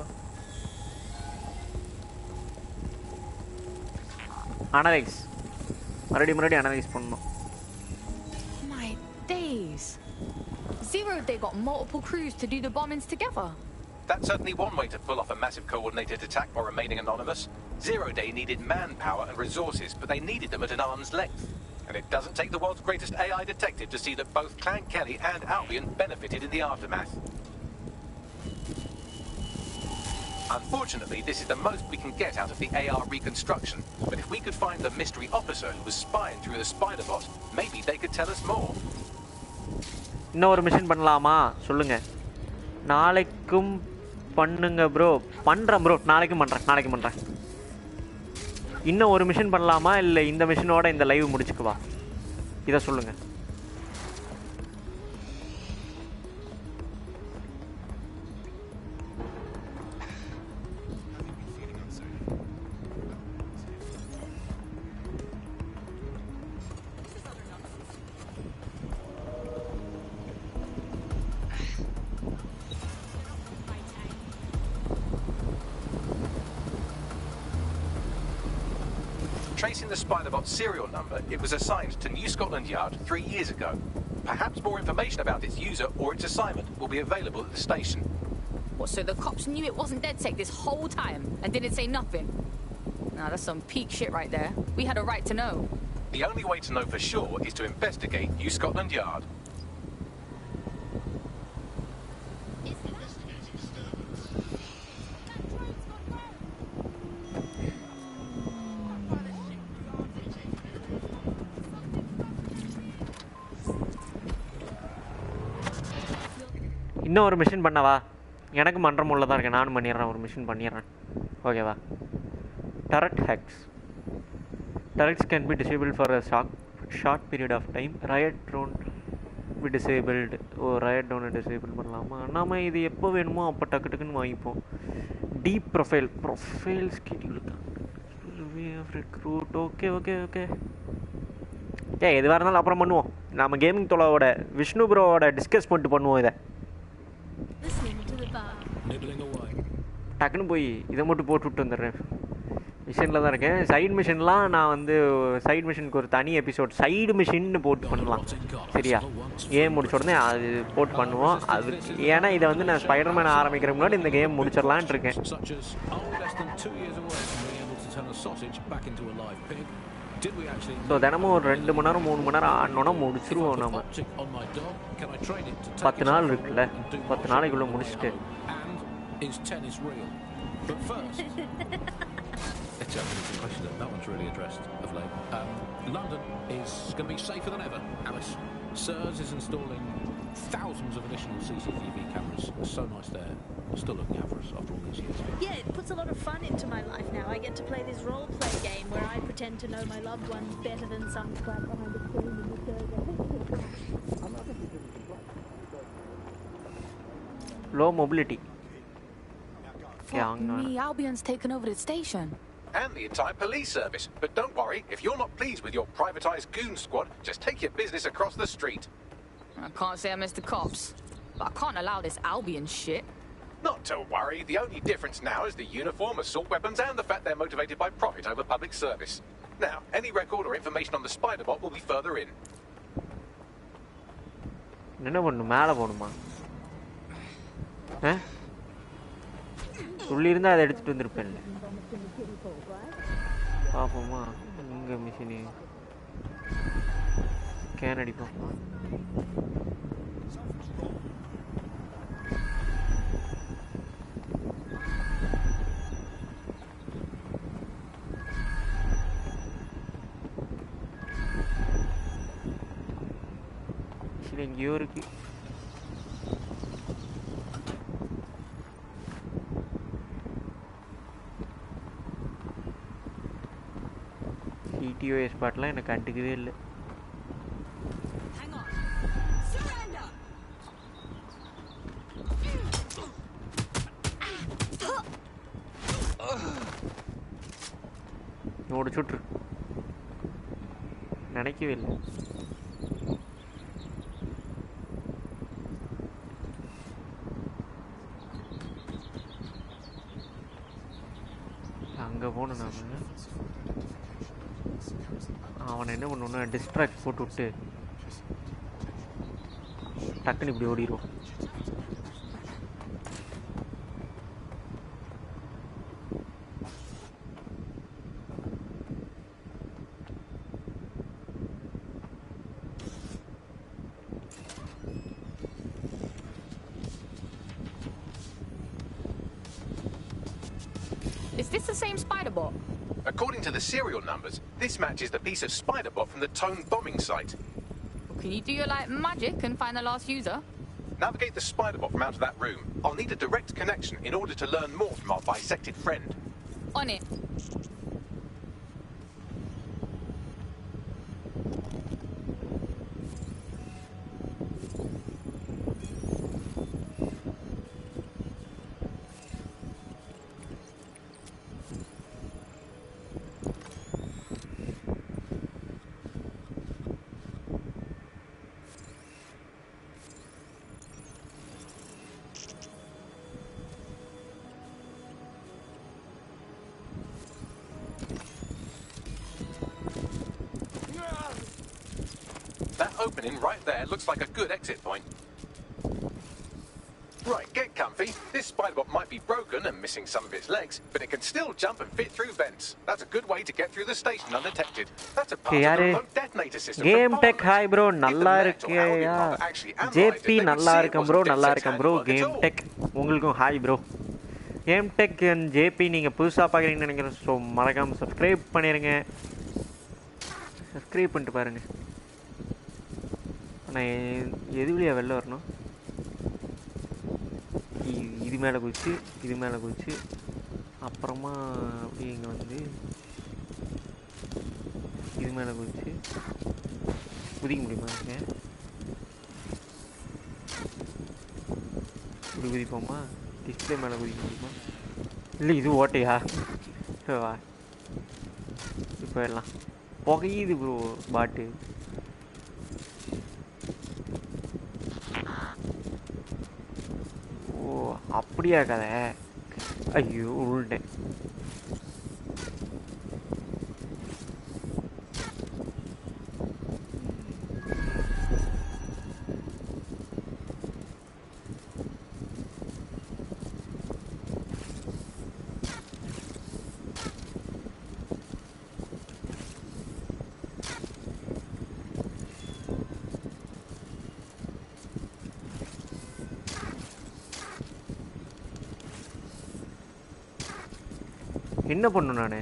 Analyze. மறுபடியும் analyse பண்ணணும். My days. Zero Day got multiple crews to do the bombings together. That's certainly one way to pull off a massive coordinated attack while remaining anonymous. Zero Day needed manpower and resources, but they needed them at an arm's length. And it doesn't take the world's greatest AI detective to see that both Clan Kelly and Albion benefited in the aftermath. Unfortunately, this is the most we can get out of the AR reconstruction. But if we could find the mystery officer who was spying through the spider bot, maybe they could tell us more. இன்னொரு mission பண்ணலாமா சொல்லுங்க. நாளைக்கும் பண்ணுங்க bro. பண்றேன் bro. நாளைக்கு பண்றேன். இன்னும் ஒரு மிஷன் பண்ணலாமா இல்லை இந்த மிஷனோட இந்த லைவ் முடிச்சுக்குவா? இதை சொல்லுங்க. Tracing the Spiderbot serial number, it was assigned to New Scotland Yard 3 years ago. Perhaps more information about its user or its assignment will be available at the station. What, so the cops knew it wasn't DedSec this whole time and didn't say nothing? Nah, that's some peak shit right there. We had a right to know. The only way to know for sure is to investigate New Scotland Yard. இன்னும் ஒரு mission பண்ணவா? எனக்கு மன்றம் உள்ள தான் இருக்கேன். நானும் பண்ணிடுறேன். ஒரு மிஷன் பண்ணிடுறேன். ஓகேவா? Turret hacks. Turrets can be disabled for a short period of time. Riot drone be disabled. Riot drone disable பண்ணலாமா? நாம இது எப்போ வேணுமோ அப்போ டக்குன்னு வாங்கிப்போம். Deep profile schedule way of recruit. Okay எதுவாக இருந்தாலும் அப்புறம் பண்ணுவோம். நம்ம கேமிங் தொலைவோட விஷ்ணு ப்ரோவோட டிஸ்கஸ் பண்ணிட்டு பண்ணுவோம். இதை டக்குன்னு போய் இதை மட்டும் போட்டு வந்துடுறேன். மிஷனில் தான் இருக்கேன். சைடு மிஷன்லாம் நான் வந்து சைடு மிஷனுக்கு ஒரு தனி எபிசோட் சைடு மிஷின்னு போட்டு பண்ணலாம். சரியா? கேம் முடிச்ச உடனே அது போட்டு பண்ணுவோம். அது ஏன்னா இதை வந்து நான் ஸ்பைடர்மேன் ஆரம்பிக்கிற முன்னாடி இந்த கேம் முடிச்சிடலான்ட்டு இருக்கேன். ஸோ தினமும் ஒரு 2 மணி நேரம் 3 மணி நேரம் ஆடணுன்னா முடிச்சிருவோம். நம்ம 10 நாள் இருக்குல்ல, 10 நாளைக்குள்ளே முடிச்சுட்டு Is tennis real? But first, it's an interesting question. That one's really addressed of late. London is going to be safer than ever. Alice, SIRS is installing thousands of additional CCTV cameras. So nice they're still looking out for us after all these years. Yeah, it puts a lot of fun into my life now. I get to play this role-play game where I pretend to know my loved ones better than some crap behind the screen in the server. Low mobility. Fuck me, Albion's taken over the station. And the entire police service. But don't worry, if you're not pleased with your privatised goon squad, just take your business across the street. I can't say I miss the cops, but I can't allow this Albion shit. Not to worry, the only difference now is the uniform, assault weapons, and the fact they're motivated by profit over public service. Now, any record or information on the Spiderbot will be further in. என்ன பண்ணணும்? மேலே போகணுமா? சொல்லியிருந்தா அதை எடுத்துகிட்டு வந்திருப்பேன். பார்ப்போமா? இங்கே மிஷினு ஸ்கேன் அடிப்போம். மிஷின் எங்கேயோ இருக்கு. டிஓஎஸ் பாட்டெலாம் எனக்கு கண்டுக்கவே இல்லை. ஓடு சுற்று நினைக்கவே இல்லை. அங்கே போகணும். நாம அவனை என்ன பண்ணுன்னா டிஸ்ட்ராக்ட் போட்டு விட்டு டக்குன்னு இப்படி ஓடிடுவோம். Is this the same spider bot? According to the serial numbers, this matches the piece of spider bot from the Tone bombing site. Well, can you do your magic and find the last user? Navigate the spider bot from out of that room. I'll need a direct connection in order to learn more from our bisected friend. On it. Opening right there looks like a good exit point. Right, get comfy. This spider bot might be broken and missing some of its legs, but it can still jump and fit through vents. That's a good way to get through the station undetected. That's a part of the remote detonator system. Game Tech hi bro, நல்லா இருக்கேயா? JP நல்லா இருக்கேன் bro, நல்லா இருக்கேன் bro. Game Tech உங்களுக்கும் hi bro. Game Tech and JP நீங்க புதுசா பார்க்கறீங்கன்னு நினைக்கிறேன். So மறக்காம subscribe பண்ணிருங்க. subscribe பண்ணிட்டு பாருங்க. நான் எது வழியா வெளில வரணும்? இது மேலே குதிச்சு இது மேலே குதிச்சு அப்புறமா அப்படியே இங்கே வந்து இது மேலே குதிச்சு குதிக்க முடியுமா? இங்கே இப்படி குதிப்போமா? டிஸ்பிளே மேலே குதிக்க முடியுமா? இல்லை இது ஓட்டையா? வா இப்போ எல்லாம் புகையுது ப்ரோ பாட்டு. ஓ அப்படியா கதை? ஐயோ உருண்டேன். என்ன பண்ணும் நான்?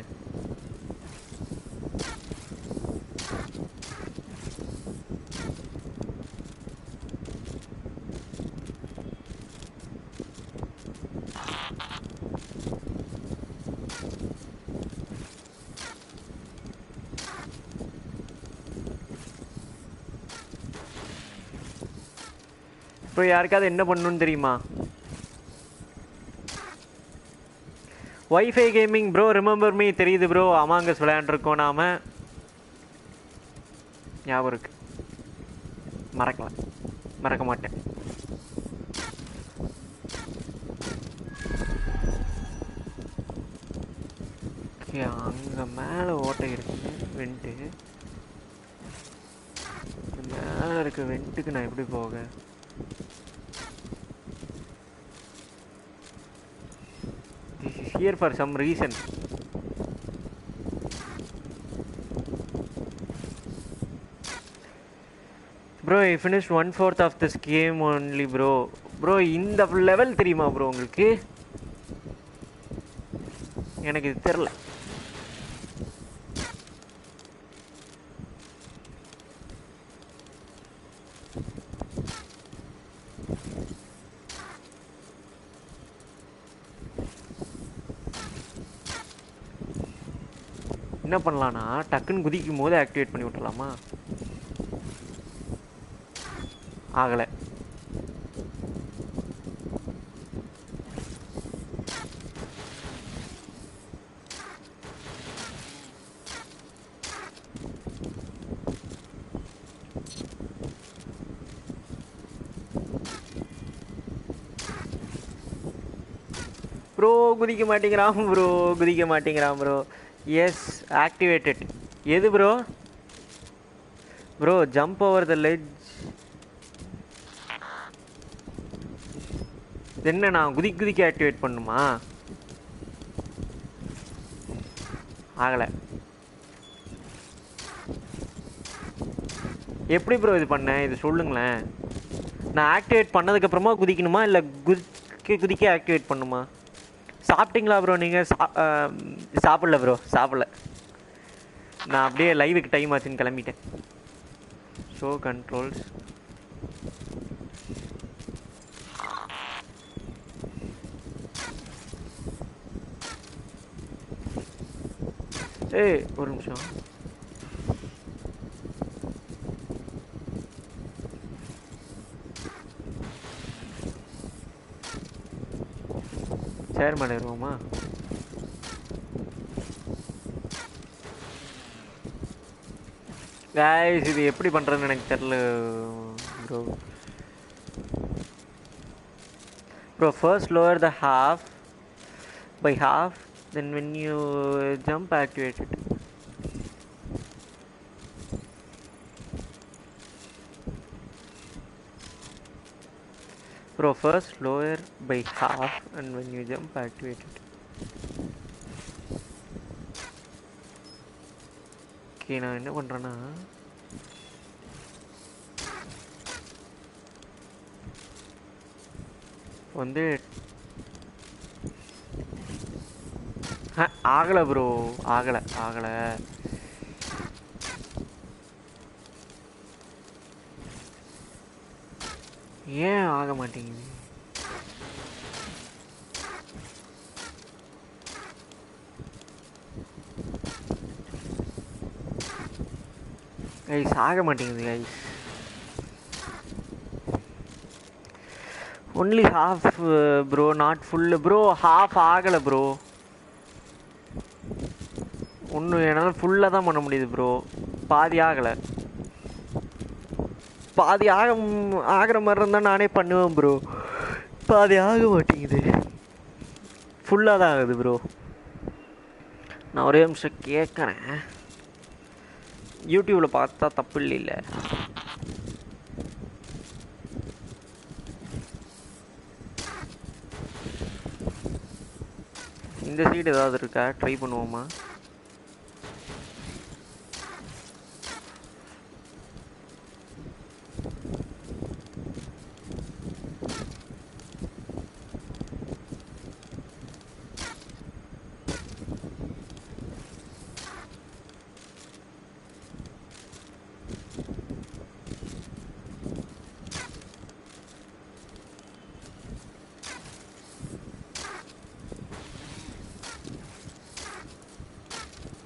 இப்போ யாருக்காவது என்ன பண்ணணும்னு தெரியுமா? Wifi gaming bro remember me தெரியுது ப்ரோ. அமாங்கஸ் விளையாண்டுருக்கோம் நாம. ஞாபகம் இருக்கு. மறக்கல, மறக்க மாட்டேன். அங்கே மேலே ஓட்டை இருக்கு வெண்ட்டு. மேலே இருக்க வெண்ட்டுக்கு நான் எப்படி போக? Here for some reason. Bro, I finished 1/4 of this game only bro. Bro, இந்த லெவல் தெரியுமா bro உங்களுக்கு? எனக்கு இது தெரியல. என்ன பண்ணலாம்னா டக்குன்னு குதிக்கும் போது ஆக்டிவேட் பண்ணி விட்டுலாமா? ஆகலை. ப்ரோ குதிக்க மாட்டேங்கிறான் ப்ரோ, குதிக்க மாட்டேங்கிறான் ப்ரோ. Yes activated. எது bro? Bro jump over the ledge. என்ன நான் குதிக்க ஆக்டிவேட் பண்ணுமா? ஆகலை. எப்படி ப்ரோ இது பண்ணேன்? இது சொல்லுங்களேன். நான் ஆக்டிவேட் பண்ணதுக்கப்புறமா குதிக்கணுமா இல்லை குதிக்க ஆக்டிவேட் பண்ணுமா? சாப்பிட்டீங்களா ப்ரோ? நீங்கள் சாப்பிடல ப்ரோ, சாப்பிடல. நான் அப்படியே லைவுக்கு டைம் ஆச்சுன்னு கிளம்பிட்டேன். Show controls. ஏய் ஒரு நிமிஷம். சேர்மன் ஏறுவோமா? கைஸ் இது எப்படி பண்றதுன்னு எனக்கு தெரியல bro. Bro first lower the half by half, then when you jump activate it. Bro first lower by half and when you jump activate it. Okay, நான் என்ன பண்றேன்னா வந்து ஆகல ப்ரோ, ஆகல. ஏன் ஆக மாட்டேங்குது? கைஸ் ஆக மாட்டேங்குது guys. Only half bro, not full bro. Half ஆகலை ப்ரோ. ஒன்றும் என்னால் ஃபுல்லாக தான் பண்ண முடியுது ப்ரோ. பாதி ஆகலை. பாதி ஆகிற மாதிரி இருந்தால் நானே பண்ணுவேன் ப்ரோ. பாதி ஆக மாட்டேங்குது. ஃபுல்லாக தான் ஆகுது ப்ரோ. நான் ஒரே நிமிஷம் கேட்குறேன். யூடியூப்பில் பார்த்தா தப்பு இல்லை. இந்த சீட் ஏதாவது இருக்கா? ட்ரை பண்ணுவோமா?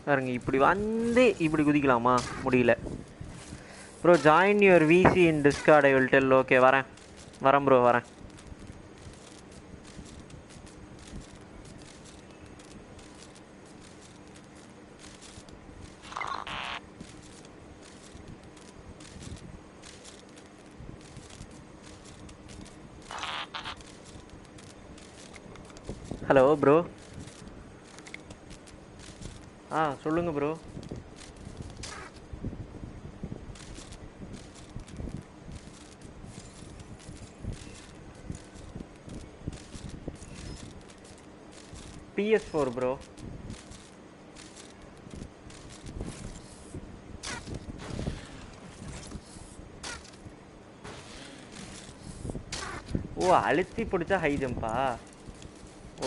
பாருங்க இப்படி வந்து இப்படி குதிக்கலாமா? முடியல bro. Join your VC in Discord I will tell. Okay வரேன் ப்ரோ வரேன். Hello bro. சொல்லுங்க ப்ரோ. PS4 bro. ஓ அழுத்தி பிடிச்சா ஹை ஜம்பா?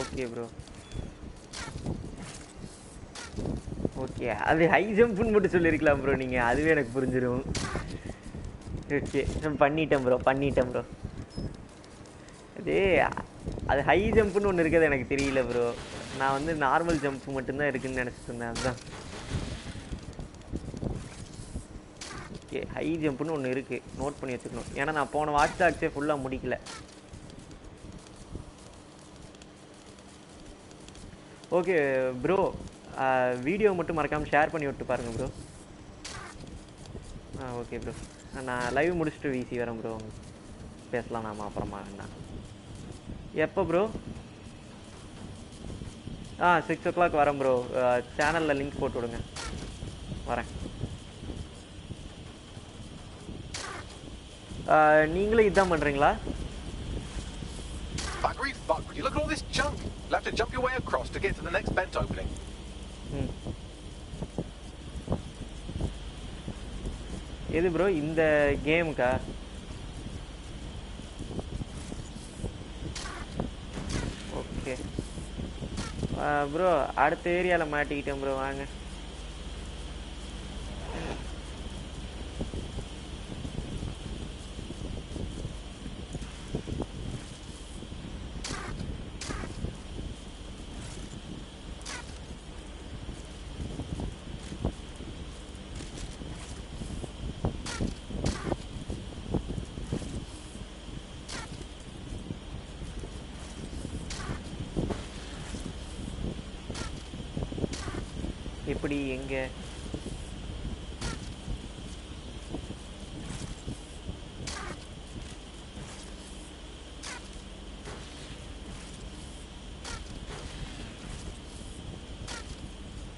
Okay bro. ஓகே அது ஹை ஜம்ப்னு மட்டும் சொல்லியிருக்கலாம் ப்ரோ நீங்கள். அதுவே எனக்கு புரிஞ்சிடும். ஓகே பண்ணிட்டேன் ப்ரோ. அது ஹை ஜம்ப்னு ஒன்று இருக்கிறது எனக்கு தெரியல ப்ரோ. நான் வந்து நார்மல் ஜம்ப் மட்டும்தான் இருக்குதுன்னு நினச்சிட்டு இருந்தேன். அதுதான். ஓகே ஹை ஜம்ப்னு ஒன்று இருக்குது, நோட் பண்ணி வச்சுக்கணும். ஏன்னா நான் போன வாட்ச் டாக்ஸே ஃபுல்லாக முடிக்கல. ஓகே ப்ரோ, வீடியோ மட்டும் மறக்காமல் ஷேர் பண்ணி விட்டு பாருங்கள் ப்ரோ. Okay bro. நான் லைவ் முடிச்சுட்டு வீசி வரேன் ப்ரோ. பேசலாம் நாம அப்புறமா. எப்போ ப்ரோ? 6 o'clock வரேன் ப்ரோ. சேனலில் லிங்க் போட்டு விடுங்க. வரேன். நீங்களே இதான் பண்றீங்களா? Buggery fuck, would you look at all this junk? You'll have to jump your way across to get to the next vent opening. எது ப்ரோ இந்த கேமுக்கா? ஓகே ப்ரோ அடுத்த ஏரியாவில் மாட்டிக்கிட்டேன் ப்ரோ வாங்க. எப்படி எங்க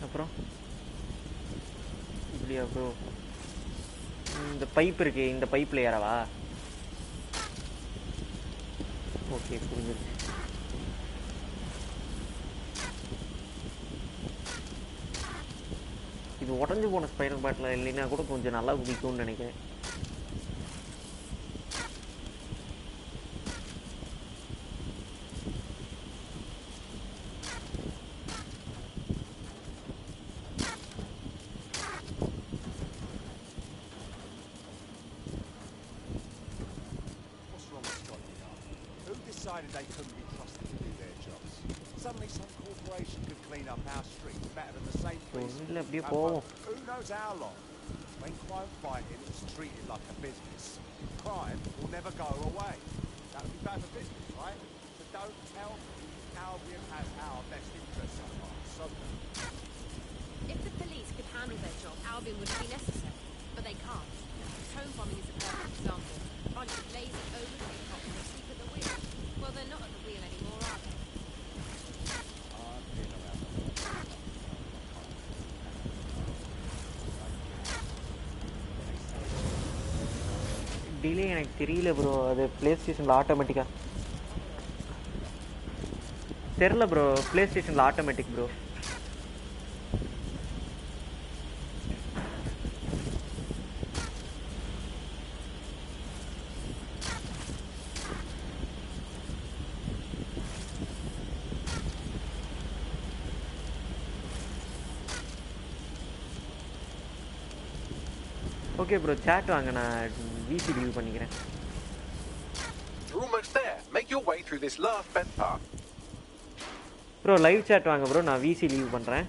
அப்புறம் இப்படியா ப்ரோ? இந்த பைப் இருக்கு, இந்த பைப்ல ஏறவா? ஓகே புரிஞ்சிருச்சு. இது உடஞ்சி போன ஸ்பைரல் பாட்டில் இல்லைன்னா கூட கொஞ்சம் நல்லா குதிக்கும்னு நினைக்கிறேன். They couldn't be trusted to do their jobs. Suddenly some corporation could clean up our streets better than the same police. Who knows how long? When crime fighting is treated like a business, crime will never go away. That would be bad for business, right? So don't tell me Albion has our best interests at heart. So if the police could handle their job, Albion wouldn't be necessary. But they can't. Home bombing is a perfect example. A bunch of lazy, overpaid cops asleep at the wheel. Well, they're not at the wheel anymore, are they? Delay எனக்கு தெரியல bro. அது play ஸ்டேஷனில் ஆட்டோமேட்டிக்கா தெரில bro. Play ஸ்டேஷனில் automatic bro. Okay bro chat வாங்க, நான் விசி leave பண்ணிக்கிறேன். You're almost there. Make your way through this last vent path. Bro live chat வாங்க ப்ரோ, நான் விசி லீவ் பண்றேன்.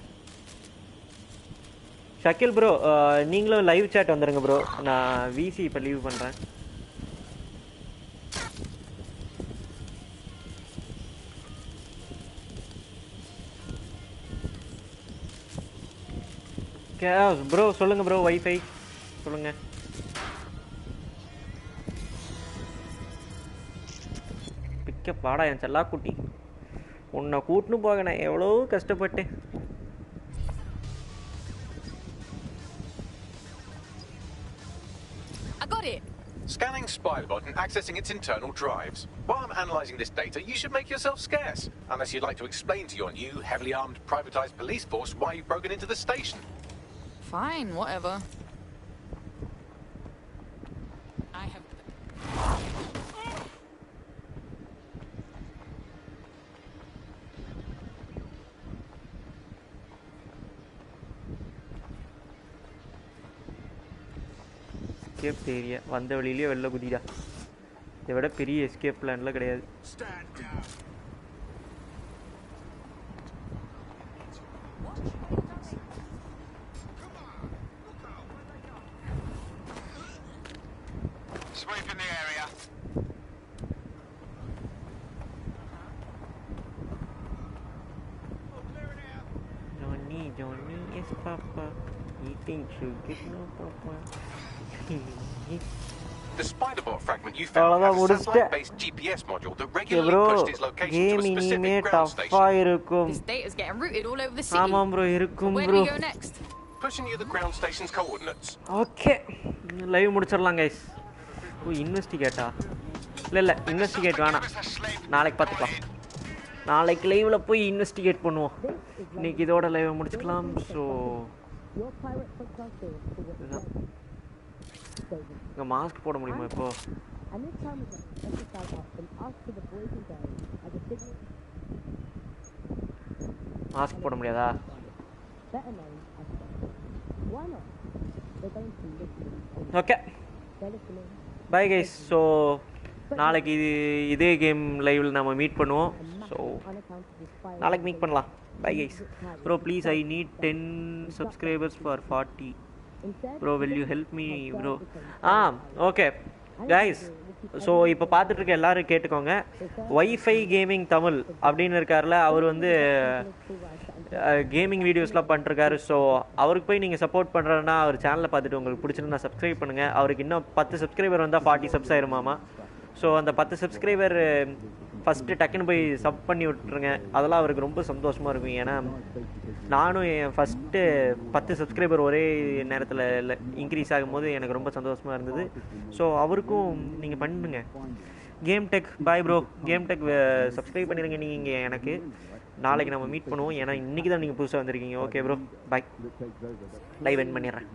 ஷக்கில் ப்ரோ நீங்களும் லைவ் chat வந்துருங்க ப்ரோ, நான் விசி இப்போ லீவ் பண்றேன். ப்ரோ சொல்லுங்க ப்ரோ. வைஃபை சொல்லுங்க. பிக்கப் வாடா என் செல்லா குட்டி, உன்னை கூட்டுன்னு போக நான் எவ்வளோ கஷ்டப்பட்டேன். I got it. Scanning Spybot and accessing its internal drives. While I'm analysing this data, you should make yourself scarce, unless you'd like to explain to your new, heavily armed, privatised police force why you've broken into the station. Fine, whatever. I have... escape area வந்த வழியிலே வெளில குதிடா. இதை விட பெரிய escape பிளான்லாம் கிடையாது. Sweep in the area. Johnny is Papa. He thinks you get no Papa. The Spiderbot fragment you found has a satellite-based GPS module that regularly pushed its location to a specific ground station. This data's getting routed all over the city. ஆமாம் bro இருக்கும் Where bro. do we go next? pushing you the ground station's coordinates. Okay live முடிச்சிடலாம் guys. ஓ இன்வெஸ்டிகேட்டா? இல்லை investigate வேணாம், நாளைக்கு பார்த்துக்கலாம். நாளைக்கு லைவில் போய் இன்வெஸ்டிகேட் பண்ணுவோம். இன்னைக்கு இதோட லைவை முடிச்சுக்கலாம். ஸோ இங்கே மாஸ்க் போட முடியுமா இப்போ? மாஸ்க் போட முடியாதா? Okay bye guys. ஸோ நாளைக்கு இதே கேம் லைவில் நம்ம மீட் பண்ணுவோம். ஸோ நாளைக்கு மீட் பண்ணலாம். Bye guys. Bro please I need 10 subscribers for 40. Bro will you help me bro? Okay guys. So இப்போ பார்த்துட்டு இருக்க எல்லோரும் கேட்டுக்கோங்க. வைஃபை கேமிங் தமிழ் அப்படின்னு இருக்கார்ல, அவர் வந்து கேமிங் வீடியோஸ்லாம் பண்ணிருக்காரு. ஸோ அவருக்கு போய் நீங்கள் சப்போர்ட் பண்ணுறதுனா அவர் சேனலை பார்த்துட்டு உங்களுக்கு பிடிச்சிருந்தா சப்ஸ்கிரைப் பண்ணுங்கள். அவருக்கு இன்னும் 10 சப்ஸ்கிரைபர் வந்தால் 40 சப்ஸ் ஆயிருமாமா. ஸோ அந்த 10 சப்ஸ்கிரைபர் ஃபஸ்ட்டு டக்குன்னு போய் சப் பண்ணி விட்டுருங்க. அதெல்லாம் அவருக்கு ரொம்ப சந்தோஷமாக இருக்கும். ஏன்னா நானும் என் ஃபஸ்ட்டு 10 சப்ஸ்கிரைபர் ஒரே நேரத்தில் இன்க்ரீஸ் ஆகும்போது எனக்கு ரொம்ப சந்தோஷமாக இருந்தது. ஸோ அவருக்கும் நீங்கள் பண்ணுங்க. Game tech bye bro. Game tech subscribe பண்ணிடுங்க நீங்கள் எனக்கு. நாளைக்கு நம்ம மீட் பண்ணுவோம். ஏன்னா இன்றைக்கி தான் நீங்கள் புதுசாக வந்திருக்கீங்க. Okay bro bye. Live end பண்ணிடுறேன்.